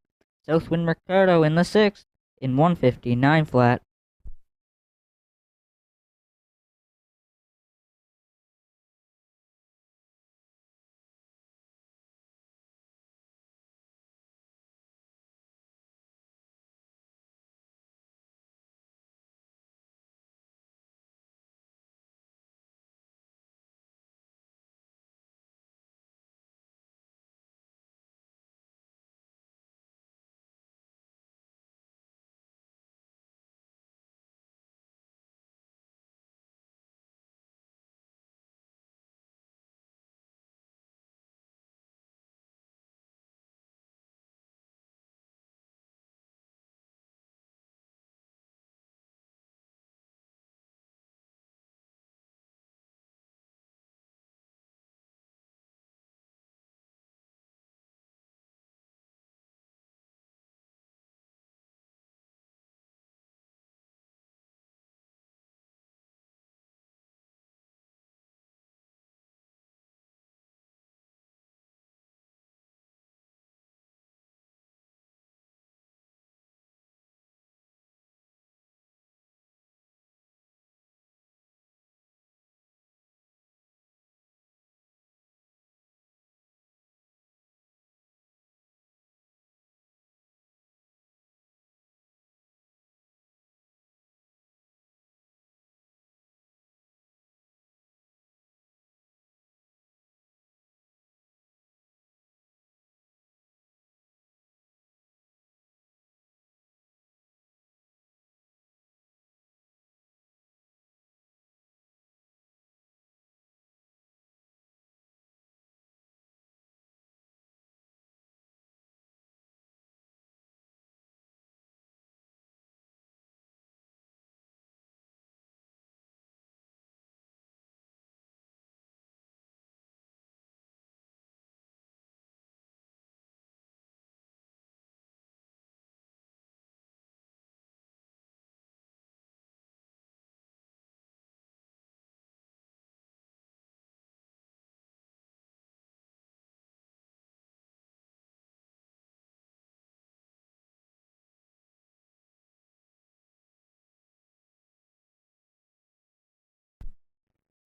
Southwind Mercado in the 6th in 159 flat.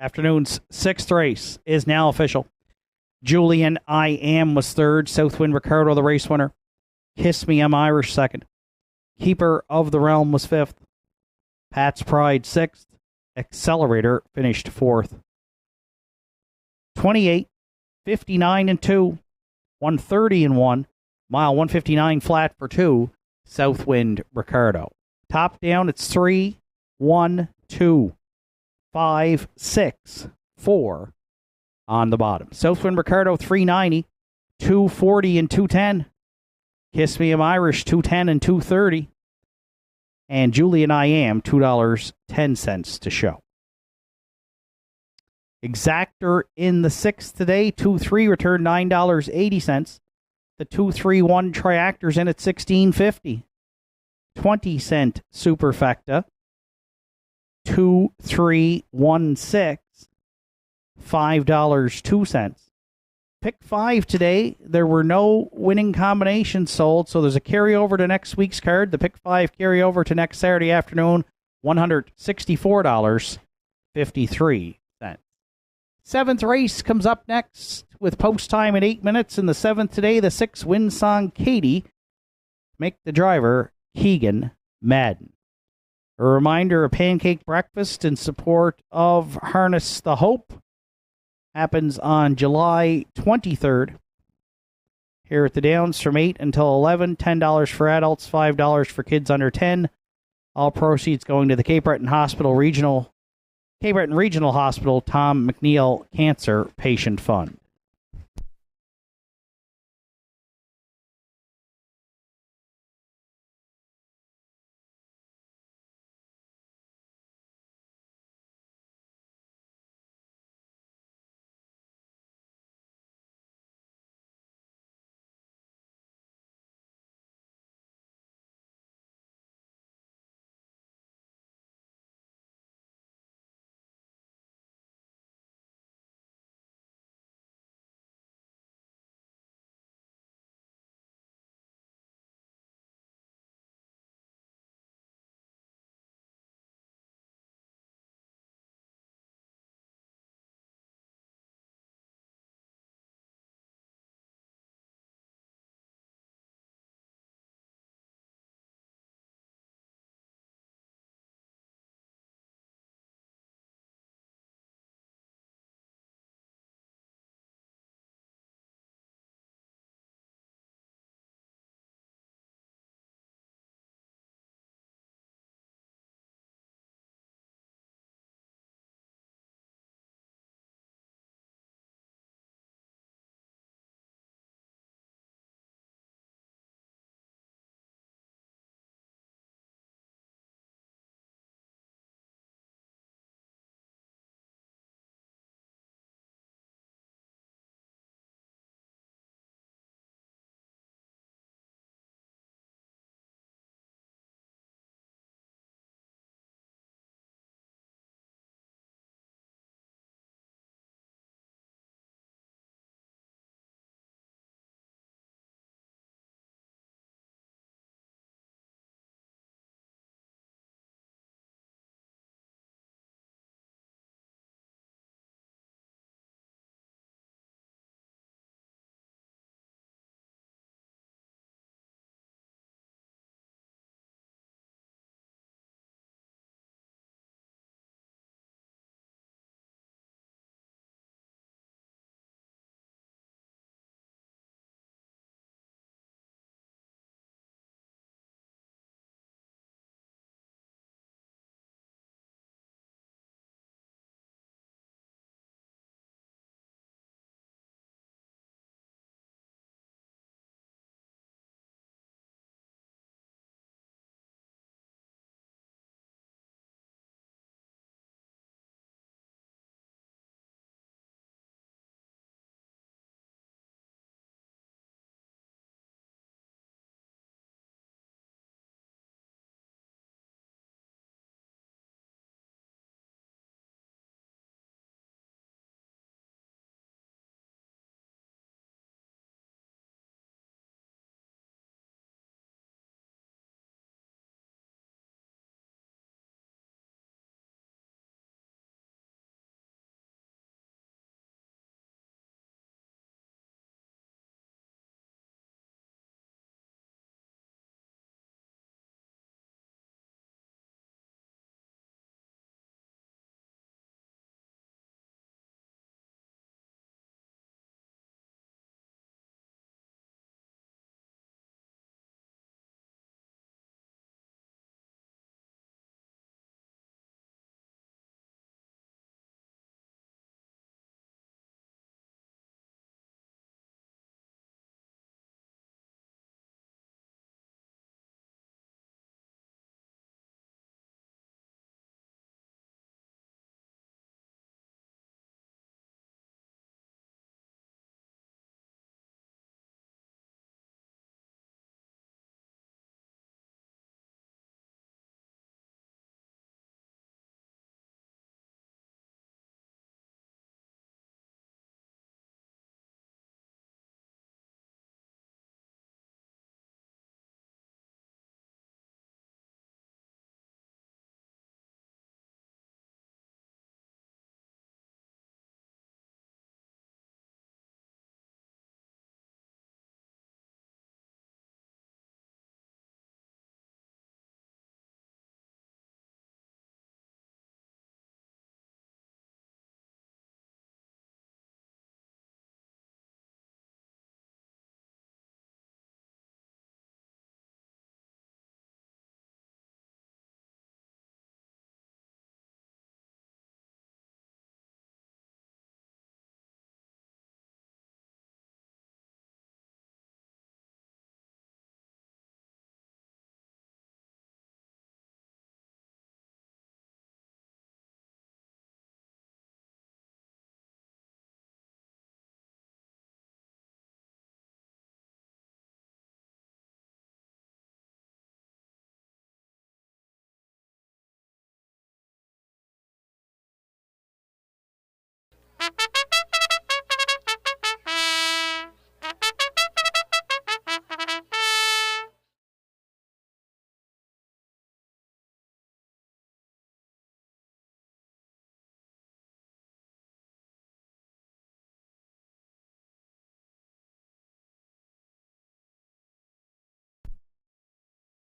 Afternoon's 6th race is now official. Julian I Am was third. Southwind Ricardo, the race winner. Kiss Me, I'm Irish, second. Keeper of the Realm was fifth. Pat's Pride, sixth. Accelerator finished fourth. 28, 59 and 2, 130 and 1, mile 159 flat for 2, Southwind Ricardo. Top down, it's 3, 1, 2, 5, 6, 4 on the bottom. Southwind Ricardo, 390, 240 and 210. Kiss Me, I'm Irish, 210 and 230. And Julian I Am, $2.10 to show. Exactor in the 6th today, 2-3 returned $9.80. The 2-3-1 Triactor's in at $16.50. 20-cent Superfecta, 2-3-1-6, $5.02. Pick 5 today. There were no winning combinations sold, so there's a carryover to next week's card. The Pick 5 carryover to next Saturday afternoon, $164.53. 7th race comes up next with post time at 8 minutes. In the 7th today, the 6 Windsong Katie make the driver Keegan Madden. A reminder, a pancake breakfast in support of Harness the Hope happens on July 23rd here at the Downs from 8 until 11. $10 for adults, $5 for kids under 10. All proceeds going to the Cape Breton Regional Hospital Tom McNeil Cancer Patient Fund.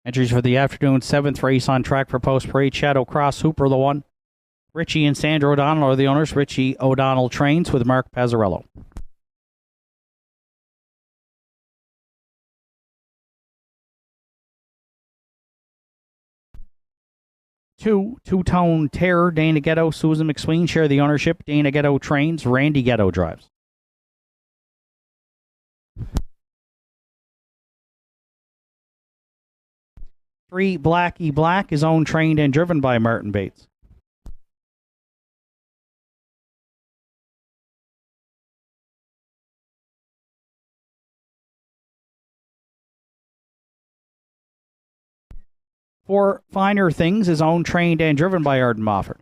Entries for the afternoon 7th race on track for Post Parade. Shadow Cross Hooper, the one. Richie and Sandra O'Donnell are the owners. Richie O'Donnell trains with Mark Pazzarello. 2, Two-Tone Terror. Dana Ghetto, Susan McSween share the ownership. Dana Ghetto trains. Randy Ghetto drives. 3, Blackie Black is owned, trained, and driven by Martin Bates. 4, Finer Things is owned, trained, and driven by Arden Mofford.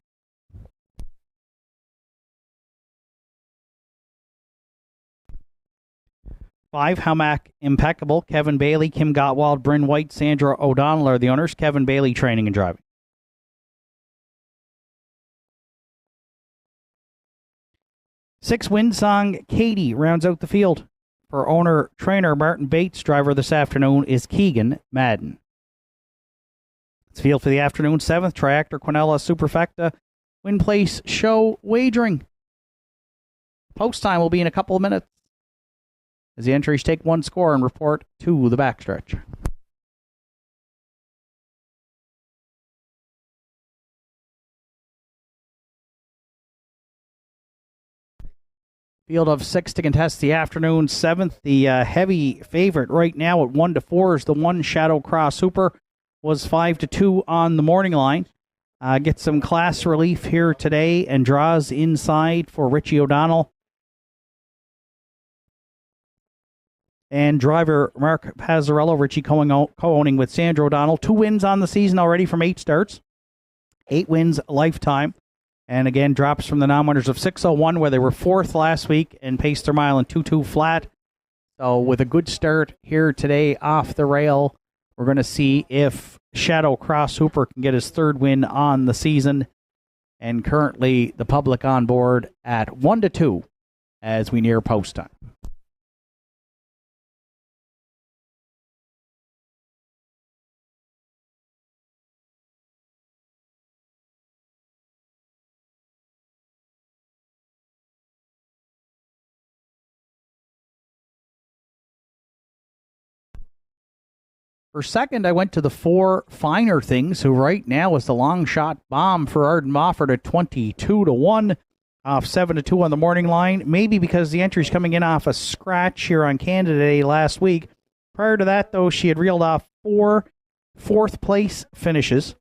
5, Hamac Impeccable. Kevin Bailey, Kim Gottwald, Bryn White, Sandra O'Donnell are the owners. Kevin Bailey training and driving. 6, Windsong Katie rounds out the field. For owner-trainer Martin Bates, driver this afternoon is Keegan Madden. It's field for the afternoon 7th. Triactor Quinella Superfecta. Win Place Show Wagering. Post time will be in a couple of minutes as the entries take one score and report to the backstretch. Field of 6 to contest the afternoon 7th. The heavy favorite right now at 1-4 is the one Shadow Cross Hooper. Was 5-2 on the morning line. Gets some class relief here today and draws inside for Richie O'Donnell. And driver Mark Pazzarello, Richie co-owning with Sandra O'Donnell. 2 wins on the season already from 8 starts. 8 wins lifetime. And again, drops from the non-winners of 6:01, where they were 4th last week and paced their mile in 2:2 flat. So with a good start here today off the rail, we're going to see if Shadow Cross Hooper can get his 3rd win on the season. And currently the public on board at 1-2 as we near post time. For second, I went to the 4, Finer Things, who right now is the long shot bomb for Arden Mofford at 22-1, off 7-2 on the morning line. Maybe because the entry's coming in off a scratch here on Canada Day last week. Prior to that, though, she had reeled off 4 fourth-place finishes.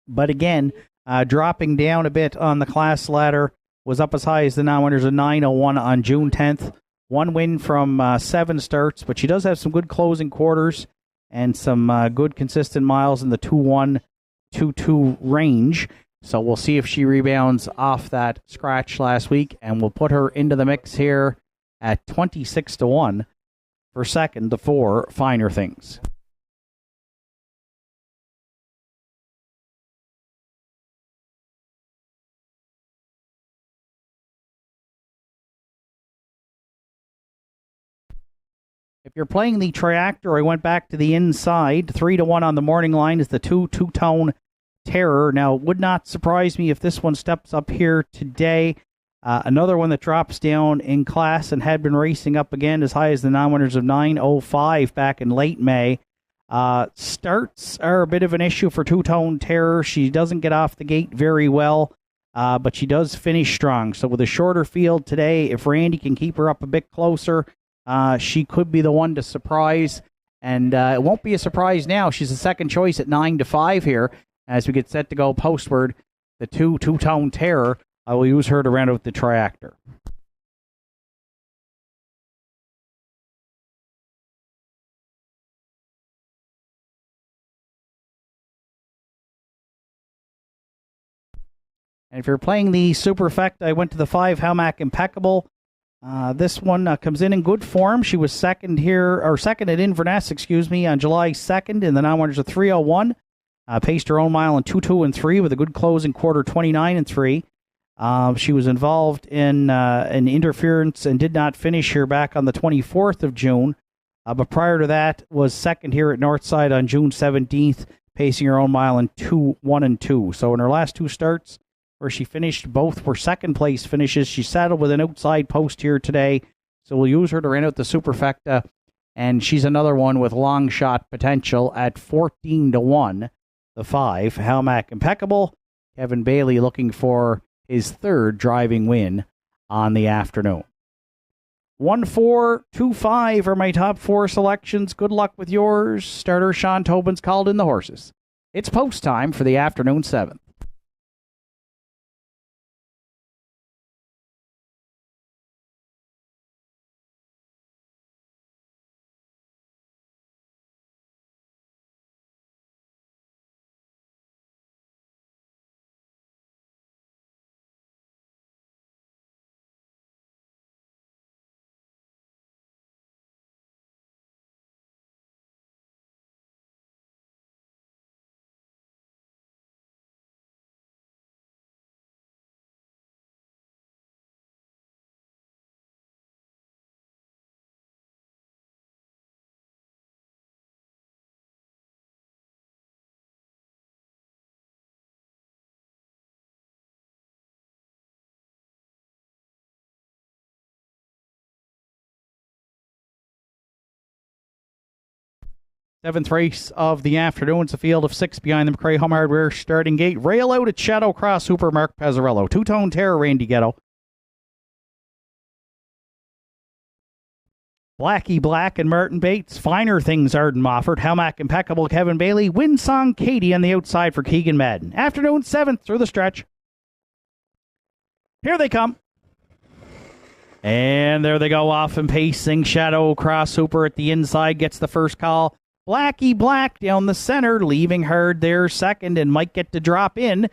But again, dropping down a bit on the class ladder, was up as high as the non-winners of 9:01 on June 10th. 1 win from 7 starts, but she does have some good closing quarters and some good consistent miles in the 2-1, 2-2 range. So we'll see if she rebounds off that scratch last week, and we'll put her into the mix here at 26-1 for second, the 4, Finer Things. If you're playing the Triactor, I went back to the inside. 3-1 on the morning line is the 2, Two-Tone Terror. Now, it would not surprise me if this one steps up here today. Another one that drops down in class and had been racing up again as high as the non-winners of 9:05 back in late May. Starts are a bit of an issue for Two-Tone Terror. She doesn't get off the gate very well, but she does finish strong. So with a shorter field today, if Randy can keep her up a bit closer, she could be the one to surprise, and it won't be a surprise now. She's a second choice at 9-5 here as we get set to go postward. The 2, Two-Tone Terror, I will use her to round out the Triactor. And if you're playing the Superfecta, I went to the 5, Hamac Impeccable. This one comes in good form. She was second at Inverness, on July 2nd in the non-winners of 3:01. Paced her own mile in 2-2 and 3 with a good closing quarter, 29 and 3. She was involved in an interference and did not finish here back on the 24th of June. But prior to that was second here at Northside on June 17th, pacing her own mile in 1 and 2. So in her last two starts where she finished, both were second place finishes. She saddled with an outside post here today, so we'll use her to round out the superfecta. And she's another one with long shot potential at 14-1. The 5, Halmac Impeccable. Kevin Bailey looking for his third driving win on the afternoon. 1, 4, 2, 5 are my top 4 selections. Good luck with yours. Starter Sean Tobin's called in the horses. It's post time for the afternoon 7th. Seventh race of the afternoon. It's a field of 6 behind the McRae Home Hardware starting gate. Rail out at Shadow Cross Hooper, Mark Pezzarello. Two-Tone Terror, Randy Ghetto. Blackie Black and Martin Bates. Finer Things, Arden Mofford. Halmac Impeccable, Kevin Bailey. Winsong Katie on the outside for Keegan Madden. Afternoon 7th through the stretch. Here they come. And there they go off and pacing. Shadow Cross Hooper at the inside gets the first call. Blackie Black down the center, leaving Hard there second, and might get to drop in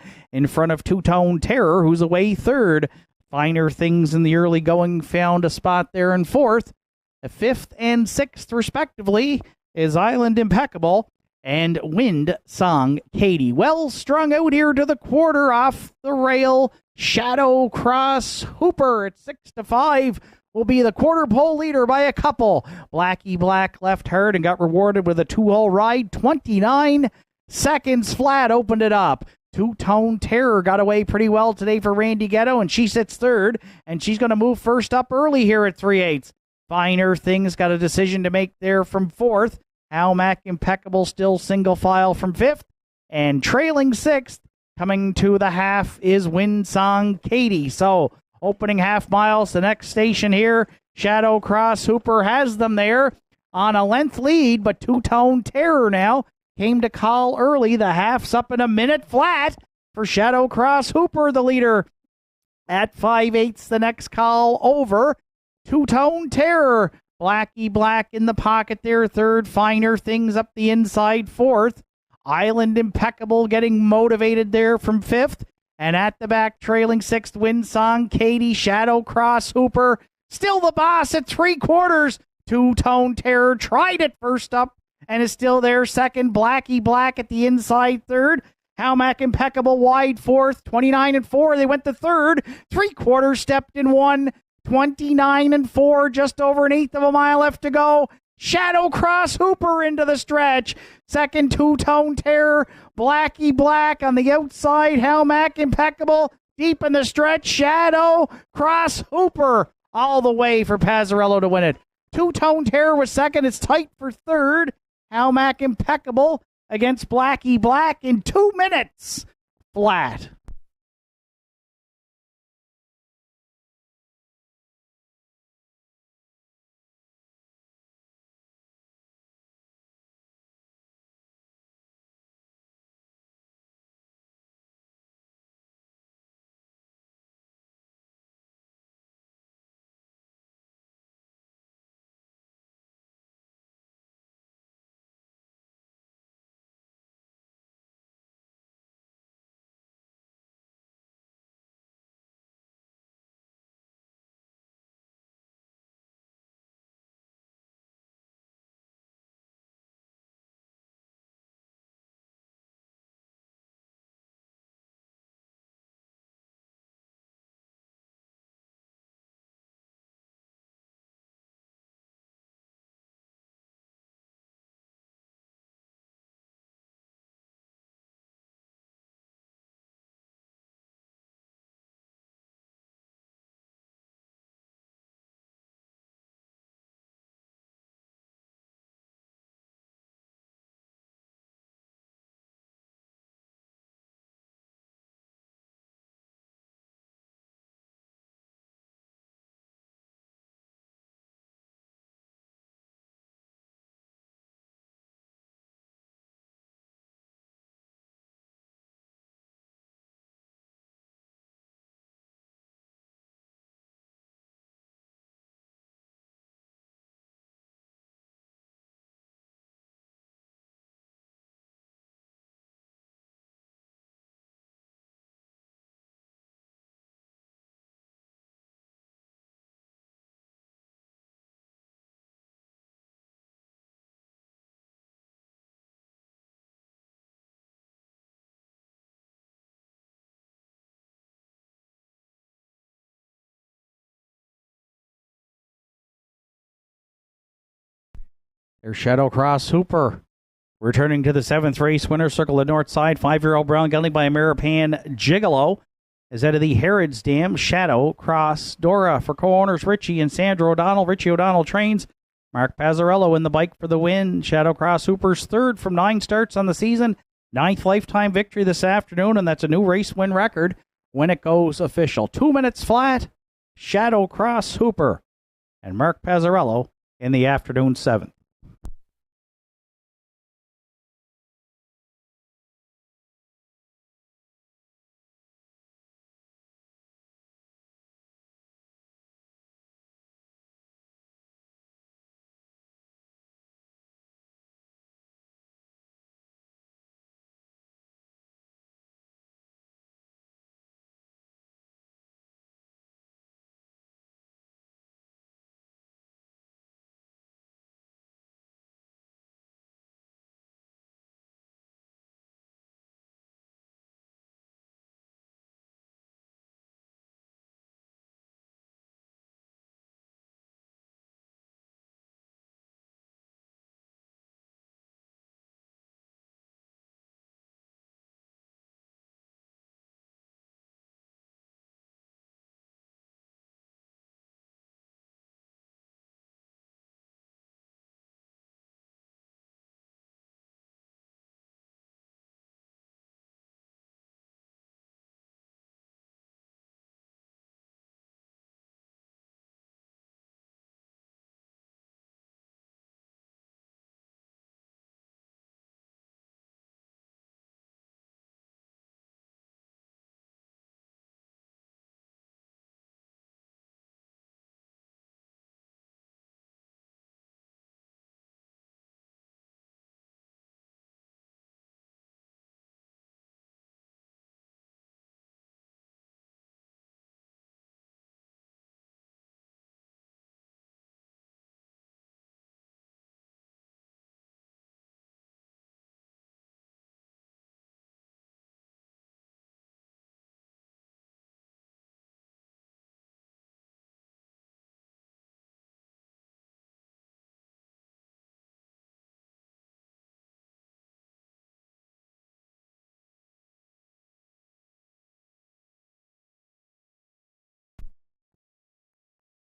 front of Two-Tone Terror, who's away third. Finer Things in the early going found a spot there in fourth. The 5th and 6th, respectively, is Island Impeccable and Wind Song Katie. Well strung out here to the quarter off the rail. Shadow Cross Hooper at 6-5. Will be the quarter pole leader by a couple. Blackie Black left Hard and got rewarded with a 2-hole ride. 29 seconds flat opened it up. Two-Tone Terror got away pretty well today for Randy Ghetto, and she sits third, and she's going to move first up early here at 3/8. Finer Things got a decision to make there from fourth. Halmac Impeccable still single file from fifth, and trailing sixth, coming to the half, is Winsong Katie. So opening half miles, the next station here, Shadow Cross Hooper has them there on a length lead, but Two-Tone Terror now came to call early. The half's up in a minute flat for Shadow Cross Hooper, the leader. At 5/8, the next call over. Two-Tone Terror, Blackie Black in the pocket there, third. Finer Things up the inside, fourth. Island Impeccable getting motivated there from fifth. And at the back, trailing sixth, Winsong Katie. Shadow Cross Hooper still the boss at 3/4. Two-Tone Terror tried it first up and is still there second. Blackie Black at the inside third. Halmac Impeccable wide fourth. 29-4. They went to third. 3/4 stepped in one. 29-4. Just over an eighth of a mile left to go. Shadow Cross Hooper into the stretch. Second, Two-Tone Terror. Blackie Black on the outside. Halmac Impeccable deep in the stretch. Shadow Cross Hooper all the way for Pezzarello to win it. Two-Tone Terror was second. It's tight for third. Halmac Impeccable against Blackie Black in 2 minutes flat. There's Shadow Cross Hooper. Returning to the 7th race, winner circle at Northside. 5-year-old brown gelding by Ameripan Gigolo is out of the Harrods Dam. Shadow Cross Dora for co-owners Richie and Sandra O'Donnell. Richie O'Donnell trains. Mark Pazzarello in the bike for the win. Shadow Cross Hooper's third from 9 starts on the season. 9th lifetime victory this afternoon, and that's a new race win record when it goes official. 2 minutes flat. Shadow Cross Hooper and Mark Pazzarello in the afternoon 7th.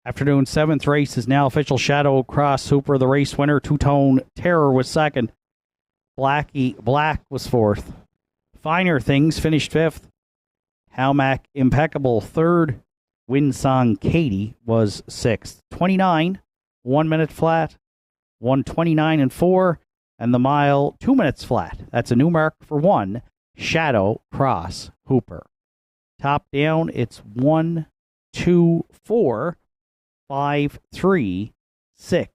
Afternoon 7th race is now official. Shadow Cross Hooper, the race winner. Two-Tone Terror was second. Black was fourth. Finer Things finished fifth. Halmac Impeccable third. Winsong Katie was sixth. 29, 1 minute flat. 129 and 4. And the mile, 2 minutes flat. That's a new mark for one. Shadow Cross Hooper. Top down, it's 1, 2, 4. 5, 3, 6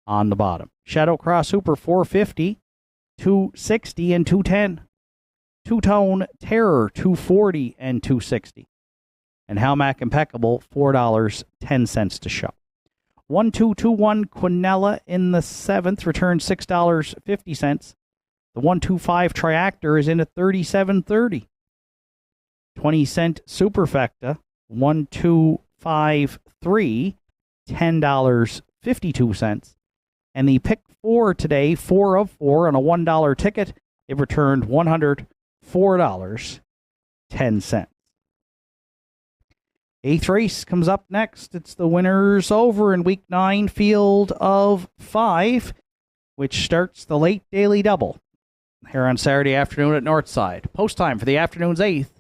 on the bottom. Shadow Cross Hooper 450, 260 and 210. Two-Tone Terror 240 and 260. And Halmac Impeccable $4.10 to show. 1221 Quinella in the 7th returns $6.50. The 125 Triactor is in at $37.30. 20-cent Superfecta 1253, $10.52. And the pick 4 today, 4 of 4 on a $1 ticket, it returned $104.10. 8th race comes up next. It's the Winners Over in Week 9 field of 5, which starts the late daily double here on Saturday afternoon at Northside. Post time for the afternoon's 8th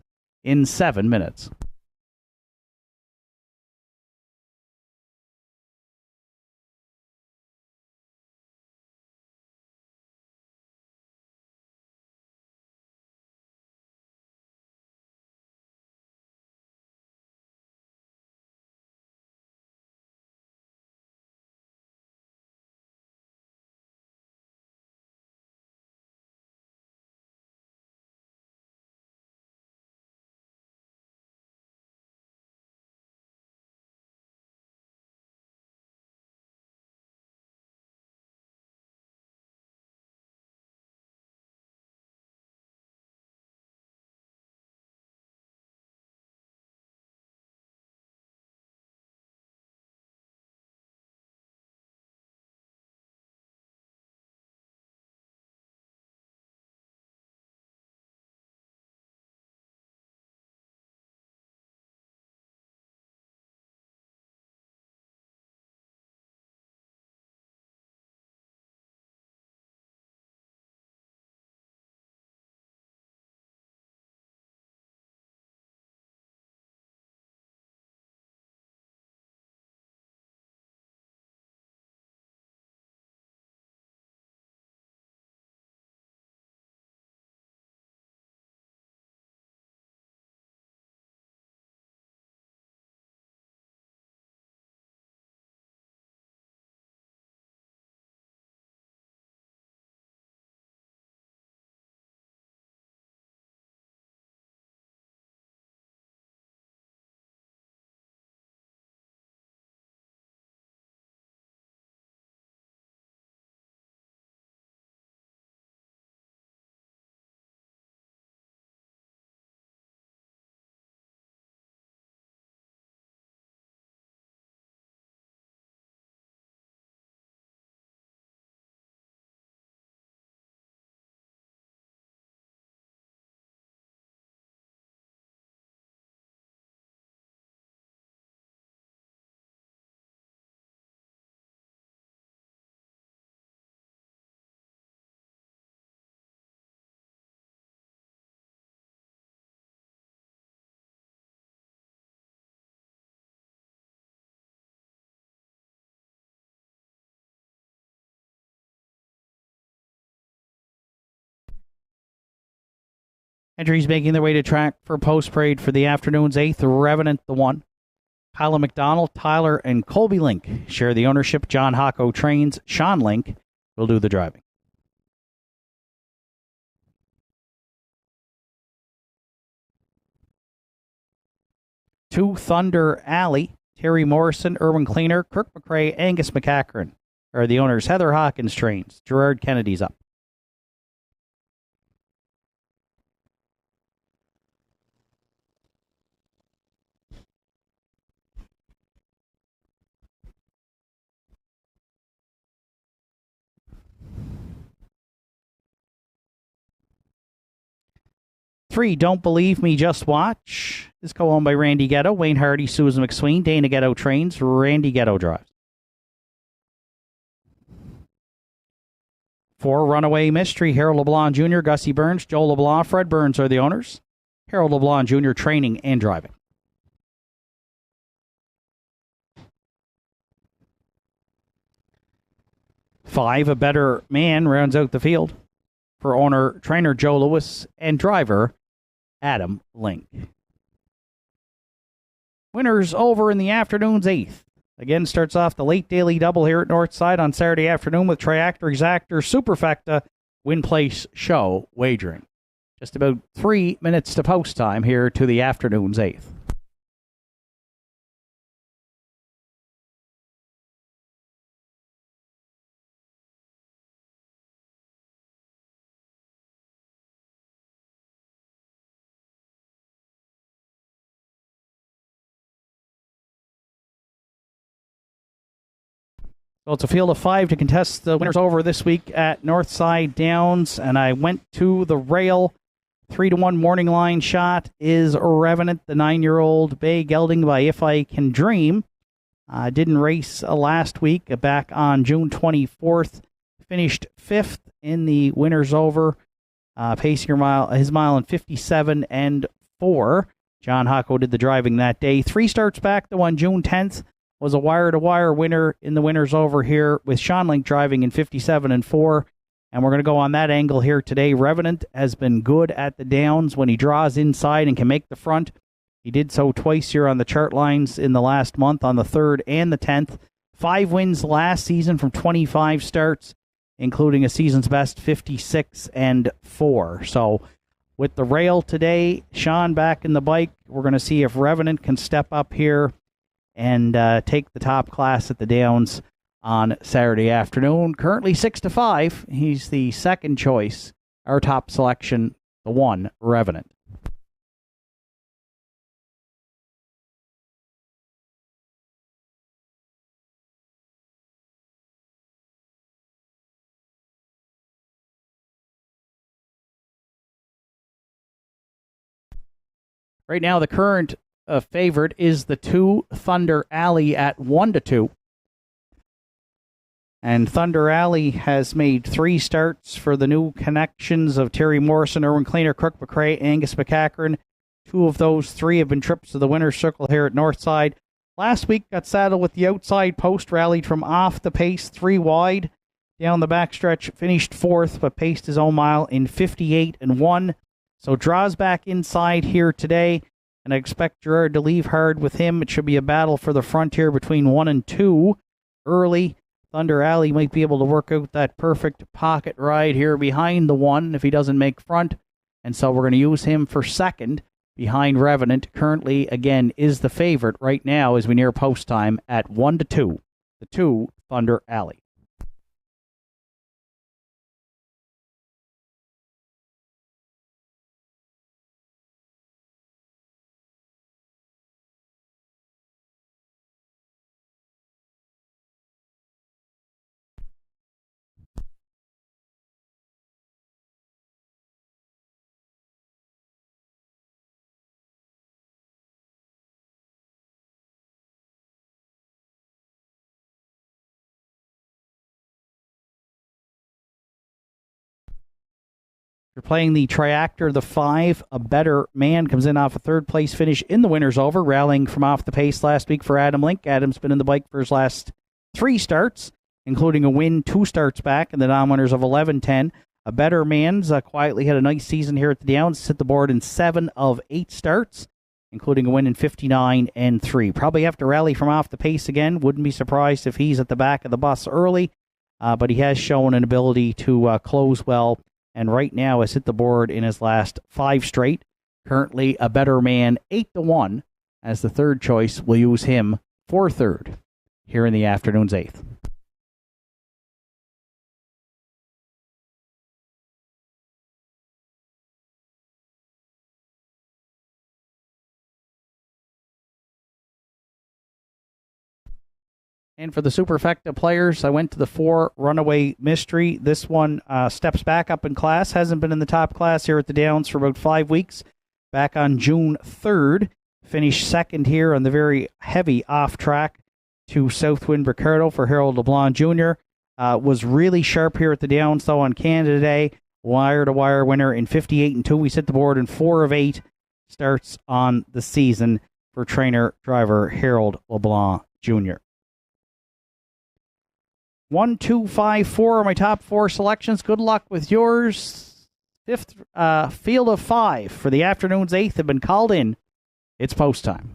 in 7 minutes. Entries making their way to track for post parade for the afternoon's 8th, Revenant the 1. Kyle McDonald, Tyler, and Colby Link share the ownership. John Hocko trains. Sean Link will do the driving. Two, Thunder Alley, Terry Morrison, Erwin Cleaner, Kirk McRae, Angus McCachran are the owners. Heather Hawkins trains. Gerard Kennedy's up. Three, Don't Believe Me, Just Watch is co-owned by Randy Ghetto, Wayne Hardy, Susan McSween, Dana Ghetto trains, Randy Ghetto drives. 4, Runaway Mystery, Harold LeBlanc Jr., Gussie Burns, Joe LeBlanc, Fred Burns are the owners. Harold LeBlanc Jr. training and driving. 5, A Better Man rounds out the field for trainer Joe Lewis and driver Adam Link. Winners over in the afternoon's 8th. Again, starts off the late daily double here at Northside on Saturday afternoon with Triactor, Exactor, Superfecta, Win Place Show wagering. Just about 3 minutes to post time here to the afternoon's 8th. So it's a field of 5 to contest the winners over this week at Northside Downs, and I went to the rail. 3-1 morning line shot is Revenant, the 9-year-old bay gelding by If I Can Dream. Didn't race last week, back on June 24th. Finished 5th in the winners over, pacing his mile in 57 and 4. John Hocko did the driving that day. 3 starts back, the one June 10th. Was a wire-to-wire winner in the winners over here with Sean Link driving in 57 and 4. And we're going to go on that angle here today. Revenant has been good at the downs when he draws inside and can make the front. He did so twice here on the chart lines in the last month on the 3rd and the 10th. 5 wins last season from 25 starts, including a season's best 56 and 4. So with the rail today, Sean back in the bike, we're going to see if Revenant can step up here and take the top class at the Downs on Saturday afternoon. Currently 6-5. He's the second choice. Our top selection, the 1, Revenant. Right now, the current favorite is the 2, Thunder Alley at 1-2. And Thunder Alley has made 3 starts for the new connections of Terry Morrison, Erwin Cleaner, Kirk McRae, Angus McCachran. 2 of those 3 have been trips to the winner's circle here at Northside. Last week got saddled with the outside post, rallied from off the pace 3 wide. Down the backstretch, finished 4th, but paced his own mile in 58 and 1. So draws back inside here today. And I expect Gerard to leave hard with him. It should be a battle for the frontier between 1 and 2. Early, Thunder Alley might be able to work out that perfect pocket ride here behind the 1 if he doesn't make front. And so we're going to use him for second behind Revenant. Currently, again, is the favorite right now as we near post time at 1-2. The 2, Thunder Alley. You're playing the Triactor, the 5. A Better Man comes in off a 3rd place finish in the winners over, rallying from off the pace last week for Adam Link. Adam's been in the bike for his last 3 starts, including a win 2 starts back in the non-winners of 11-10. A Better Man's quietly had a nice season here at the Downs. Hit the board in 7 of 8 starts, including a win in 59 and 3. Probably have to rally from off the pace again. Wouldn't be surprised if he's at the back of the bus early, but he has shown an ability to close well, and right now has hit the board in his last 5 straight. Currently, A Better Man 8-1 as the third choice. We'll use him for third here in the afternoon's 8th. And for the superfecta players, I went to the 4 Runaway Mystery. This one steps back up in class. Hasn't been in the top class here at the Downs for about 5 weeks. Back on June 3rd. Finished second here on the very heavy off track to Southwind Ricardo for Harold LeBlanc Jr. Was really sharp here at the Downs, though, on Canada Day. Wire-to-wire winner in 58-2. He's hit the board in 4 of 8 starts on the season for trainer-driver Harold LeBlanc Jr. 1, 2, 5, 4 are my top 4 selections. Good luck with yours. Fifth field of 5 for the afternoon's 8th have been called in. It's post time.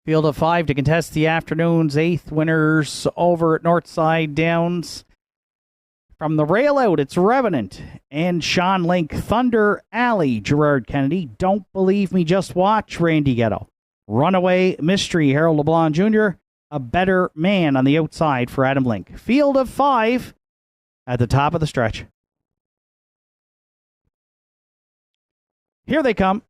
Field of 5 to contest the afternoon's 8th. Winners over at Northside Downs. From the rail out, it's Revenant and Sean Link. Thunder Alley, Gerard Kennedy. Don't Believe Me, Just Watch, Randy Ghetto. Runaway Mystery, Harold LeBlanc Jr. A Better Man on the outside for Adam Link. Field of 5 at the top of the stretch. Here they come.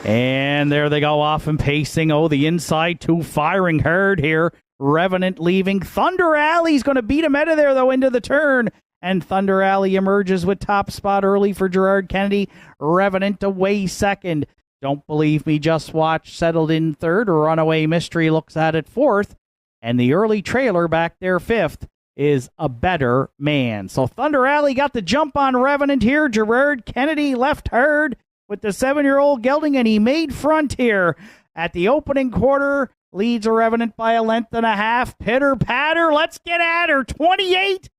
And there they go off and pacing. Oh, the inside 2 firing hard here. Revenant leaving. Thunder Alley's going to beat him out of there, though, into the turn. And Thunder Alley emerges with top spot early for Gerard Kennedy. Revenant away second. Don't Believe Me, Just Watch settled in third. Runaway Mystery looks at it fourth. And the early trailer back there fifth is A Better Man. So Thunder Alley got the jump on Revenant here. Gerard Kennedy left hard with the 7-year-old gelding, and he made front here at the opening quarter. Leads a Revenant by a length and a half. Pitter patter. Let's get at her. 28-1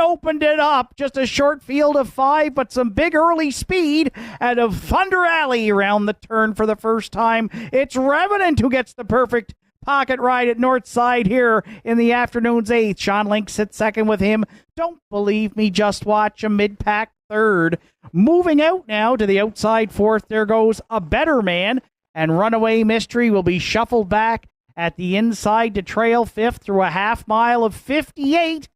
opened it up. Just a short field of 5, but some big early speed out of Thunder Alley around the turn for the first time. It's Revenant who gets the perfect pocket ride at Northside here in the afternoon's 8th. Sean Link sits second with him. Don't Believe Me, Just Watch, a mid-pack third. Moving out now to the outside fourth, there goes A Better Man, and Runaway Mystery will be shuffled back at the inside to trail fifth through a half mile of 58-1,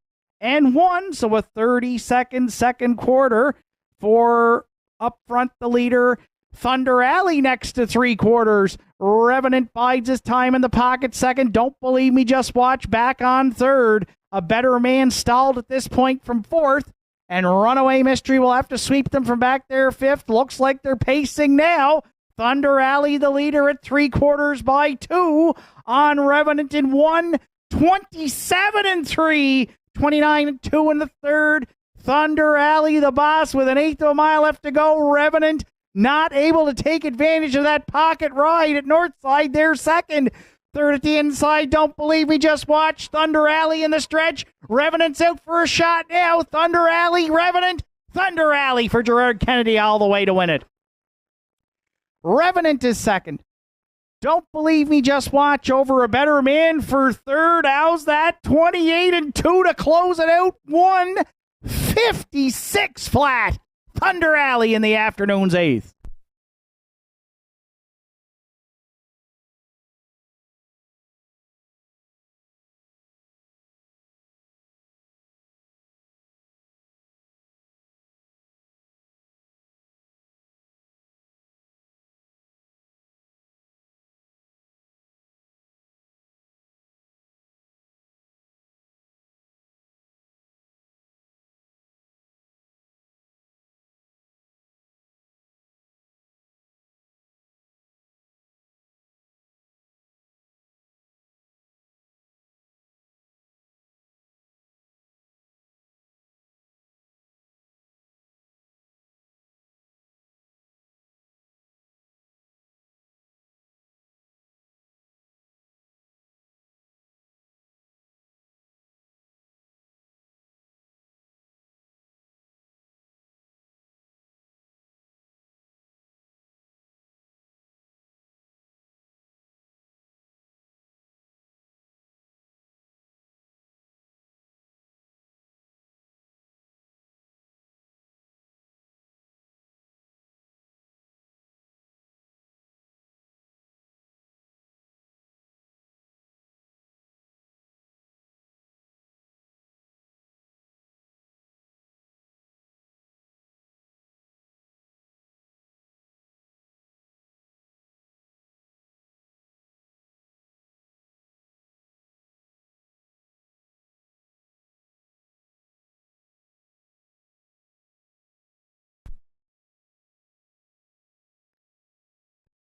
so a 30-second second quarter for up front the leader, Thunder Alley next to 3 quarters. Revenant bides his time in the pocket second. Don't Believe Me, Just Watch back on third. A Better Man stalled at this point from fourth. And Runaway Mystery will have to sweep them from back there fifth. Looks like they're pacing now. Thunder Alley, the leader at 3 quarters by 2 on Revenant in 1. 27-3. 29-2 in the third. Thunder Alley, the boss, with an eighth of a mile left to go. Revenant not able to take advantage of that pocket ride at Northside. They're second. Third at the inside. Don't Believe Me, Just Watch. Thunder Alley in the stretch. Revenant's out for a shot now. Thunder Alley, Revenant. Thunder Alley for Gerard Kennedy all the way to win it. Revenant is second. Don't Believe Me, Just Watch over A Better Man for third. How's that? 28-2 to close it out. 156 flat. Thunder Alley in the afternoon's 8th.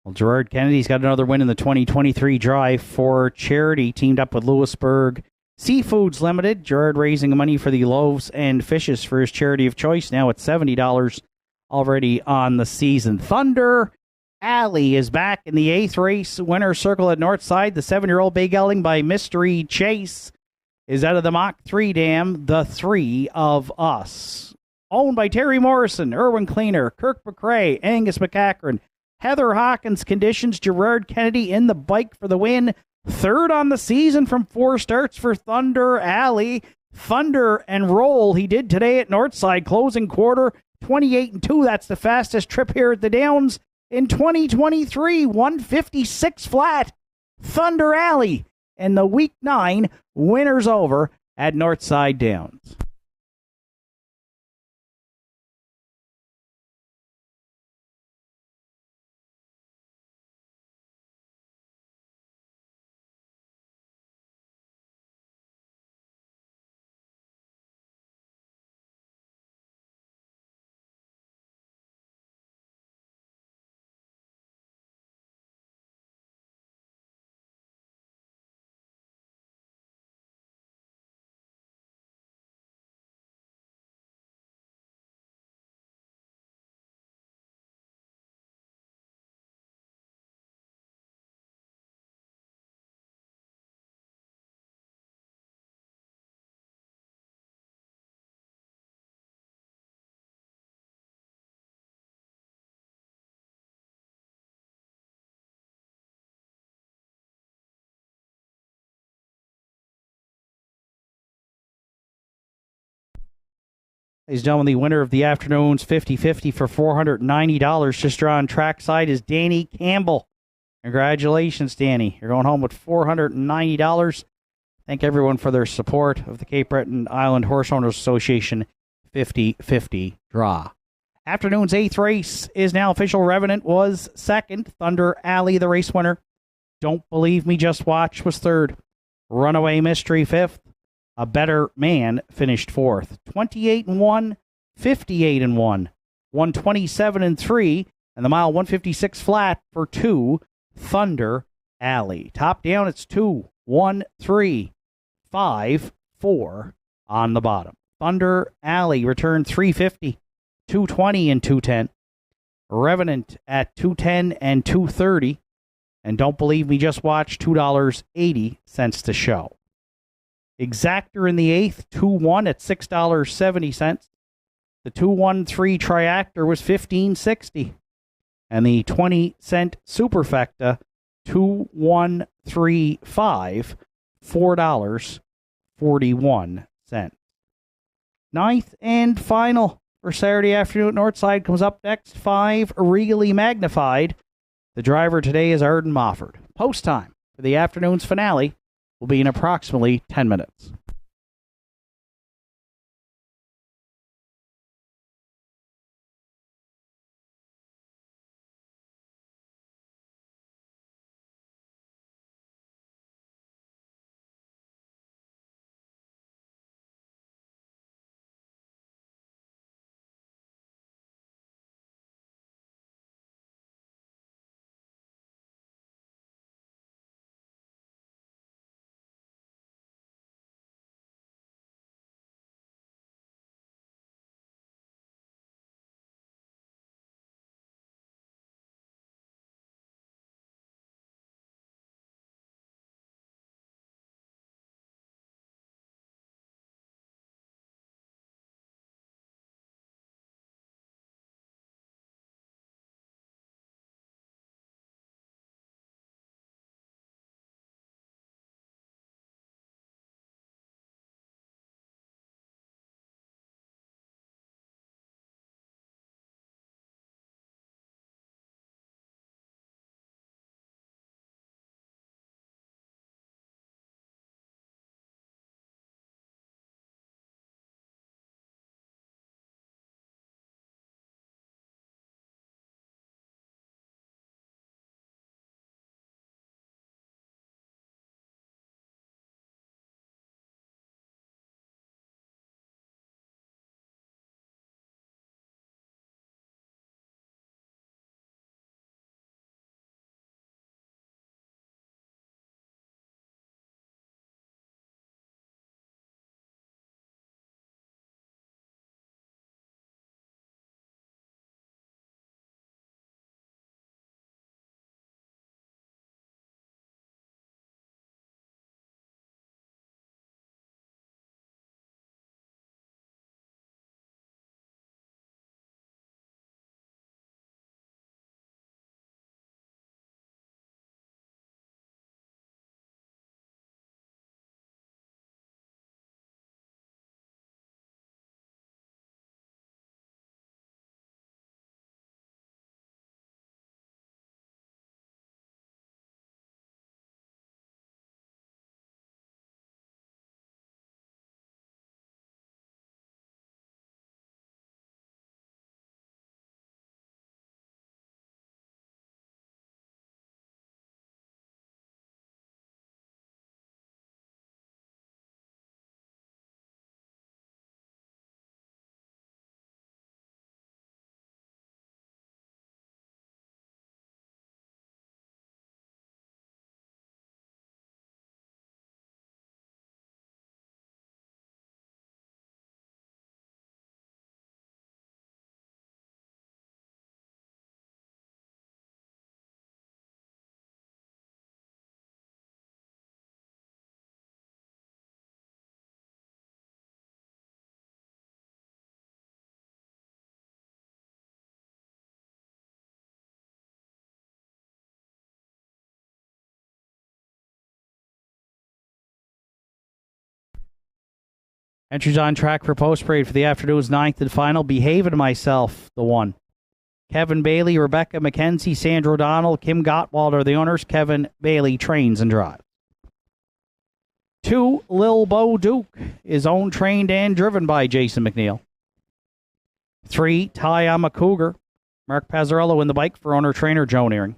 Well, Gerard Kennedy's got another win in the 2023 drive for charity, teamed up with Lewisburg Seafoods Limited. Gerard raising money for the loaves and fishes for his charity of choice. Now at $70 already on the season. Thunder Alley is back in the 8th race winner's circle at Northside. The 7-year-old bay gelding by Mystery Chase is out of the Mach 3 dam, the 3 of Us. Owned by Terry Morrison, Erwin Cleaner, Kirk McRae, Angus McCachran, Heather Hawkins. Conditions, Gerard Kennedy in the bike for the win. 3rd on the season from 4 starts for Thunder Alley. Thunder and roll he did today at Northside, closing quarter 28-2. That's the fastest trip here at the Downs in 2023. 156 flat. Thunder Alley and the Week 9 winners over at Northside Downs. Ladies and gentlemen, the winner of the afternoon's 50-50 for $490 just drawn trackside is Danny Campbell. Congratulations, Danny. You're going home with $490. Thank everyone for their support of the Cape Breton Island Horse Owners Association 50-50 draw. Afternoon's 8th race is now official. Revenant was 2nd. Thunder Alley, the race winner. Don't Believe Me, Just Watch was 3rd. Runaway Mystery 5th. A Better Man finished 4th. 28-1, 58-1, 127-3, and the mile 156 flat for 2, Thunder Alley. Top down, it's 2, 1, 3, 5, 4 on the bottom. Thunder Alley returned 350, 220 and 210. Revenant at 210 and 230. And Don't Believe Me, Just Watch, $2.80 to show. Exactor in the 8th, 2-1 at $6.70. The 2-1-3 Triactor was $15.60. And the 20-cent Superfecta, 2-1-3-5, $4.41. 9th and final for Saturday afternoon at Northside comes up next. 5 Really Magnified. The driver today is Arden Mofford. Post time for the afternoon's finale will be in approximately 10 minutes. Entries on track for post parade for the afternoon's 9th and final. Behaving Myself, the 1. Kevin Bailey, Rebecca McKenzie, Sandra O'Donnell, Kim Gottwald are the owners. Kevin Bailey trains and drives. 2, Lil Bo Duke is owned, trained, and driven by Jason McNeil. 3, Ty I'm a Cougar. Mark Pazzarello in the bike for owner-trainer Joe Nearing.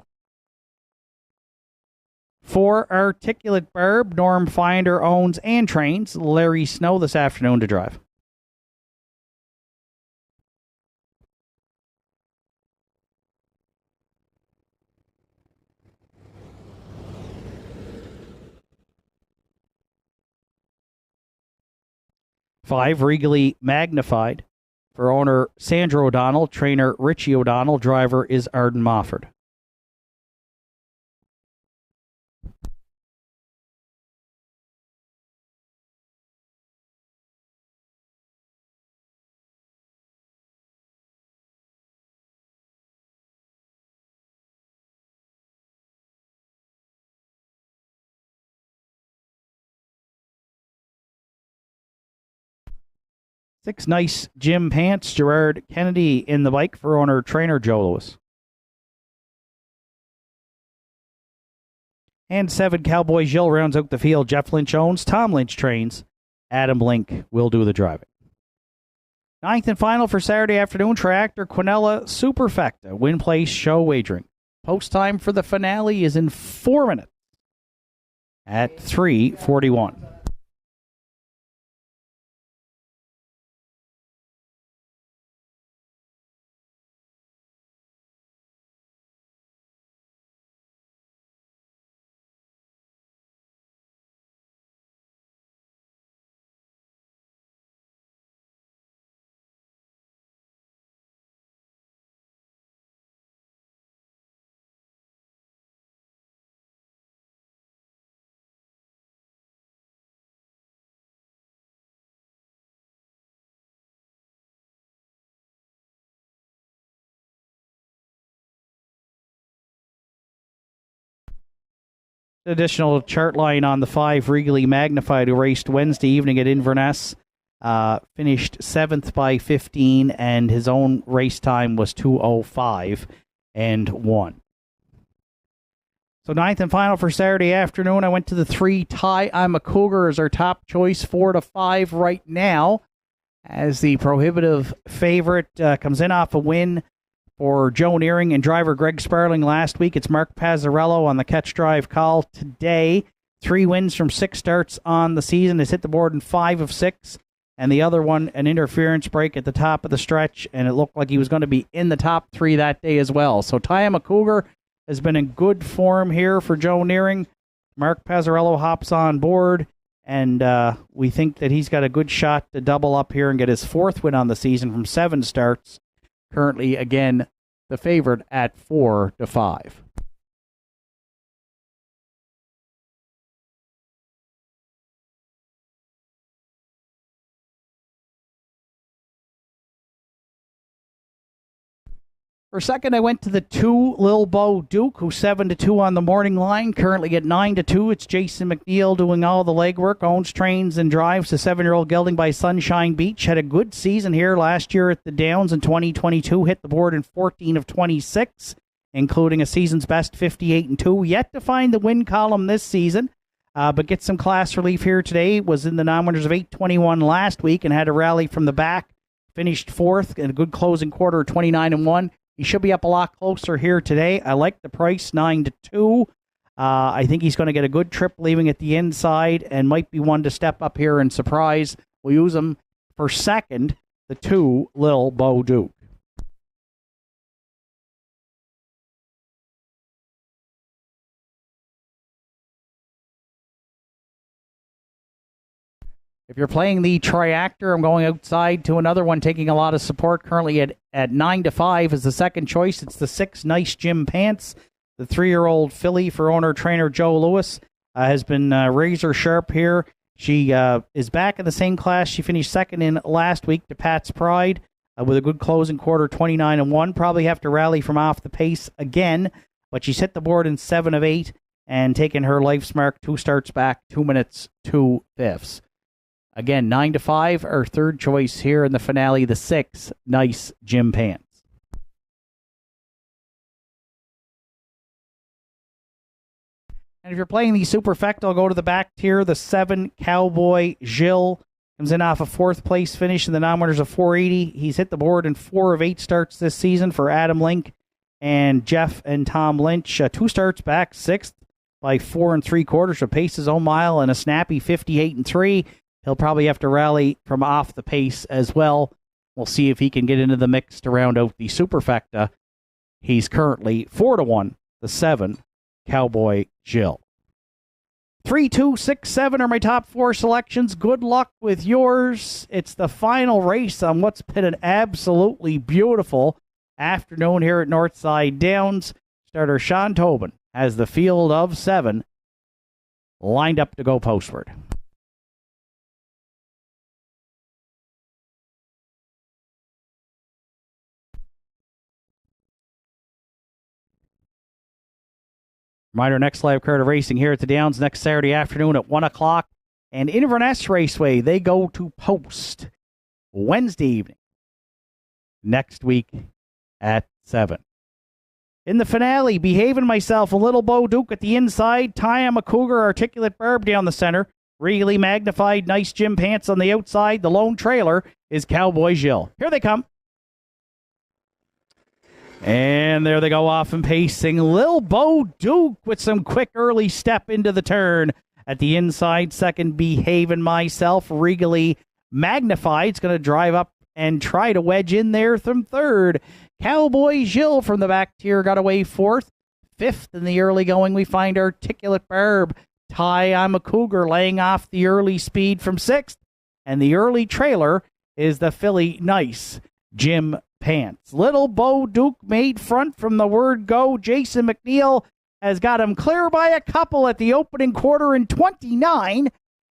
4, Articulate Barb. Norm Finder owns and trains Larry Snow this afternoon to drive. Five, Regally Magnified. For owner Sandra O'Donnell, trainer Richie O'Donnell, driver is Arden Mofford. Six, Nice Jim Pants. Gerard Kennedy in the bike for owner trainer Joe Lewis. And 7, Cowboy Jill rounds out the field. Jeff Lynch owns. Tom Lynch trains. Adam Link will do the driving. 9th and final for Saturday afternoon. Tractor Quinella Superfecta. Win place show wagering. Post time for the finale is in 4 minutes at 3:41. Additional chart line on the 5, Regally Magnified, who raced Wednesday evening at Inverness. Finished 7th by 15, and his own race time was 2:05 and 1. So 9th and final for Saturday afternoon. I went to the 3, Ty I'm a Cougar as our top choice, 4-5 right now, as the prohibitive favorite comes in off a win for Joe Nearing and driver Greg Sparling last week. It's Mark Pazzarello on the catch drive call today. 3 wins from 6 starts on the season. Has hit the board in 5 of 6. And the other one, an interference break at the top of the stretch, and it looked like he was going to be in the top 3 that day as well. So Ty I'm a Cougar has been in good form here for Joe Nearing. Mark Pazzarello hops on board, and we think that he's got a good shot to double up here and get his 4th win on the season from 7 starts. Currently, again, the favorite at 4-5. For second, I went to the 2, Lil Bo Duke, who's 7-2 on the morning line. Currently at 9-2, it's Jason McNeil doing all the legwork, owns, trains, and drives the 7-year-old gelding by Sunshine Beach. Had a good season here last year at the Downs in 2022. Hit the board in 14 of 26, including a season's best 58-2. Yet to find the win column this season, but get some class relief here today. Was in the non-winners of 8:21 last week and had a rally from the back. Finished 4th in a good closing quarter of 29-1. He should be up a lot closer here today. I like the price, 9-2. I think he's going to get a good trip leaving at the inside and might be one to step up here and surprise. We'll use him for second, the 2, Lil Bo Duke. If you're playing the triactor, I'm going outside to another one taking a lot of support. Currently at 9-5 is the second choice. It's the 6, Nice Jim Pants. The 3-year-old filly for owner-trainer Joe Lewis has been razor sharp here. She is back in the same class she finished second in last week to Pat's Pride with a good closing quarter, 29-1. Probably have to rally from off the pace again, but she's hit the board in 7 of 8 and taken her life's mark 2 starts back, 2 minutes, 2 fifths. Again, 9 to 5, our third choice here in the finale, the 6, Nice Gym Pants. And if you're playing the Superfecta, I'll go to the back tier. The 7, Cowboy Gilles, comes in off a fourth place finish in the non-winners of 480. He's hit the board in 4 of 8 starts this season for Adam Link and Jeff and Tom Lynch. 2 starts back, 6th by 4 3/4. So pace his own mile and a snappy 58 3. He'll probably have to rally from off the pace as well. We'll see if he can get into the mix to round out the Superfecta. He's currently 4-1, the 7, Cowboy Gilles. 3, 2, 6, 7 are my top 4 selections. Good luck with yours. It's the final race on what's been an absolutely beautiful afternoon here at Northside Downs. Starter Sean Tobin has the field of 7 lined up to go postward. Reminder, next live card of racing here at the Downs next Saturday afternoon at 1 o'clock. And Inverness Raceway, they go to post Wednesday evening next week at 7. In the finale, Behaving Myself, a Little Bo Duke at the inside. Ty I'm a Cougar, Articulate Barb down the center. Really Magnified, Nice Gym Pants on the outside. The lone trailer is Cowboy Gilles. Here they come. And there they go off and pacing. Lil Bo Duke with some quick early step into the turn. At the inside, second, Behaving Myself. Regally Magnified. It's going to drive up and try to wedge in there from third. Cowboy Gilles from the back tier got away fourth. Fifth in the early going, we find Articulate Barb. Ty I'm a Cougar laying off the early speed from sixth. And the early trailer is the filly Nice Gym Pants. Little Bo Duke made front from the word go. Jason McNeil has got him clear by a couple at the opening quarter in 29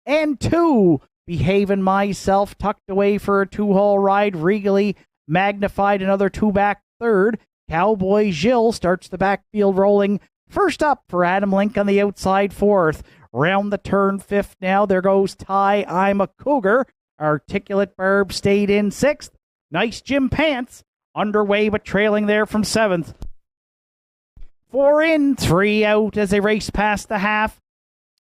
and 2. Behaving Myself tucked away for a 2-hole ride. Regally Magnified, another 2 back third. Cowboy Gilles starts the backfield rolling. First up for Adam Link on the outside fourth. Round the turn fifth now. There goes Ty I'm a Cougar. Articulate Barb stayed in sixth. Nice Gym Pants underway but trailing there from seventh. 4 in, 3 out as they race past the half.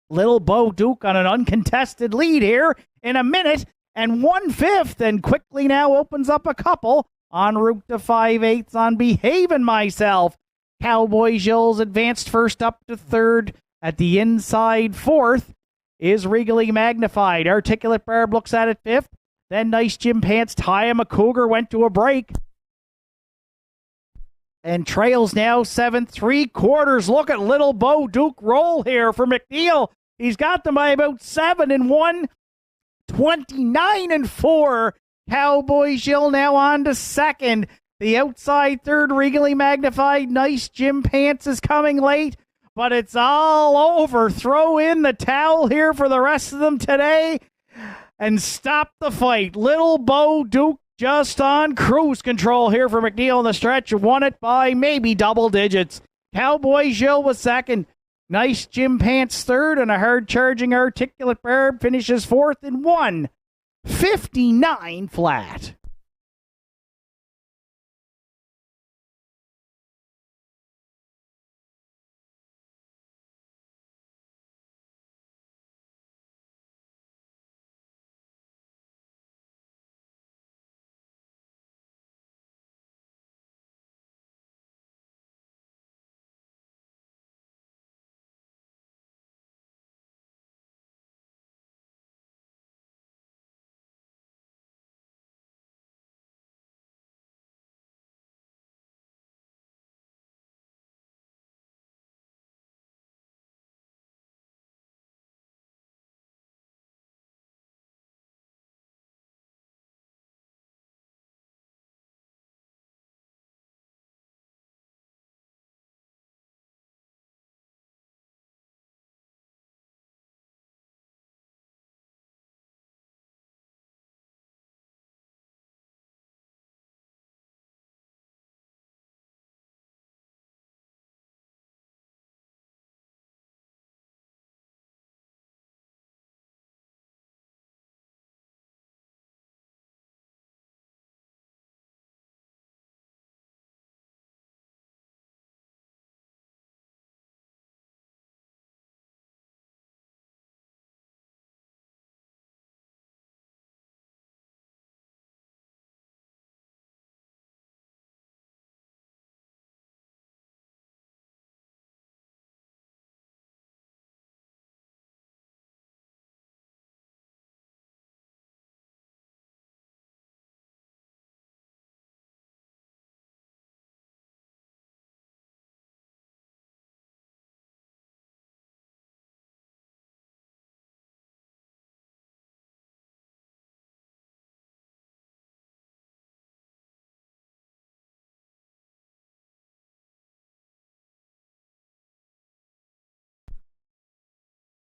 Little Bo Duke on an uncontested lead here in a minute and 1/5, and quickly now opens up a couple en route to 5/8 on Behaving Myself. Cowboy Gilles advanced first up to third. At the inside fourth is Regally Magnified. Articulate Barb looks at it fifth. Then Nice Gym Pants. Ty I'm a Cougar went to a break and trails now 7 3/4. Look at Little Bo Duke roll here for McNeil. He's got them by about 7 and 1, 29 and 4. Cowboy Gilles now on to second. The outside third, Regally Magnified. Nice Gym Pants is coming late, but it's all over. Throw in the towel here for the rest of them today and stop the fight. Little Bo Duke just on cruise control here for McNeil in the stretch. Won it by maybe double digits. Cowboy Gilles was second. Nice Gym Pants third, and a hard-charging Articulate Barb finishes fourth in 1:59 flat.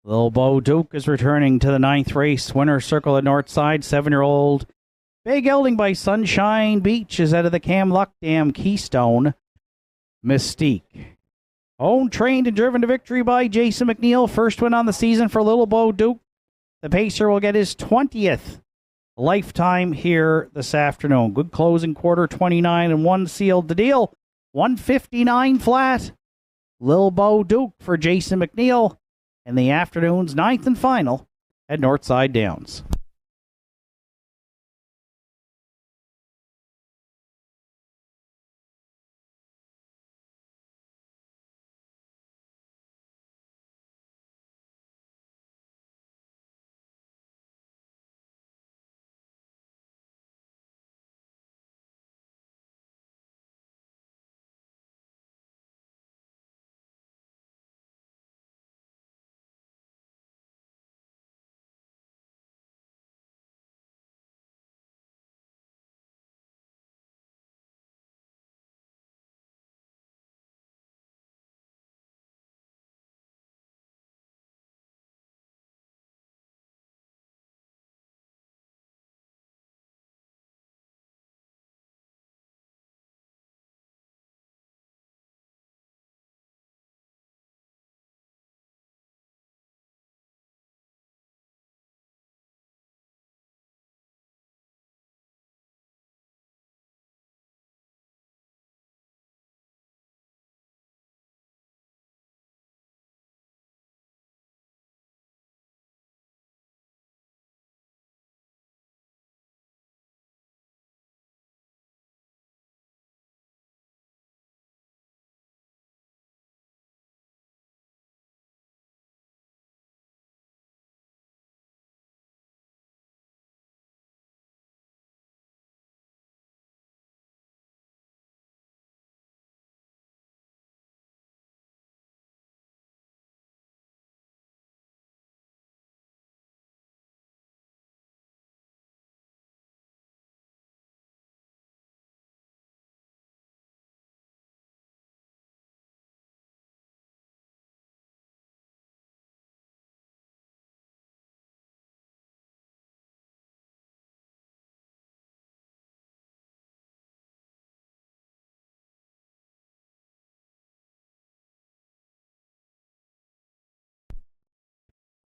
Little Bo Duke is returning to the 9th race. Winner circle at Northside. 7-year-old Big Gelding by Sunshine Beach is out of the Cam Luck Dam Keystone Mystique. Owned, trained, and driven to victory by Jason McNeil. First win on the season for Little Bo Duke. The pacer will get his 20th lifetime here this afternoon. Good closing quarter, 29-1 sealed the deal. 159 flat. Lil Bo Duke for Jason McNeil in the afternoon's 9th and final at Northside Downs.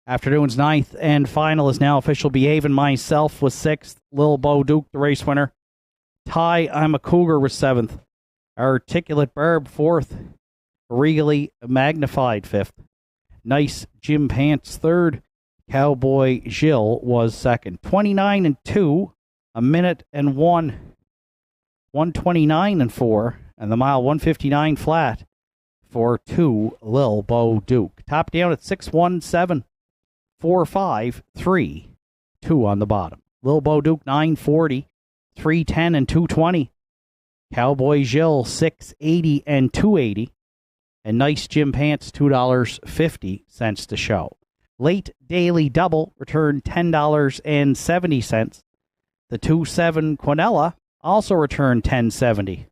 Afternoon's 9th and final is now official. Behaving Myself was 6th. Lil Bo Duke, the race winner. Ty, I'm a Cougar, was 7th. Articulate Barb, 4th. Regally Magnified, 5th. Nice Jim Pants, 3rd. Cowboy Jill was 2nd. 29-2, a minute and 129-4, and the mile 159 flat for 2 Lil Bo Duke. Top down at 617. 4-5-3-2 on the bottom. Lil Bo Duke 940, 310 and 220. Cowboy Jill 680 and 280. And Nice Jim Pants $2.50 to show. Late Daily Double returned $10.70. The 2-7 Quinella also returned $10.70.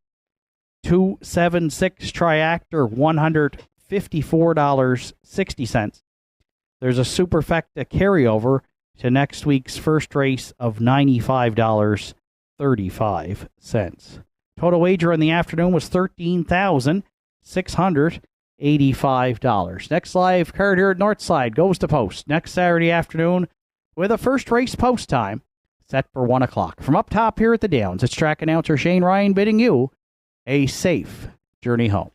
2-7-6 Triactor $154.60. There's a Superfecta carryover to next week's first race of $95.35. Total wager in the afternoon was $13,685. Next live card here at Northside goes to post next Saturday afternoon with a first race post time set for 1 o'clock. From up top here at the Downs, it's track announcer Shane Ryan bidding you a safe journey home.